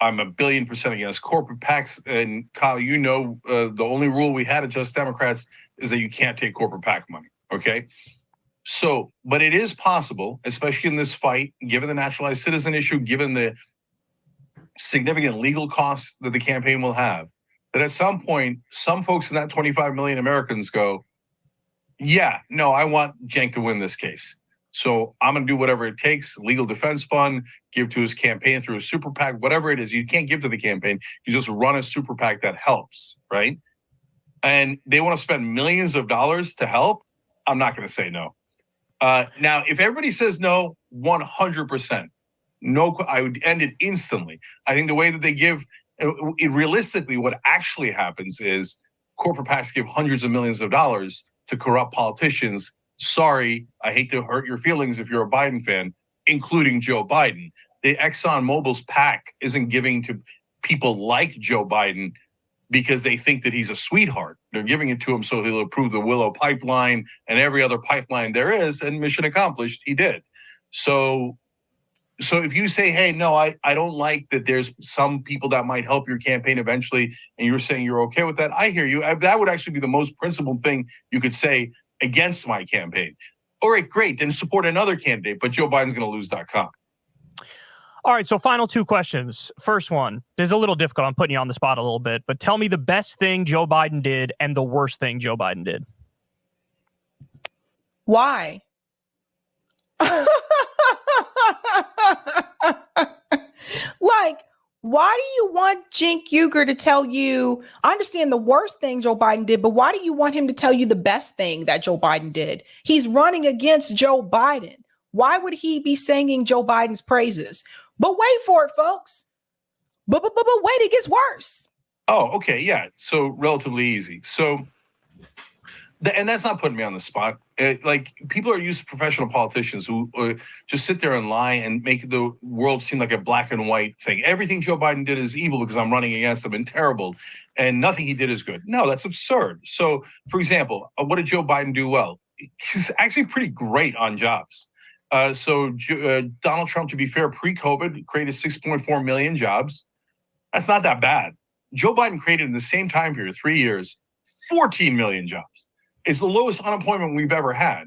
[SPEAKER 17] I'm 1,000,000,000% against corporate PACs. And Kyle, you know, the only rule we had at Just Democrats is that you can't take corporate PAC money. Okay. So, but it is possible, especially in this fight, given the naturalized citizen issue, given the significant legal costs that the campaign will have, that at some point, some folks in that 25 million Americans go, yeah, no, I want Cenk to win this case. So I'm going to do whatever it takes, legal defense fund, give to his campaign through a super PAC, whatever it is. You can't give to the campaign. You just run a super PAC that helps, right? And they want to spend millions of dollars to help. I'm not going to say no. Now, if everybody says no, 100%, no, I would end it instantly. I think the way that they give, realistically, what actually happens is corporate PACs give hundreds of millions of dollars to corrupt politicians. Sorry, I hate to hurt your feelings if you're a Biden fan, including Joe Biden. The ExxonMobil's PAC isn't giving to people like Joe Biden because they think that he's a sweetheart. They're giving it to him so he'll approve the Willow pipeline and every other pipeline there is, and mission accomplished, he did. So if you say, hey, no, I don't like that there's some people that might help your campaign eventually, and you're saying you're okay with that, I hear you. That would actually be the most principled thing you could say against my campaign. All right, great, then support another candidate, but Joe Biden's going to lose.com.
[SPEAKER 16] All right, so final two questions. First one, this is a little difficult. I'm putting you on the spot a little bit, but tell me the best thing Joe Biden did and the worst thing Joe Biden did.
[SPEAKER 1] Why? Like, why do you want Cenk Uygur to tell you? I understand the worst thing Joe Biden did, but why do you want him to tell you the best thing that Joe Biden did? He's running against Joe Biden. Why would he be singing Joe Biden's praises? But wait for it, folks. But wait, it gets worse.
[SPEAKER 17] Oh, okay, yeah. So relatively easy. So, and that's not putting me on the spot. Like, people are used to professional politicians who just sit there and lie and make the world seem like a black and white thing. Everything Joe Biden did is evil because I'm running against him and terrible, and nothing he did is good. No, that's absurd. So, for example, what did Joe Biden do well? He's actually pretty great on jobs. Donald Trump, to be fair, pre-COVID, created 6.4 million jobs. That's not that bad. Joe Biden created in the same time period, 3 years, 14 million jobs. It's the lowest unemployment we've ever had.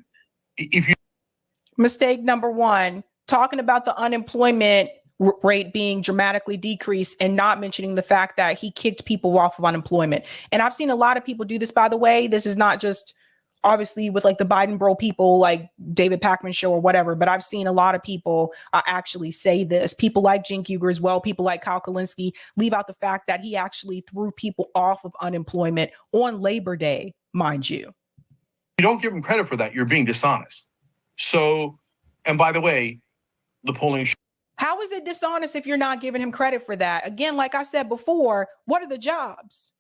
[SPEAKER 1] Mistake number one, talking about the unemployment rate being dramatically decreased and not mentioning the fact that he kicked people off of unemployment. And I've seen a lot of people do this, by the way. This is not just obviously with like the Biden bro people like David Pakman show or whatever, but I've seen a lot of people actually say this. People like Cenk Uygur as well, people like Kyle Kulinski leave out the fact that he actually threw people off of unemployment on Labor Day, mind you.
[SPEAKER 17] You don't give him credit for that. You're being dishonest. So, and by the way, the polling.
[SPEAKER 1] How is it dishonest if you're not giving him credit for that? Again, like I said before, what are the jobs?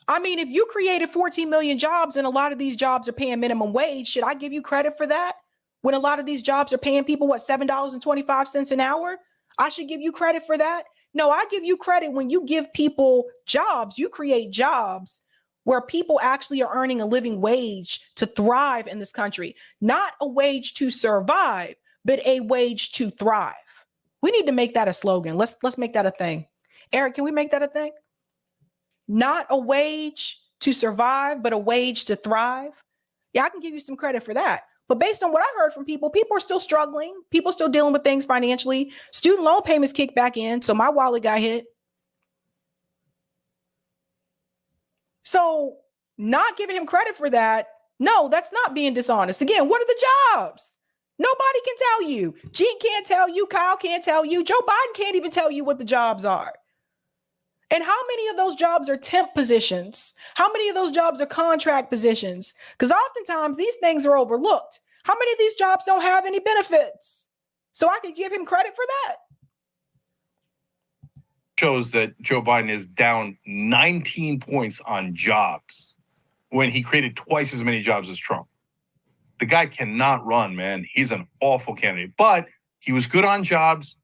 [SPEAKER 1] I mean, if you created 14 million jobs and a lot of these jobs are paying minimum wage, should I give you credit for that? When a lot of these jobs are paying people, what, $7.25 an hour? I should give you credit for that? No, I give you credit when you give people jobs, you create jobs where people actually are earning a living wage to thrive in this country, not a wage to survive, but a wage to thrive. We need to make that a slogan. Let's make that a thing. Eric, can we make that a thing? Not a wage to survive, but a wage to thrive. Yeah, I can give you some credit for that. But based on what I heard from people, people are still struggling. People still dealing with things financially. Student loan payments kicked back in, so my wallet got hit. So not giving him credit for that, no, that's not being dishonest. Again, what are the jobs? Nobody can tell you. Gene can't tell you. Kyle can't tell you. Joe Biden can't even tell you what the jobs are. And how many of those jobs are temp positions? How many of those jobs are contract positions? Because oftentimes these things are overlooked. How many of these jobs don't have any benefits? So I could give him credit for that.
[SPEAKER 17] Shows that Joe Biden is down 19 points on jobs when he created twice as many jobs as Trump. The guy cannot run, man. He's an awful candidate, but he was good on jobs.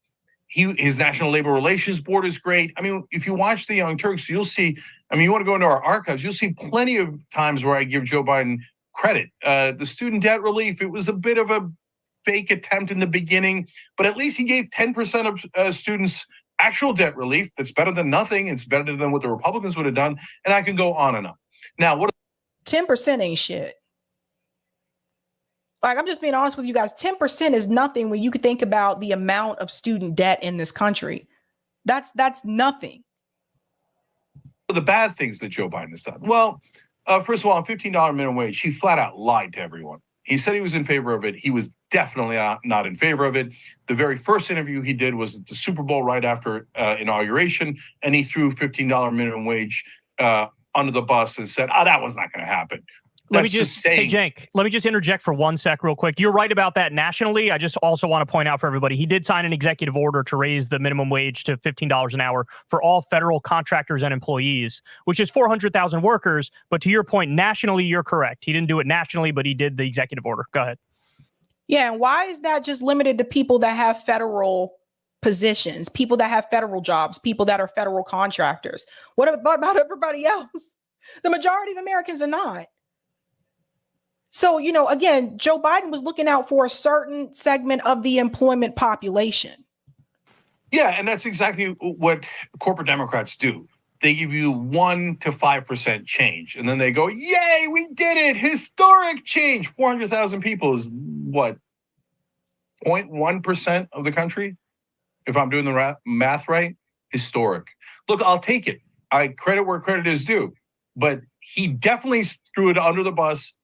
[SPEAKER 17] His National Labor Relations Board is great. I mean, if you watch the Young Turks, you'll see, I mean, you want to go into our archives, you'll see plenty of times where I give Joe Biden credit. The student debt relief, it was a bit of a fake attempt in the beginning, but at least he gave 10% of students actual debt relief. That's better than nothing. It's better than what the Republicans would have done. And I can go on and on. Now, what
[SPEAKER 1] 10% ain't shit. Like, I'm just being honest with you guys. 10% is nothing when you could think about the amount of student debt in this country. That's nothing.
[SPEAKER 17] The bad things that Joe Biden has done. Well, first of all, on $15 minimum wage, he flat out lied to everyone. He said he was in favor of it. He was definitely not in favor of it. The very first interview he did was at the Super Bowl right after inauguration, and he threw $15 minimum wage under the bus and said, "Oh, that was not going to happen."
[SPEAKER 16] Let me just hey, Cenk, let me just interject for 1 sec real quick. You're right about that nationally. I just also want to point out for everybody, he did sign an executive order to raise the minimum wage to $15 an hour for all federal contractors and employees, which is 400,000 workers. But to your point, nationally, you're correct. He didn't do it nationally, but he did the executive order. Go ahead.
[SPEAKER 1] Yeah, and why is that just limited to people that have federal positions, people that have federal jobs, people that are federal contractors? What about everybody else? The majority of Americans are not. So, you know, again, Joe Biden was looking out for a certain segment of the employment population.
[SPEAKER 17] Yeah, and that's exactly what corporate Democrats do. They give you 1 to 5% change, and then they go, "Yay, we did it! Historic change!" 400,000 people is what, 0.1% of the country, if I'm doing the math right. Historic. Look, I'll take it. I credit where credit is due, but he definitely threw it under the bus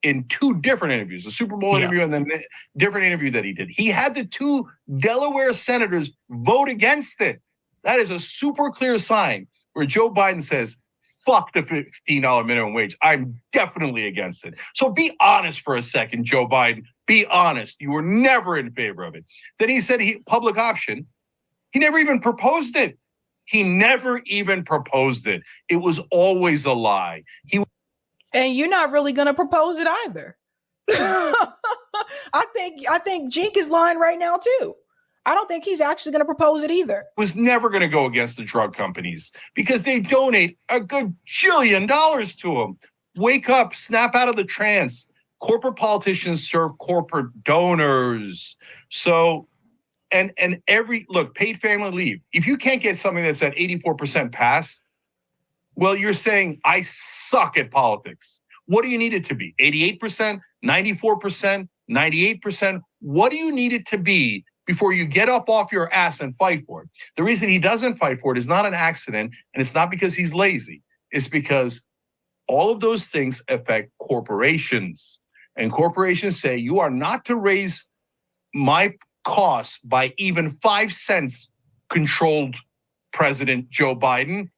[SPEAKER 17] in 2 different interviews, a Super Bowl interview and then a different interview that he did. He had the 2 Delaware senators vote against it. That is a super clear sign where Joe Biden says, fuck the $15 minimum wage. I'm definitely against it. So be honest for a second, Joe Biden. Be honest. You were never in favor of it. Then he said public option. He never even proposed it. He never even proposed it. It was always a lie.
[SPEAKER 1] And you're not really going to propose it either. I think Cenk is lying right now too. I don't think he's actually going to propose it either.
[SPEAKER 17] Was never going to go against the drug companies because they donate a good $1 billion to them. Wake up, snap out of the trance. Corporate politicians serve corporate donors. So, and look, paid family leave. If you can't get something that's at 84% passed, well, you're saying I suck at politics. What do you need it to be? 88%, 94%, 98%? what do you need it to be before you get up off your ass and fight for it? The reason he doesn't fight for it is not an accident, and it's not because he's lazy. It's because all of those things affect corporations. And corporations say, you are not to raise my costs by even 5 cents, controlled President Joe Biden.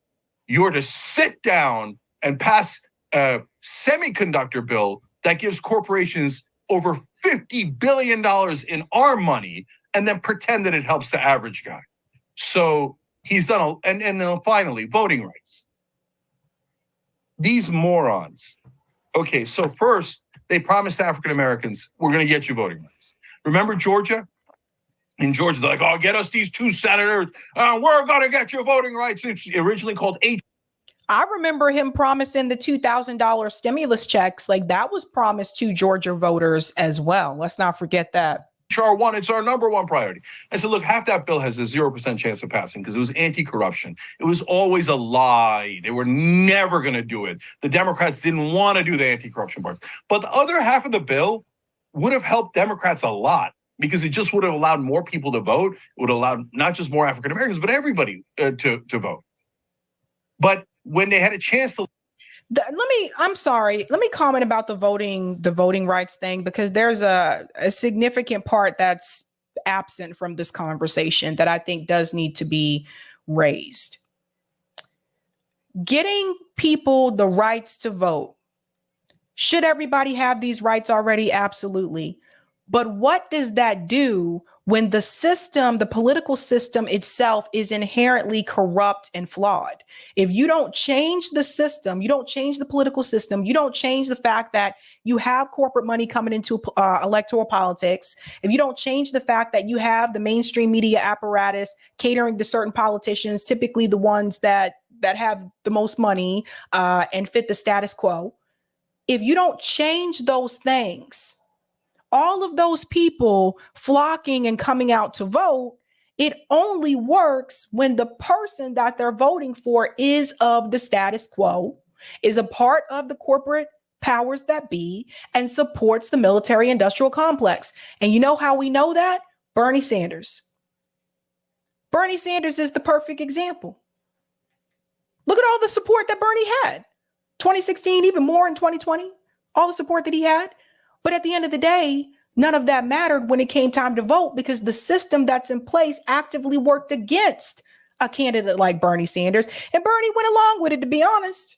[SPEAKER 17] You're to sit down and pass a semiconductor bill that gives corporations over $50 billion in our money and then pretend that it helps the average guy. So he's done, and then finally, voting rights. These morons. Okay, so first, they promised African Americans, we're going to get you voting rights. Remember Georgia? In Georgia, they're like, oh, get us these 2 senators. We're going to get you voting rights. It's originally called
[SPEAKER 1] I remember him promising the $2,000 stimulus checks. Like that was promised to Georgia voters as well. Let's not forget that.
[SPEAKER 17] HR1, it's our #1 priority. I said, look, half that bill has a 0% chance of passing because it was anti-corruption. It was always a lie. They were never going to do it. The Democrats didn't want to do the anti-corruption parts. But the other half of the bill would have helped Democrats a lot because it just would have allowed more people to vote. It would allow not just more African Americans, but everybody to vote. But when they had a chance to
[SPEAKER 1] I'm sorry. Let me comment about the voting rights thing, because there's a significant part that's absent from this conversation that I think does need to be raised. Getting people the rights to vote. Should everybody have these rights already? Absolutely. But what does that do when the system, the political system itself, is inherently corrupt and flawed? If you don't change the system, you don't change the political system, you don't change the fact that you have corporate money coming into electoral politics, if you don't change the fact that you have the mainstream media apparatus catering to certain politicians, typically the ones that have the most money and fit the status quo, if you don't change those things, all of those people flocking and coming out to vote, it only works when the person that they're voting for is of the status quo, is a part of the corporate powers that be, and supports the military industrial complex. And you know how we know that? Bernie Sanders. Bernie Sanders is the perfect example. Look at all the support that Bernie had. 2016, even more in 2020, all the support that he had. But at the end of the day, none of that mattered when it came time to vote, because the system that's in place actively worked against a candidate like Bernie Sanders. And Bernie went along with it, to be honest.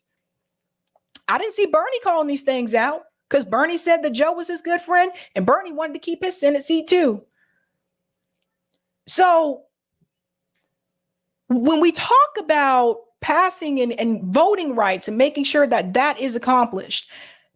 [SPEAKER 1] I didn't see Bernie calling these things out, because Bernie said that Joe was his good friend and Bernie wanted to keep his Senate seat too. So when we talk about passing and voting rights and making sure that that is accomplished,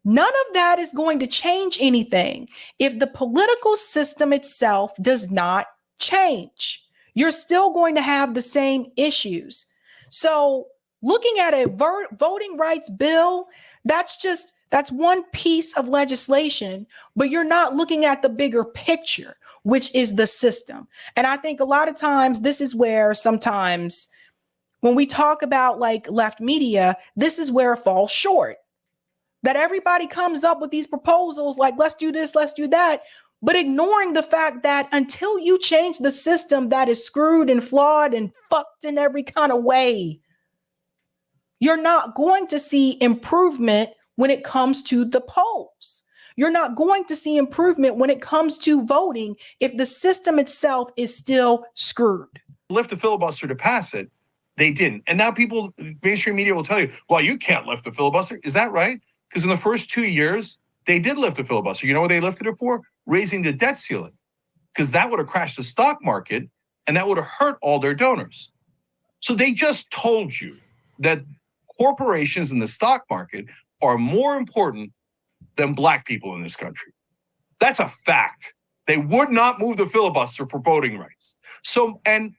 [SPEAKER 1] none of that is going to change anything if the political system itself does not change. You're still going to have the same issues. So looking at a voting rights bill, that's one piece of legislation, but you're not looking at the bigger picture, which is the system. And I think a lot of times this is where sometimes when we talk about like left media, this is where it falls short. That everybody comes up with these proposals like, let's do this, let's do that, but ignoring the fact that until you change the system that is screwed and flawed and fucked in every kind of way, you're not going to see improvement when it comes to the polls. You're not going to see improvement when it comes to voting if the system itself is still screwed.
[SPEAKER 17] Lift the filibuster to pass it. They didn't. And now people, mainstream media will tell you, well, you can't lift the filibuster. Is that right? Because in the first 2 years, they did lift the filibuster. You know what they lifted it for? Raising the debt ceiling. Because that would have crashed the stock market and that would have hurt all their donors. So they just told you that corporations in the stock market are more important than black people in this country. That's a fact. They would not move the filibuster for voting rights. So, and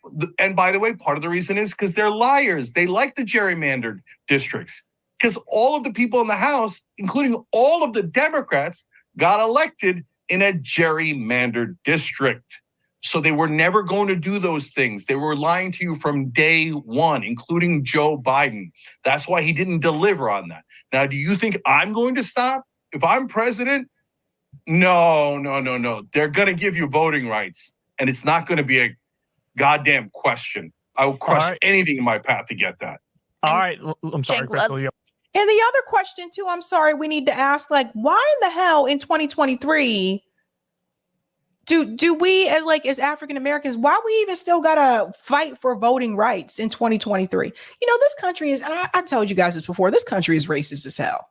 [SPEAKER 17] by the way, part of the reason is because they're liars. They like the gerrymandered districts because all of the people in the House, including all of the Democrats, got elected in a gerrymandered district. So they were never going to do those things. They were lying to you from day one, including Joe Biden. That's why he didn't deliver on that. Now, do you think I'm going to stop? If I'm president, No. They're going to give you voting rights, and it's not going to be a goddamn question. I will crush anything in my path to get that.
[SPEAKER 16] All right. I'm sorry, Crystal.
[SPEAKER 1] And the other question, too, I'm sorry, we need to ask, like, why in the hell in 2023 do we, as African Americans, why we even still gotta fight for voting rights in 2023? You know, this country is, and I told you guys this before, this country is racist as hell.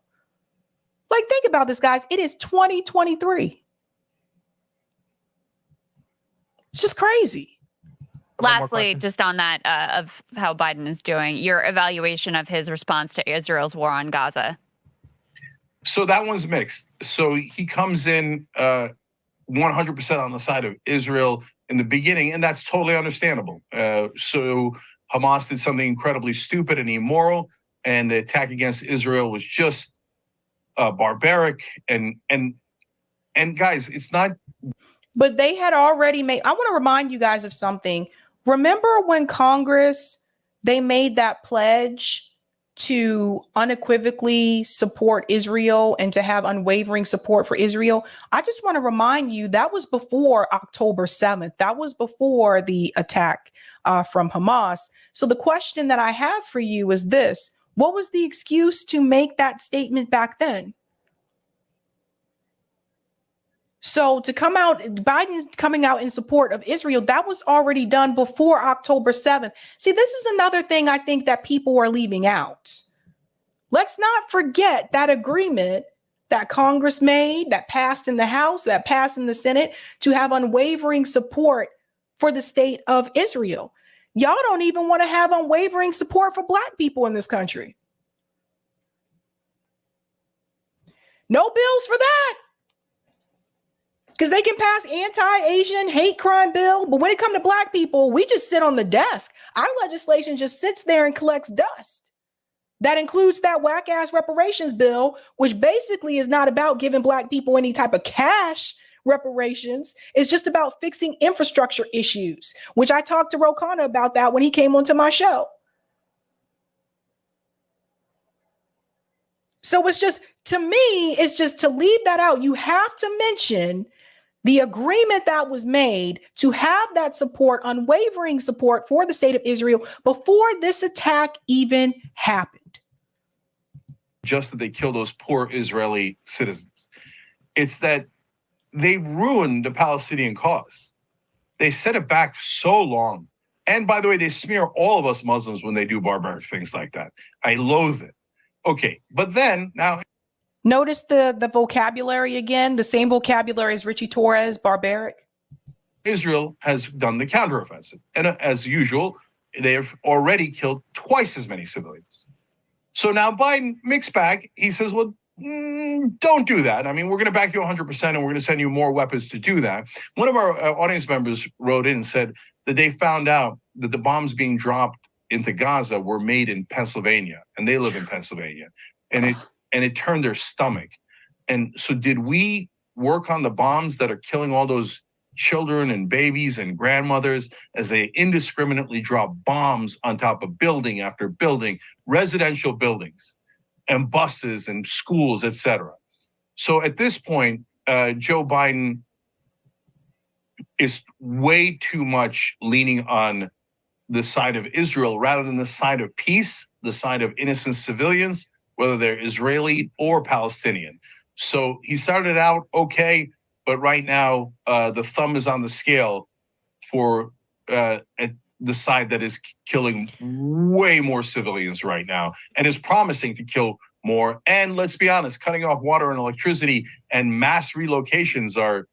[SPEAKER 1] Like, think about this, guys. It is 2023. It's just crazy.
[SPEAKER 18] Lastly, just on that of how Biden is doing, your evaluation of his response to Israel's war on Gaza.
[SPEAKER 17] So that one's mixed. So he comes in 100% on the side of Israel in the beginning, and that's totally understandable. So Hamas did something incredibly stupid and immoral, and the attack against Israel was just barbaric. And guys, it's not.
[SPEAKER 1] But they had already made. I want to remind you guys of something. Remember when Congress, they made that pledge to unequivocally support Israel and to have unwavering support for Israel? I just want to remind you that was before October 7th. That was before the attack from Hamas. So the question that I have for you is this: what was the excuse to make that statement back then? So to come out, Biden's coming out in support of Israel, that was already done before October 7th. See, this is another thing I think that people are leaving out. Let's not forget that agreement that Congress made, that passed in the House, that passed in the Senate, to have unwavering support for the state of Israel. Y'all don't even want to have unwavering support for Black people in this country. No bills for that. Because they can pass anti-Asian hate crime bill, but when it comes to Black people, we just sit on the desk. Our legislation just sits there and collects dust. That includes that whack-ass reparations bill, which basically is not about giving Black people any type of cash reparations. It's just about fixing infrastructure issues, which I talked to Rokana about that when he came onto my show. So it's just, to me, it's just to leave that out. You have to mention the agreement that was made to have that support, unwavering support for the state of Israel before this attack even happened.
[SPEAKER 17] Just that they kill those poor Israeli citizens. It's that they ruined the Palestinian cause. They set it back so long. And by the way, they smear all of us Muslims when they do barbaric things like that. I loathe it. Okay, but then now.
[SPEAKER 1] Notice the vocabulary again, the same vocabulary as Richie Torres, barbaric.
[SPEAKER 17] Israel has done the counteroffensive. And as usual, they have already killed twice as many civilians. So now Biden, mixed bag, he says, well, don't do that. I mean, we're going to back you 100% and we're going to send you more weapons to do that. One of our audience members wrote in and said that they found out that the bombs being dropped into Gaza were made in Pennsylvania, and they live in Pennsylvania. And it turned their stomach. And so did we work on the bombs that are killing all those children and babies and grandmothers as they indiscriminately drop bombs on top of building after building, residential buildings and buses and schools, etc. So at this point, Joe Biden is way too much leaning on the side of Israel rather than the side of peace, the side of innocent civilians, whether they're Israeli or Palestinian. So he started out okay, but right now the thumb is on the scale for at the side that is killing way more civilians right now and is promising to kill more. And let's be honest, cutting off water and electricity and mass relocations are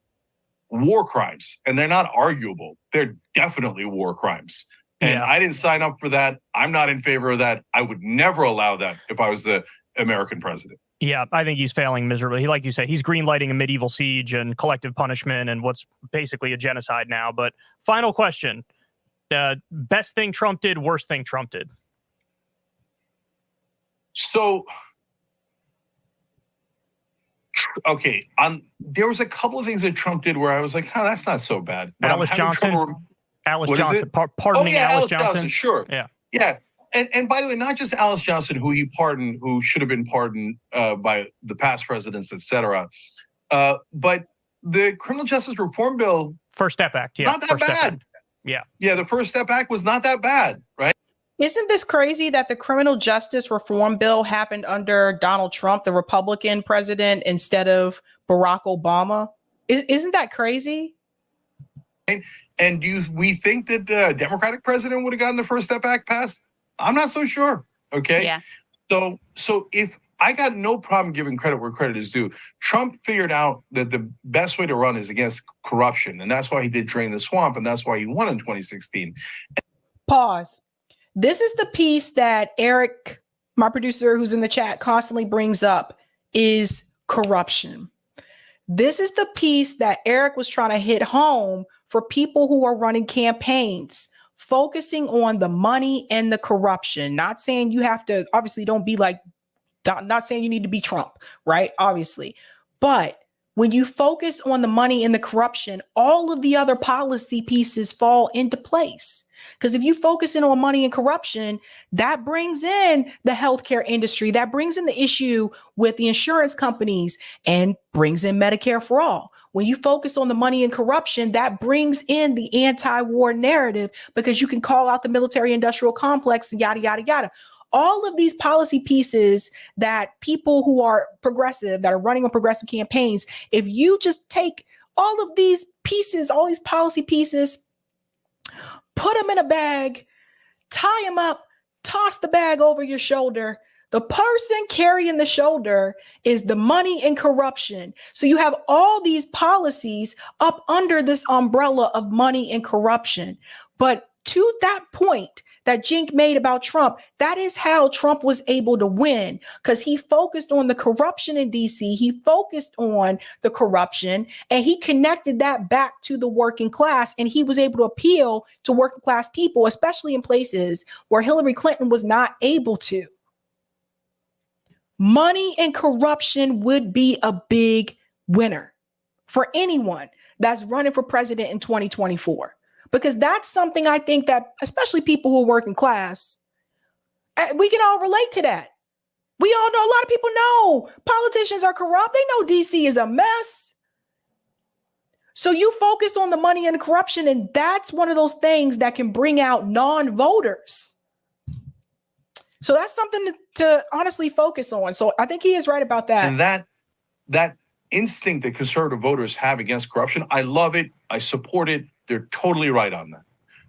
[SPEAKER 17] war crimes, and they're not arguable. They're definitely war crimes. And I didn't sign up for that. I'm not in favor of that. I would never allow that if I was the American president.
[SPEAKER 16] Yeah, I think he's failing miserably. Like you say, he's greenlighting a medieval siege and collective punishment and what's basically a genocide now. But final question. Best thing Trump did, worst thing Trump did?
[SPEAKER 17] So, okay, there was a couple of things that Trump did where I was like, oh, that's not so bad. But
[SPEAKER 16] Alice Johnson? Alice Johnson, pardoning Alice Johnson.
[SPEAKER 17] Sure. Yeah. And by the way, not just Alice Johnson, who he pardoned, who should have been pardoned by the past presidents, et cetera. But the Criminal Justice Reform Bill,
[SPEAKER 16] First Step Act, yeah,
[SPEAKER 17] not that bad. Yeah, the First Step Act was not that bad, right?
[SPEAKER 1] Isn't this crazy that the Criminal Justice Reform Bill happened under Donald Trump, the Republican president, instead of Barack Obama? Isn't that crazy?
[SPEAKER 17] And do we think that the Democratic president would have gotten the First Step Act passed? I'm not so sure. Okay.
[SPEAKER 18] Yeah.
[SPEAKER 17] So if I got no problem giving credit where credit is due, Trump figured out that the best way to run is against corruption. And that's why he did Drain the Swamp. And that's why he won in 2016.
[SPEAKER 1] Pause. This is the piece that Eric, my producer who's in the chat, constantly brings up is corruption. This is the piece that Eric was trying to hit home for people who are running campaigns, focusing on the money and the corruption. Not saying you have to, obviously don't be like, not saying you need to be Trump, right? Obviously. But when you focus on the money and the corruption, all of the other policy pieces fall into place. Because if you focus in on money and corruption, that brings in the healthcare industry, that brings in the issue with the insurance companies and brings in Medicare for all. When you focus on the money and corruption, that brings in the anti-war narrative because you can call out the military industrial complex and yada, yada, yada. All of these policy pieces that people who are progressive, that are running on progressive campaigns, if you just take all of these pieces, all these policy pieces, put them in a bag, tie them up, toss the bag over your shoulder. The person carrying the shoulder is the money and corruption. So you have all these policies up under this umbrella of money and corruption. But to that point that Jink made about Trump, that is how Trump was able to win, because he focused on the corruption in DC. He focused on the corruption and he connected that back to the working class. And he was able to appeal to working class people, especially in places where Hillary Clinton was not able to. Money and corruption would be a big winner for anyone that's running for president in 2024. Because that's something I think that, especially people who are working class, we can all relate to that. We all know, a lot of people know politicians are corrupt. They know DC is a mess. So you focus on the money and the corruption, and that's one of those things that can bring out non-voters. So that's something to honestly focus on. So I think he is right about that.
[SPEAKER 17] And that instinct that conservative voters have against corruption, I love it. I support it. They're totally right on that.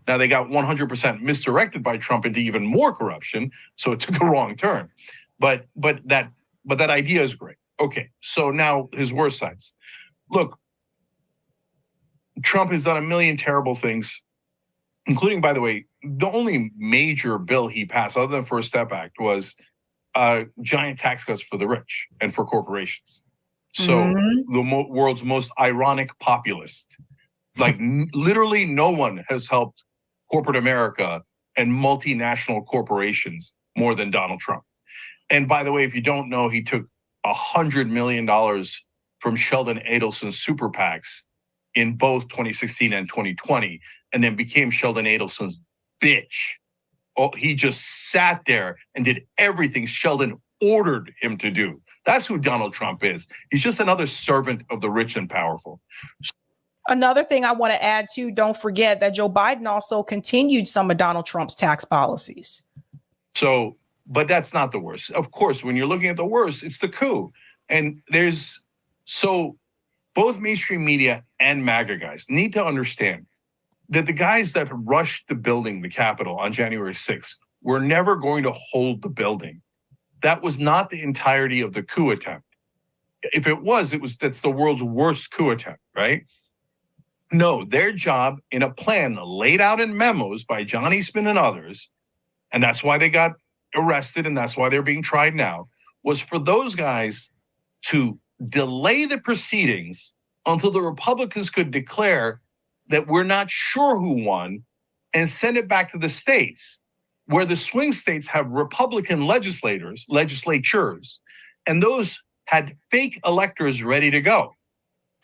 [SPEAKER 17] Now they got 100% misdirected by Trump into even more corruption, so it took a wrong turn. But that idea is great. Okay, so now his worst sides. Look, Trump has done a million terrible things, including, by the way, the only major bill he passed other than First Step Act was giant tax cuts for the rich and for corporations. So the world's most ironic populist. Like literally no one has helped corporate America and multinational corporations more than Donald Trump. And by the way, if you don't know, he took $100 million from Sheldon Adelson's super PACs in both 2016 and 2020, and then became Sheldon Adelson's bitch. Oh, he just sat there and did everything Sheldon ordered him to do. That's who Donald Trump is. He's just another servant of the rich and powerful.
[SPEAKER 1] Another thing I want to add to, don't forget that Joe Biden also continued some of Donald Trump's tax policies.
[SPEAKER 17] So, but that's not the worst. Of course, when you're looking at the worst, it's the coup. And so both mainstream media and MAGA guys need to understand that the guys that rushed the building, the Capitol, on January 6th were never going to hold the building. That was not the entirety of the coup attempt. If it was, that's the world's worst coup attempt, right? No, their job in a plan laid out in memos by John Eastman and others, and that's why they got arrested and that's why they're being tried now, was for those guys to delay the proceedings until the Republicans could declare that we're not sure who won and send it back to the states, where the swing states have Republican legislatures, and those had fake electors ready to go.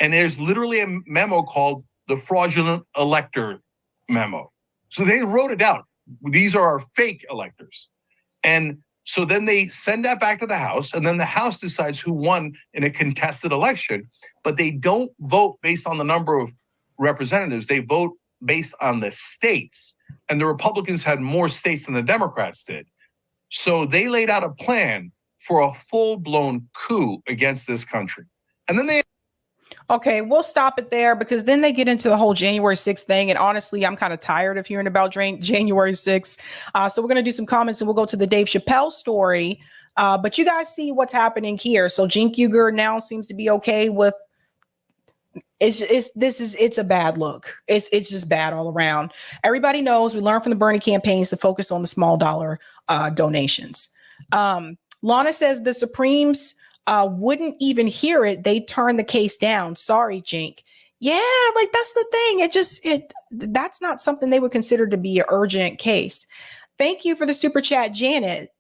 [SPEAKER 17] And there's literally a memo called the fraudulent elector memo. So they wrote it out. These are our fake electors. And So then they send that back to the House, and then the House decides who won in a contested election, but they don't vote based on the number of representatives. They vote based on the states, and the Republicans had more states than the Democrats did. So they laid out a plan for a full-blown coup against this country. And then they...
[SPEAKER 1] Okay, we'll stop it there because then they get into the whole January 6th thing. And honestly, I'm kind of tired of hearing about January 6th. So we're going to do some comments and we'll go to the Dave Chappelle story. But you guys see what's happening here. So Cenk Uygur now seems to be okay with it's a bad look. It's just bad all around. Everybody knows we learned from the Bernie campaigns to focus on the small dollar donations. Lana says the Supremes wouldn't even hear it. They turned the case down. Sorry, Cenk. Yeah, like that's the thing. That's not something they would consider to be an urgent case. Thank you for the super chat, Janet.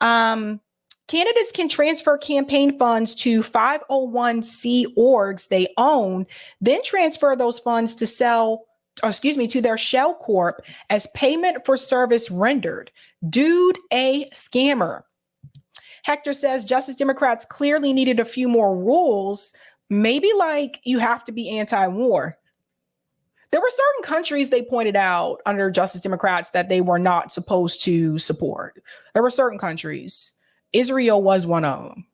[SPEAKER 1] Candidates can transfer campaign funds to 501c orgs they own, then transfer those funds to their shell corp as payment for service rendered. Dude, a scammer. Hector says Justice Democrats clearly needed a few more rules. Maybe like you have to be anti-war. There were certain countries they pointed out under Justice Democrats that they were not supposed to support. There were certain countries. Israel was one of them.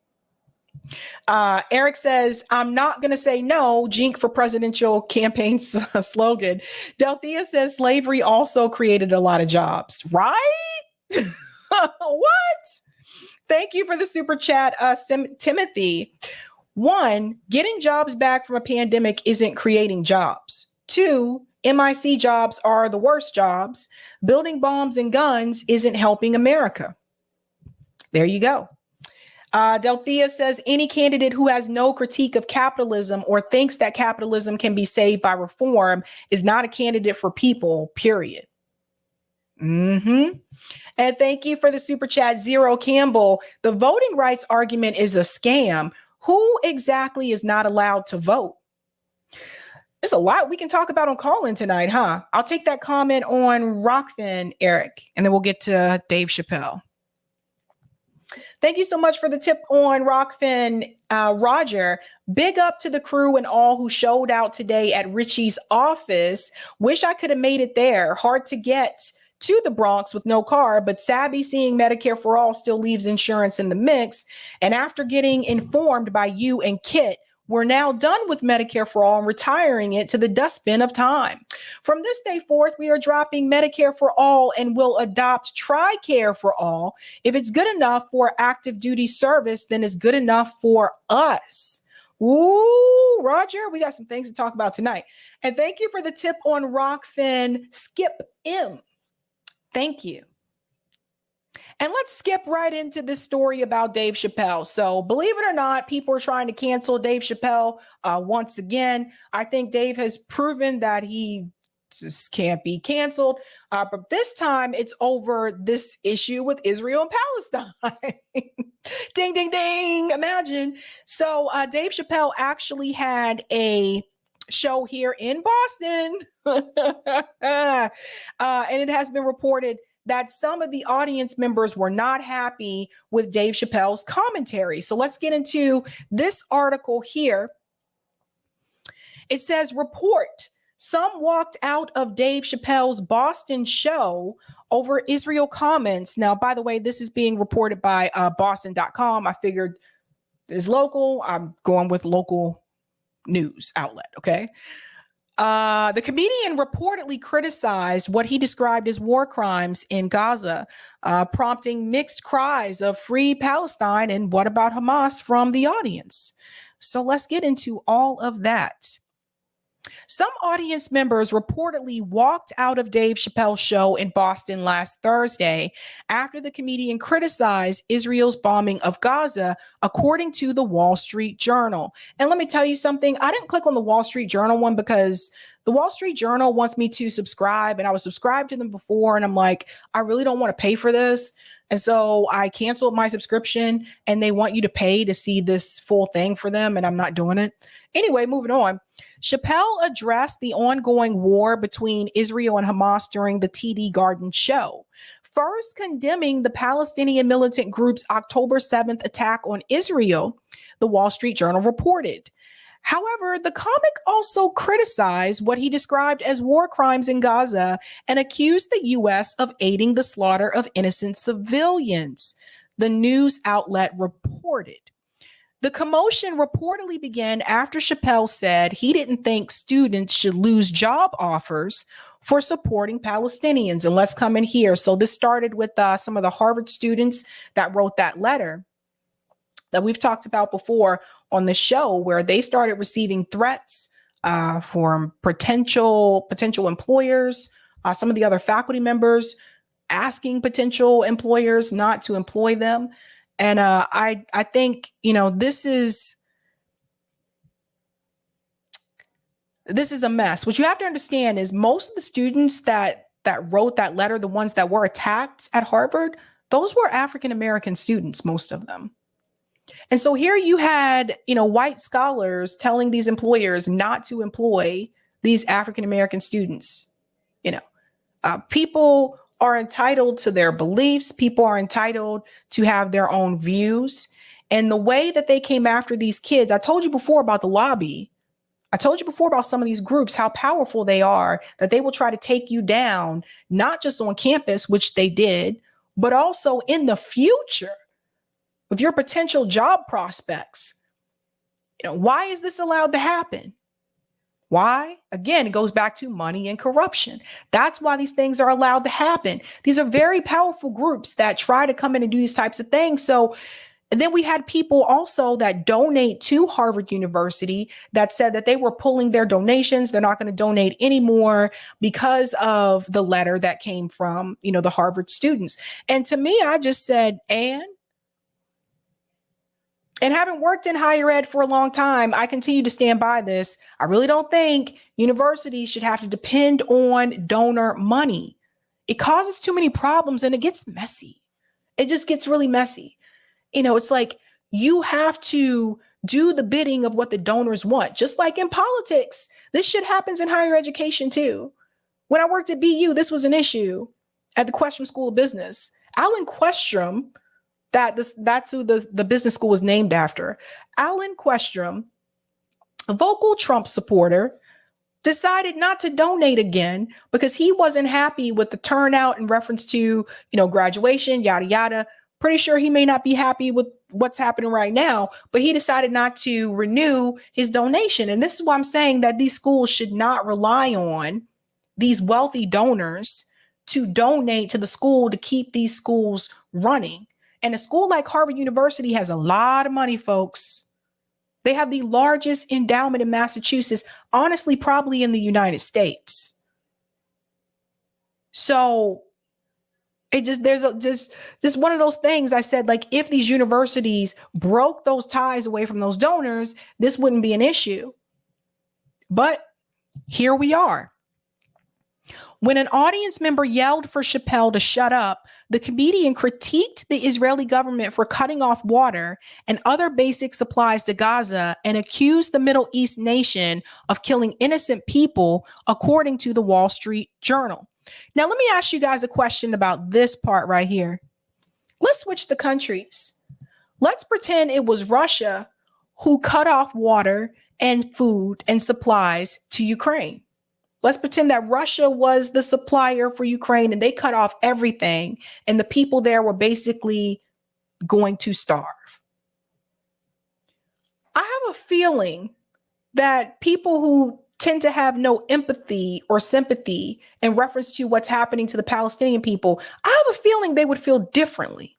[SPEAKER 1] Eric says, I'm not going to say no. Cenk for presidential campaign slogan. Delthea says slavery also created a lot of jobs. Right? What? Thank you for the super chat, Timothy. 1, getting jobs back from a pandemic isn't creating jobs. 2, MIC jobs are the worst jobs. Building bombs and guns isn't helping America. There you go. Delthea says any candidate who has no critique of capitalism or thinks that capitalism can be saved by reform is not a candidate for people, period. And thank you for the super chat, Zero Campbell. The voting rights argument is a scam. Who exactly is not allowed to vote? There's a lot we can talk about on call-in tonight, huh? I'll take that comment on Rockfin, Eric, and then we'll get to Dave Chappelle. Thank you so much for the tip on Rockfin, Roger. Big up to the crew and all who showed out today at Richie's office. Wish I could have made it there. Hard to get to the Bronx with no car, but Sabby seeing Medicare for All still leaves insurance in the mix. And after getting informed by you and Kit, we're now done with Medicare for All and retiring it to the dustbin of time. From this day forth, we are dropping Medicare for All and will adopt TRICARE for All. If it's good enough for active duty service, then it's good enough for us. Ooh, Roger, we got some things to talk about tonight. And thank you for the tip on Rockfin, Skip M. Thank you. And let's skip right into this story about Dave Chappelle. So believe it or not, people are trying to cancel Dave Chappelle once again. I think Dave has proven that he just can't be canceled. But this time it's over this issue with Israel and Palestine. Ding, ding, ding. Imagine. So Dave Chappelle actually had a show here in Boston. And it has been reported that some of the audience members were not happy with Dave Chappelle's commentary. So let's get into this article here. It says, report, some walked out of Dave Chappelle's Boston show over Israel comments. Now, by the way, this is being reported by Boston.com. I figured it's local. I'm going with local news outlet, okay? The comedian reportedly criticized what he described as war crimes in Gaza, prompting mixed cries of free Palestine and what about Hamas from the audience. So let's get into all of that. Some audience members reportedly walked out of Dave Chappelle's show in Boston last Thursday after the comedian criticized Israel's bombing of Gaza, according to the Wall Street Journal. And let me tell you something. I didn't click on the Wall Street Journal one because the Wall Street Journal wants me to subscribe, and I was subscribed to them before, and I'm like, I really don't want to pay for this. And so I canceled my subscription, and they want you to pay to see this full thing for them, and I'm not doing it. Anyway, moving on. Chappelle addressed the ongoing war between Israel and Hamas during the TD Garden show. first condemning the Palestinian militant group's October 7th attack on Israel, the Wall Street Journal reported. However, the comic also criticized what he described as war crimes in Gaza and accused the U.S. of aiding the slaughter of innocent civilians, the news outlet reported. The commotion reportedly began after Chappelle said he didn't think students should lose job offers for supporting Palestinians. And let's come in here. So this started with some of the Harvard students that wrote that letter that we've talked about before on the show, where they started receiving threats from potential employers, some of the other faculty members asking potential employers not to employ them. And I think, this is a mess. What you have to understand is most of the students that wrote that letter, the ones that were attacked at Harvard, those were African-American students, most of them. And so here you had, white scholars telling these employers not to employ these African-American students. People are entitled to their beliefs. People are entitled to have their own views. And the way that they came after these kids, I told you before about the lobby. I told you before about some of these groups, how powerful they are, that they will try to take you down, not just on campus, which they did, but also in the future with your potential job prospects. Why is this allowed to happen? Why? Again, it goes back to money and corruption. That's why these things are allowed to happen. These are very powerful groups that try to come in and do these types of things. So, and then we had people also that donate to Harvard University that said that they were pulling their donations. They're not going to donate anymore because of the letter that came from, the Harvard students. And to me, I just said, and having worked in higher ed for a long time, I continue to stand by this. I really don't think universities should have to depend on donor money. It causes too many problems and it gets messy. It just gets really messy. It's like you have to do the bidding of what the donors want, just like in politics. This shit happens in higher education too. When I worked at BU, this was an issue at the Questrom School of Business. Alan Questrom, that's who the business school was named after. Alan Questrom, a vocal Trump supporter, decided not to donate again because he wasn't happy with the turnout in reference to, graduation, yada, yada. Pretty sure he may not be happy with what's happening right now, but he decided not to renew his donation. And this is why I'm saying that these schools should not rely on these wealthy donors to donate to the school to keep these schools running. And a school like Harvard University has a lot of money, folks. They have the largest endowment in Massachusetts, honestly, probably in the United States. So there's just one of those things I said, like, if these universities broke those ties away from those donors, this wouldn't be an issue. But here we are. When an audience member yelled for Chappelle to shut up, the comedian critiqued the Israeli government for cutting off water and other basic supplies to Gaza and accused the Middle East nation of killing innocent people, according to the Wall Street Journal. Now, let me ask you guys a question about this part right here. Let's switch the countries. Let's pretend it was Russia who cut off water and food and supplies to Ukraine. Let's pretend that Russia was the supplier for Ukraine and they cut off everything and the people there were basically going to starve. I have a feeling that people who tend to have no empathy or sympathy in reference to what's happening to the Palestinian people, I have a feeling they would feel differently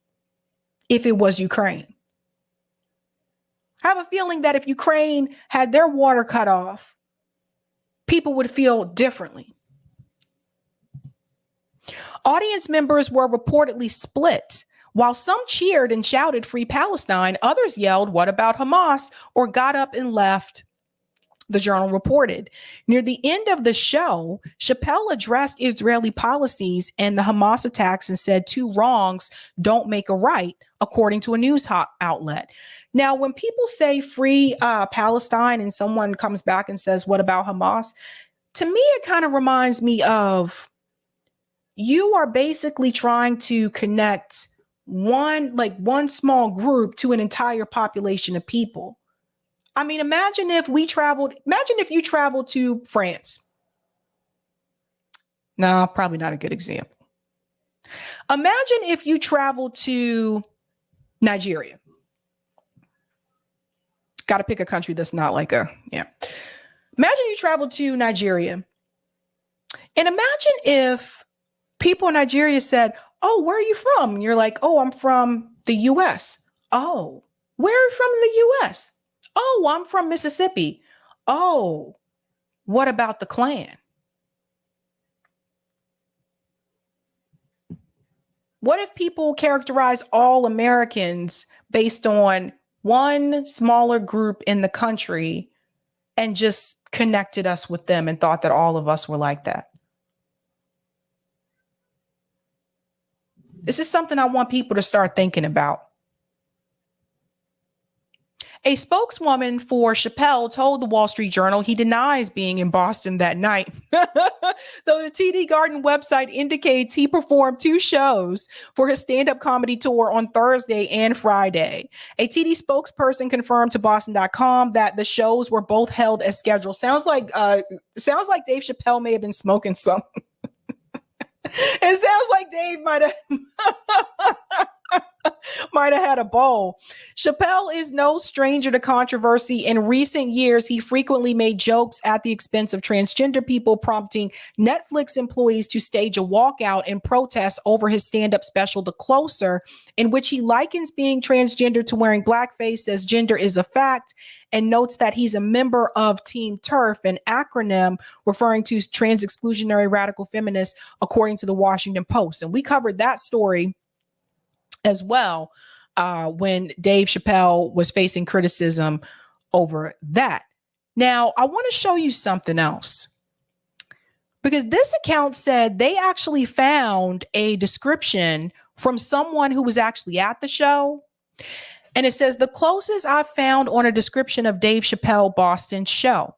[SPEAKER 1] if it was Ukraine. I have a feeling that if Ukraine had their water cut off, people would feel differently. Audience members were reportedly split. While some cheered and shouted "Free Palestine," others yelled "What about Hamas?" or got up and left, the Journal reported. Near the end of the show, Chappelle addressed Israeli policies and the Hamas attacks and said two wrongs don't make a right, according to a news outlet. Now, when people say "Free Palestine" and someone comes back and says, "What about Hamas?" to me, it kind of reminds me of you are basically trying to connect one small group to an entire population of people. I mean, imagine if you traveled to France. No, probably not a good example. Imagine if you traveled to Nigeria. Got to pick a country that's not like Imagine you traveled to Nigeria. And imagine if people in Nigeria said, oh, where are you from? And you're like, oh, I'm from the US. Oh, where are you from in the US? Oh, I'm from Mississippi. Oh, what about the Klan? What if people characterize all Americans based on one smaller group in the country and just connected us with them and thought that all of us were like that? This is something I want people to start thinking about. A spokeswoman for Chappelle told the Wall Street Journal he denies being in Boston that night. Though the TD Garden website indicates he performed 2 shows for his stand-up comedy tour on Thursday and Friday. A TD spokesperson confirmed to Boston.com that the shows were both held as scheduled. Sounds like Dave Chappelle may have been smoking something. It sounds like Dave might have had a bowl. Chappelle is no stranger to controversy. In recent years, he frequently made jokes at the expense of transgender people, prompting Netflix employees to stage a walkout in protest over his stand-up special, The Closer, in which he likens being transgender to wearing blackface, says gender is a fact, and notes that he's a member of Team TERF, an acronym referring to trans exclusionary radical feminists, according to the Washington Post. And we covered that story as well when Dave Chappelle was facing criticism over that. Now, I want to show you something else, because this account said they actually found a description from someone who was actually at the show. And it says, the closest I've found on a description of Dave Chappelle Boston show.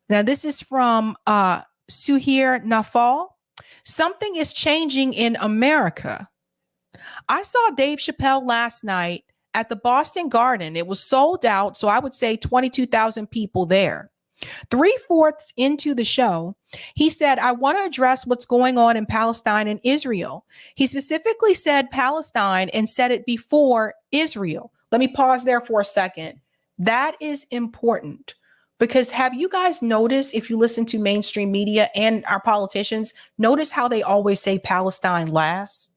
[SPEAKER 1] Now, this is from Suhir Nafal. Something is changing in America. I saw Dave Chappelle last night at the Boston Garden. It was sold out, so I would say 22,000 people there. 3/4 into the show, he said, I want to address what's going on in Palestine and Israel. He specifically said Palestine and said it before Israel. Let me pause there for a second. That is important, because have you guys noticed, if you listen to mainstream media and our politicians, notice how they always say Palestine last?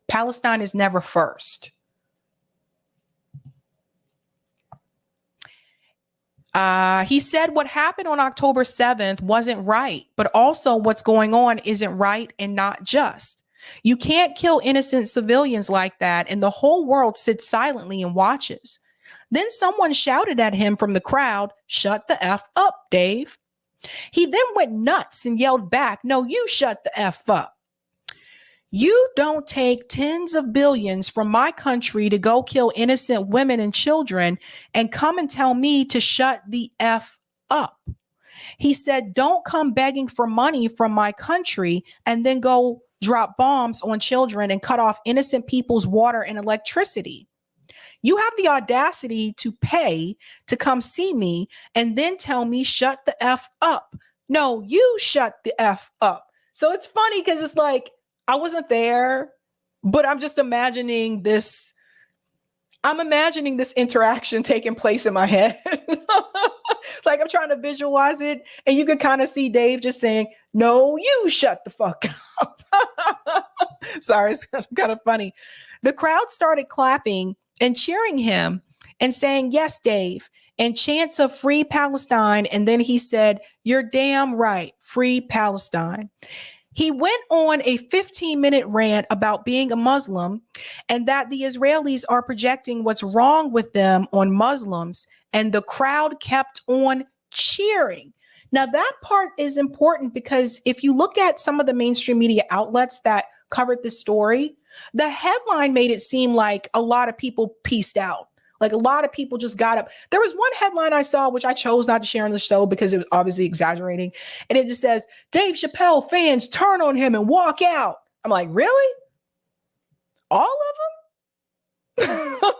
[SPEAKER 1] Palestine is never first. He said what happened on October 7th wasn't right, but also what's going on isn't right and not just. You can't kill innocent civilians like that, and the whole world sits silently and watches. Then someone shouted at him from the crowd, "Shut the F up, Dave." He then went nuts and yelled back, "No, you shut the F up. You don't take tens of billions from my country to go kill innocent women and children and come and tell me to shut the F up." He said, don't come begging for money from my country and then go drop bombs on children and cut off innocent people's water and electricity. You have the audacity to pay to come see me and then tell me shut the F up. No, you shut the F up. So it's funny because it's like, I wasn't there, but I'm just imagining this. I'm imagining this interaction taking place in my head. Like I'm trying to visualize it. And you can kind of see Dave just saying, no, you shut the fuck up. Sorry, it's kind of funny. The crowd started clapping and cheering him and saying, yes, Dave, and chants of free Palestine. And then he said, you're damn right, free Palestine. He went on a 15-minute rant about being a Muslim and that the Israelis are projecting what's wrong with them on Muslims, and the crowd kept on cheering. Now, that part is important because if you look at some of the mainstream media outlets that covered this story, the headline made it seem like a lot of people peaced out. Like a lot of people just got up. There was one headline I saw, which I chose not to share on the show because it was obviously exaggerating. And it just says, Dave Chappelle fans turn on him and walk out. I'm like, really? All of them?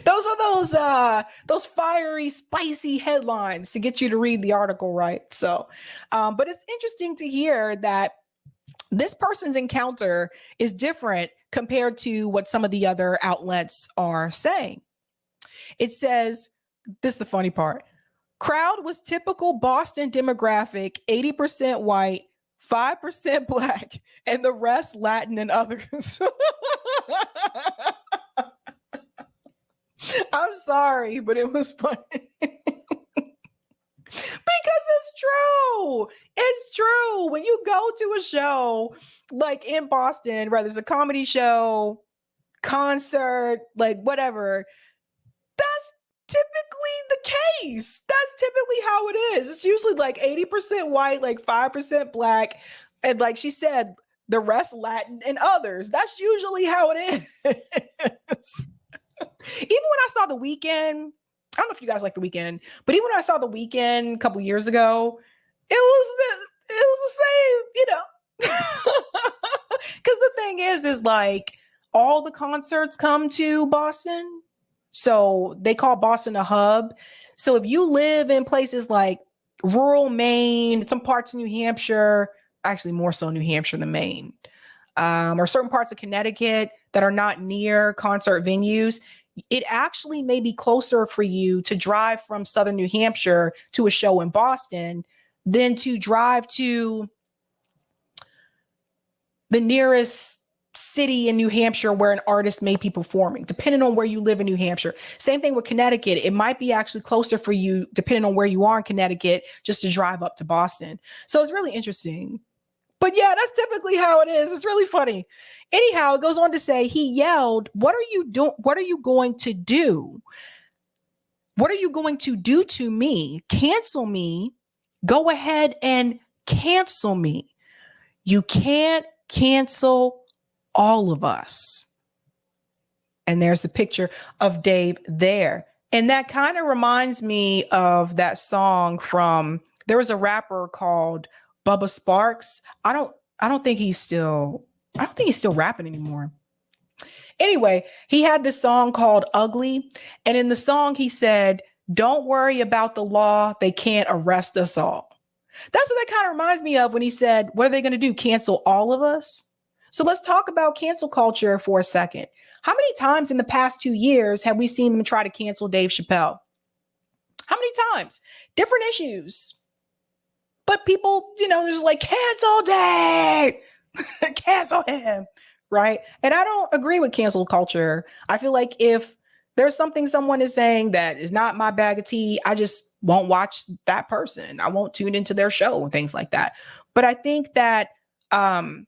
[SPEAKER 1] Those are those fiery, spicy headlines to get you to read the article, right? So, but it's interesting to hear that this person's encounter is different compared to what some of the other outlets are saying. It says, this is the funny part. Crowd was typical Boston demographic, 80% white, 5% black, and the rest Latin and others. I'm sorry, but it was funny. Because it's true. It's true. When you go to a show like in Boston, whether it's a comedy show, concert, like whatever, that's typically the case. That's typically how it is. It's usually like 80% white, like 5% black, and like she said, the rest Latin and others. That's usually how it is. Even when I saw The Weeknd, I don't know if you guys like The Weeknd, but even when I saw The Weeknd a couple years ago, it was the same, you know. Because the thing is like all the concerts come to Boston. So they call Boston a hub. So if you live in places like rural Maine, some parts of New Hampshire, actually more so New Hampshire than Maine, or certain parts of Connecticut that are not near concert venues, it actually may be closer for you to drive from Southern New Hampshire to a show in Boston than to drive to the nearest city in New Hampshire where an artist may be performing, depending on where you live in New Hampshire. Same thing with Connecticut. It might be actually closer for you, depending on where you are in Connecticut, just to drive up to Boston. So it's really interesting. But yeah, that's typically how it is. It's really funny. Anyhow, it goes on to say, he yelled, "What are you doing? What are you going to do? What are you going to do to me? Cancel me. Go ahead and cancel me. You can't cancel all of us." And there's the picture of Dave there. And that kind of reminds me of that song from, there was a rapper called Bubba Sparks. I don't think he's still rapping anymore. Anyway, he had this song called Ugly. And in the song, he said, "Don't worry about the law. They can't arrest us all." That's what that kind of reminds me of when he said, what are they going to do? Cancel all of us? So let's talk about cancel culture for a second. How many times in the past 2 years have we seen them try to cancel Dave Chappelle? How many times? Different issues. But people, you know, there's like, cancel Dave, cancel him, right? And I don't agree with cancel culture. I feel like if there's something someone is saying that is not my bag of tea, I just won't watch that person. I won't tune into their show and things like that. But I think that when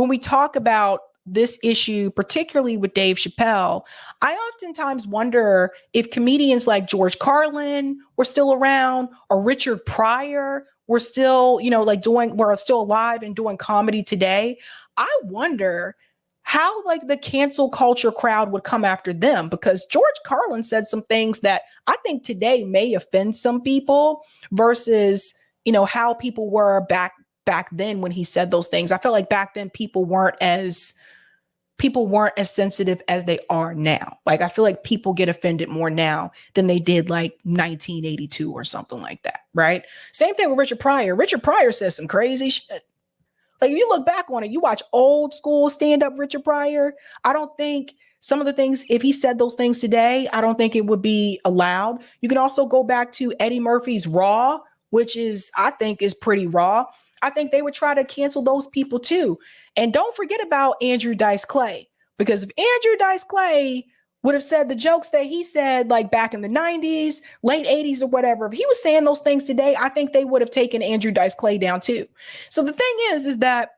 [SPEAKER 1] we talk about this issue, particularly with Dave Chappelle, I oftentimes wonder if comedians like George Carlin were still around, or Richard Pryor were still, you know, like were still alive and doing comedy today. I wonder how like the cancel culture crowd would come after them, because George Carlin said some things that I think today may offend some people versus, you know, how people were back then when he said those things. I felt like back then people weren't as sensitive as they are now. Like, I feel like people get offended more now than they did like 1982 or something like that, right? Same thing with Richard Pryor. Richard Pryor says some crazy shit. Like, if you look back on it, you watch old school stand-up Richard Pryor, I don't think some of the things, if he said those things today, I don't think it would be allowed. You can also go back to Eddie Murphy's Raw, which is, I think, is pretty raw. I think they would try to cancel those people too. And don't forget about Andrew Dice Clay, because if Andrew Dice Clay would have said the jokes that he said like back in the 90s, late 80s or whatever, if he was saying those things today, I think they would have taken Andrew Dice Clay down too. So the thing is that,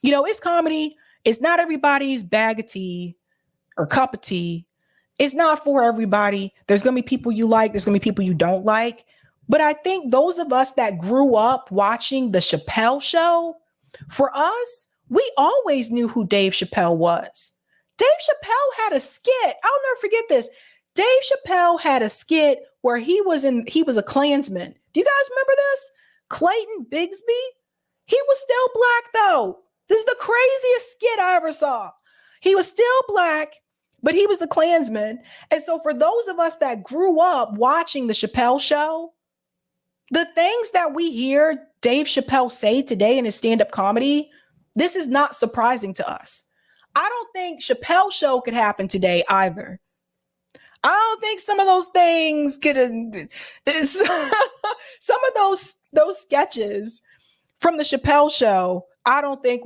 [SPEAKER 1] you know, it's comedy. It's not everybody's bag of tea or cup of tea. It's not for everybody. There's going to be people you like. There's going to be people you don't like. But I think those of us that grew up watching the Chappelle Show, for us, we always knew who Dave Chappelle was. Dave Chappelle had a skit. I'll never forget this. Dave Chappelle had a skit where he was a Klansman. Do you guys remember this? Clayton Bigsby? He was still black though. This is the craziest skit I ever saw. He was still black, but he was the Klansman. And so for those of us that grew up watching the Chappelle show, the things that we hear Dave Chappelle say today in his stand-up comedy, this is not surprising to us. I don't think Chappelle show could happen today either. I don't think some of those things could some of those sketches from the Chappelle show, I don't think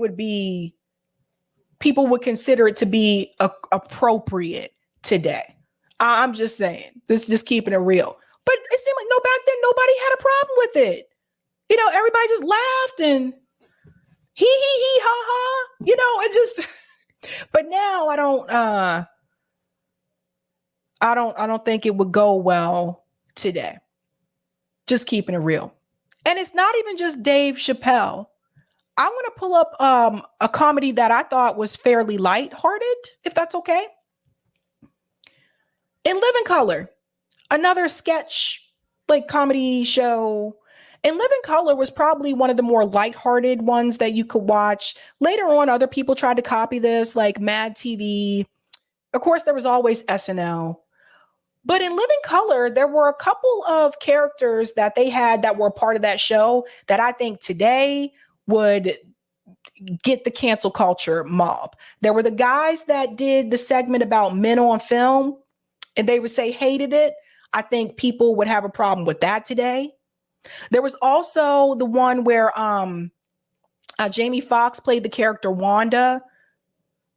[SPEAKER 1] people would consider it to be appropriate today. I'm just saying, this is just keeping it real. But it seemed like back then nobody had a problem with it. You know, everybody just laughed and he ha ha. You know, it just. But now I don't think it would go well today. Just keeping it real. And it's not even just Dave Chappelle. I want to pull up a comedy that I thought was fairly lighthearted, if that's okay. In Living Color, another sketch like comedy show. In Living Color was probably one of the more lighthearted ones that you could watch. Later on, other people tried to copy this, like Mad TV. Of course, there was always SNL. But in Living Color, there were a couple of characters that they had that were part of that show that I think today would get the cancel culture mob. There were the guys that did the segment about men on film, and they would say hated it. I think people would have a problem with that today. There was also the one where Jamie Foxx played the character Wanda.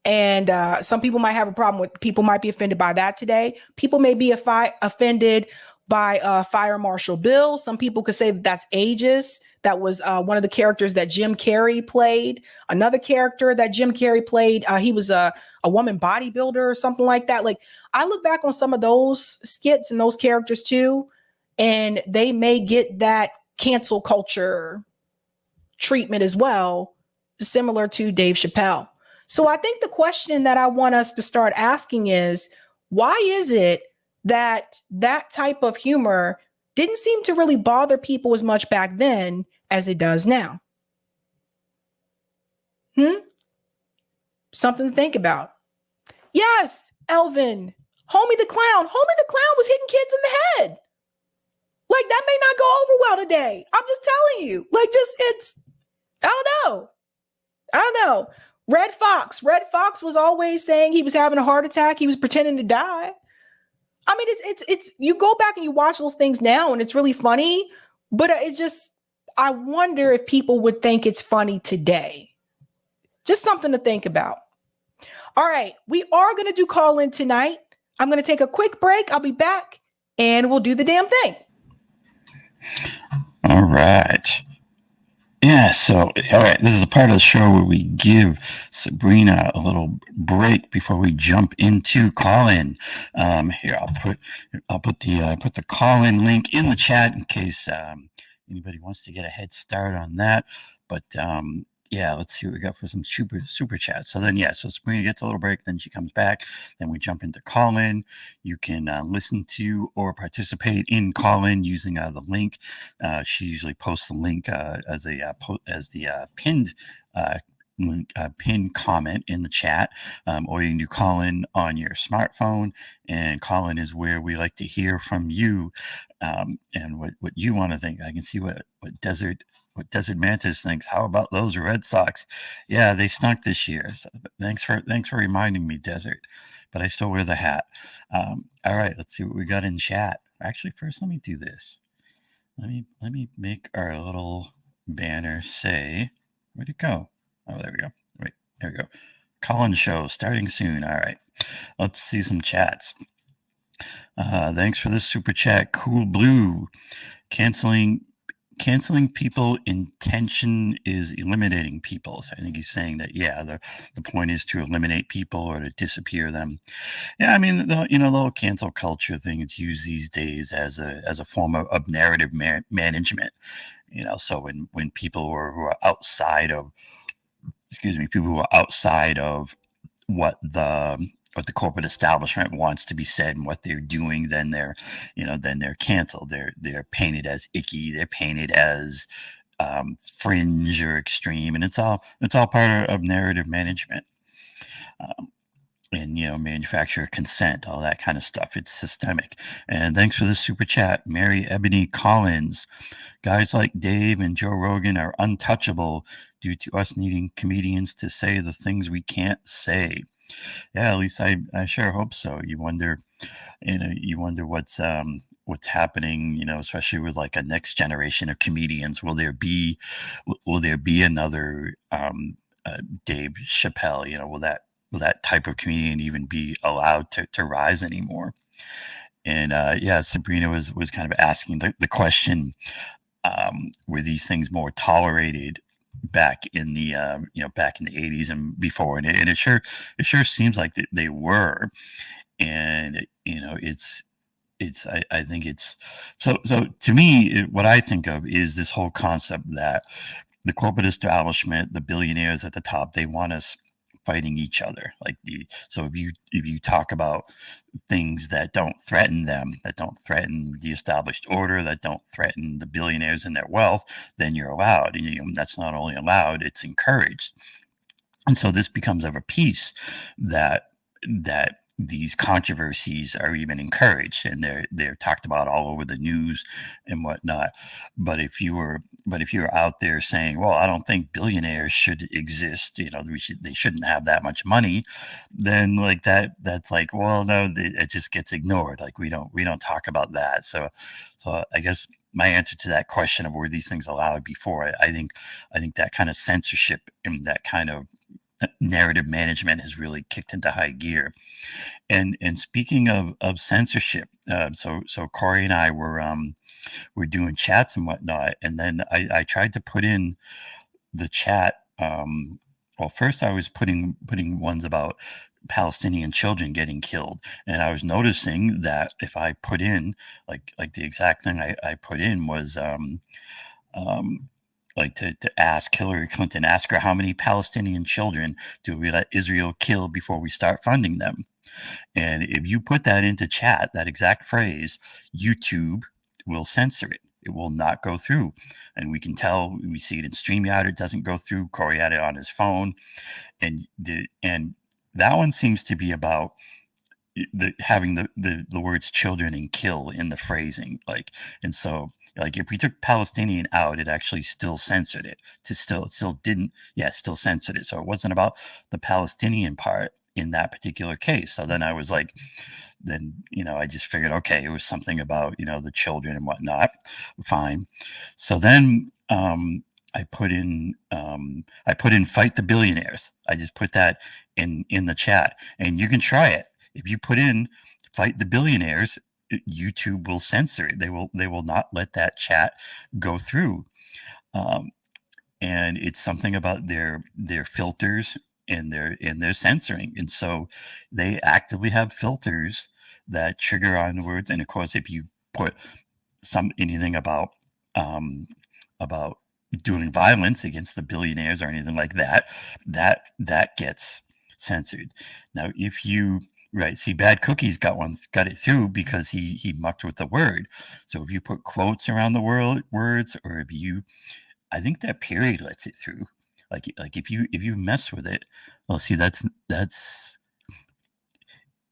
[SPEAKER 1] And some people might have a problem with, people might be offended by that today. People may be offended by Fire Marshal Bill. Some people could say that that's ageist. That was one of the characters that Jim Carrey played. Another character that Jim Carrey played, he was a woman bodybuilder or something like that. Like, I look back on some of those skits and those characters too, and they may get that cancel culture treatment as well, similar to Dave Chappelle. So I think the question that I want us to start asking is, why is it that that type of humor didn't seem to really bother people as much back then as it does now? Something to think about. Yes, Elvin, Homie the Clown. Homie the Clown was hitting kids in the head. Like, that may not go over well today. I'm just telling you. Like, I don't know. Red Fox was always saying he was having a heart attack. He was pretending to die. I mean, it's you go back and you watch those things now and it's really funny, but I wonder if people would think it's funny today. Just something to think about. All right, we are going to do call in tonight. I'm going to take a quick break. I'll be back and we'll do the damn thing.
[SPEAKER 19] All right. Yeah, so, all right, this is a part of the show where we give Sabrina a little break before we jump into call-in. Here, I'll put the call-in link in the chat in case anybody wants to get a head start on that. But yeah, let's see what we got for some super chats. So then, so Sabrina gets a little break, then she comes back, then we jump into call-in. You can listen to or participate in call-in using the link. She usually posts the link as the pinned link, pinned comment in the chat, or you can do call-in on your smartphone. And call-in is where we like to hear from you and what you want to think. I can see what Desert Mantis thinks. How about those Red Sox? Yeah, they stunk this year. So thanks for reminding me, Desert. But I still wear the hat. All right, let's see what we got in chat. Actually, first let me do this. Let me make our little banner say, where'd it go? Oh, there we go. Wait, there we go. Call-in show starting soon. All right, let's see some chats. Thanks for this super chat. Cool Blue. Canceling people intention is eliminating people. So I think he's saying that, the point is to eliminate people or to disappear them. Yeah, I mean, the whole cancel culture thing, it's used these days as a form of narrative management. So when people who are outside of, people who are outside of what the corporate establishment wants to be said and what they're doing, then they're canceled. They're painted as icky. They're painted as fringe or extreme, and it's all part of narrative management. And manufacturer consent, all that kind of stuff. It's systemic. And thanks for the super chat, Mary Ebony Collins. Guys like Dave and Joe Rogan are untouchable due to us needing comedians to say the things we can't say. Yeah, at least I sure hope so. You wonder what's happening, especially with like a next generation of comedians. Will there be another Dave Chappelle? Will that type of comedian even be allowed to rise anymore? And Sabrina was kind of asking the question, were these things more tolerated back in the 80s and before? And it sure seems like they were. And I think it's so to me, what I think of is this whole concept that the corporate establishment, the billionaires at the top, they want us fighting each other. So if you talk about things that don't threaten them, that don't threaten the established order, that don't threaten the billionaires and their wealth, then you're allowed. And that's not only allowed, it's encouraged. And so this becomes of a piece that these controversies are even encouraged, and they're talked about all over the news and whatnot. But if you were out there saying, well, I don't think billionaires should exist, they shouldn't have that much money, then like that's like, well, no, it just gets ignored. Like we don't talk about that. So I guess my answer to that question of were these things allowed before, I think that kind of censorship and that kind of narrative management has really kicked into high gear. And speaking of censorship, so Corey and I were doing chats and whatnot, and then I tried to put in the chat. Well, first I was putting ones about Palestinian children getting killed, and I was noticing that if I put in like the exact thing I put in was like to ask Hillary Clinton, ask her how many Palestinian children do we let Israel kill before we start funding them. And if you put that into chat, that exact phrase, YouTube will censor it. It will not go through. And we can tell, we see it in StreamYard, it doesn't go through. Corey had it on his phone. And that one seems to be about having the words children and kill in the phrasing. And so if we took Palestinian out, it actually still censored it. Still censored it. So it wasn't about the Palestinian part in that particular case. So then I was like, I just figured, okay, it was something about, the children and whatnot. Fine. So then I put in fight the billionaires. I just put that in the chat, and you can try it. If you put in fight the billionaires, YouTube will censor it. They will not let that chat go through. And it's something about their filters and their censoring. And so they actively have filters that trigger on words. And of course, if you put anything about doing violence against the billionaires or anything like that, that gets censored. Now, if you see, Bad Cookies got it through because he mucked with the word. So if you put quotes around the words, or I think that period lets it through. Like if you mess with it, well, see, that's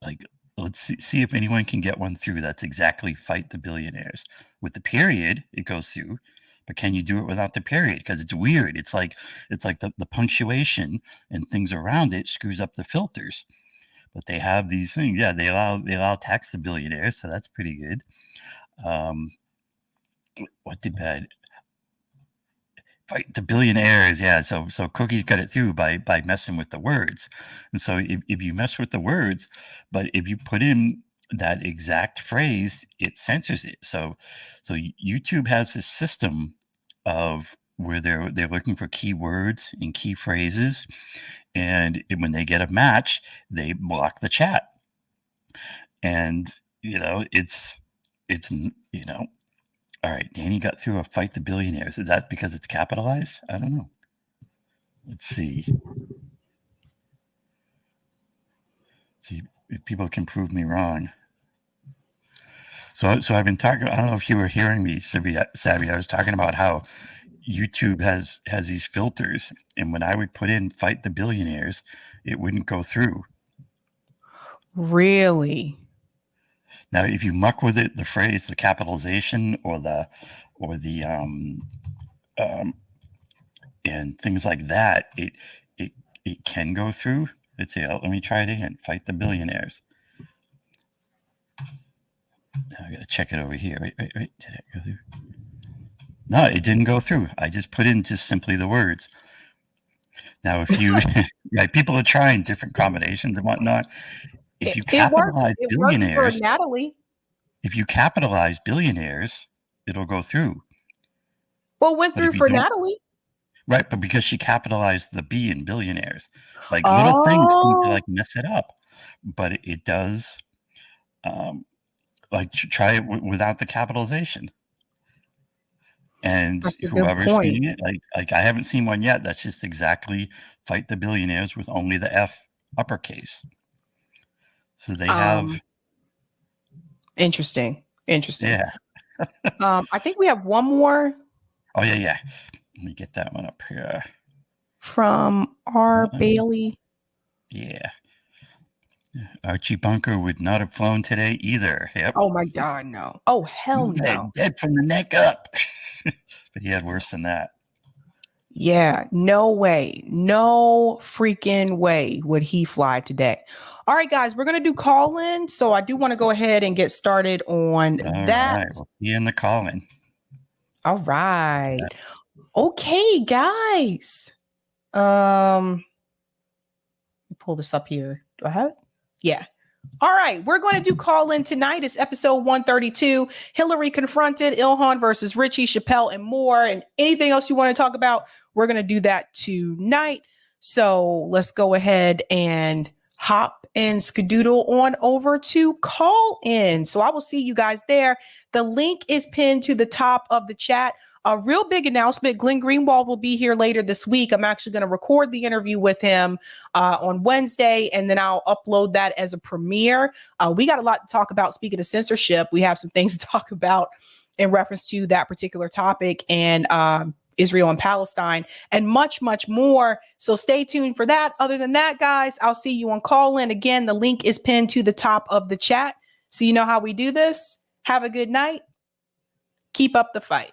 [SPEAKER 19] like, let's see if anyone can get one through. That's exactly fight the billionaires. With the period, it goes through. But can you do it without the period? Because it's weird. It's like the punctuation and things around it screws up the filters. But they have these things. Yeah, they allow tax the billionaires, so that's pretty good. What did Bad fight the billionaires? Yeah, so Cookies got it through by messing with the words. And so if you mess with the words, but if you put in that exact phrase, it censors it. So YouTube has this system of where they're looking for keywords and key phrases, and when they get a match, they block the chat. And it's all right. Danny got through a fight the billionaires. Is that because it's capitalized? I don't know. Let's see. See if people can prove me wrong. So I've been talking. I don't know if you were hearing me, Sabby. I was talking about how YouTube has these filters, and when I would put in "fight the billionaires," it wouldn't go through.
[SPEAKER 1] Really?
[SPEAKER 19] Now, if you muck with it, the phrase, the capitalization, or the and things like that, it can go through. Let's see. Let me try it again. Fight the billionaires. Now I gotta check it over here. Wait. Did it go through? No, it didn't go through. I just put in just simply the words. Now, if you, right, people are trying different combinations and whatnot. If you capitalize billionaires,
[SPEAKER 1] worked for Natalie.
[SPEAKER 19] If you capitalize billionaires, it'll go through.
[SPEAKER 1] Well, went through for Natalie.
[SPEAKER 19] Right, but because she capitalized the B in billionaires, like little things seem to like mess it up, but it does. Like try it without the capitalization. And whoever's seeing it, like I haven't seen one yet. That's just exactly fight the billionaires with only the F uppercase. So they have.
[SPEAKER 1] Interesting.
[SPEAKER 19] Yeah.
[SPEAKER 1] I think we have one more.
[SPEAKER 19] Oh yeah. Let me get that one up here.
[SPEAKER 1] From R. Bailey.
[SPEAKER 19] Yeah. Archie Bunker would not have flown today either. Yep.
[SPEAKER 1] Oh my God, no. Oh hell no.
[SPEAKER 19] Dead from the neck up. But he had worse than that.
[SPEAKER 1] Yeah, no way. No freaking way would he fly today. All right, guys, we're going to do call-in. So I do want to go ahead and get started on that.
[SPEAKER 19] All right, we'll see you in the call-in.
[SPEAKER 1] All right. Okay, guys. Let me pull this up here. Do I have it? Yeah. All right, we're going to do call-in tonight. It's episode 132. Hillary confronted, ILHAN versus Richie, Chappelle, and more. And anything else you want to talk about, we're going to do that tonight. So let's go ahead and hop and skedoodle on over to call in. So I will see you guys there. The link is pinned to the top of the chat. A real big announcement. Glenn Greenwald will be here later this week. I'm actually going to record the interview with him on Wednesday, and then I'll upload that as a premiere. We got a lot to talk about. Speaking of censorship, we have some things to talk about in reference to that particular topic and Israel and Palestine and much, much more. So stay tuned for that. Other than that, guys, I'll see you on call in. Again, the link is pinned to the top of the chat. So you know how we do this. Have a good night. Keep up the fight.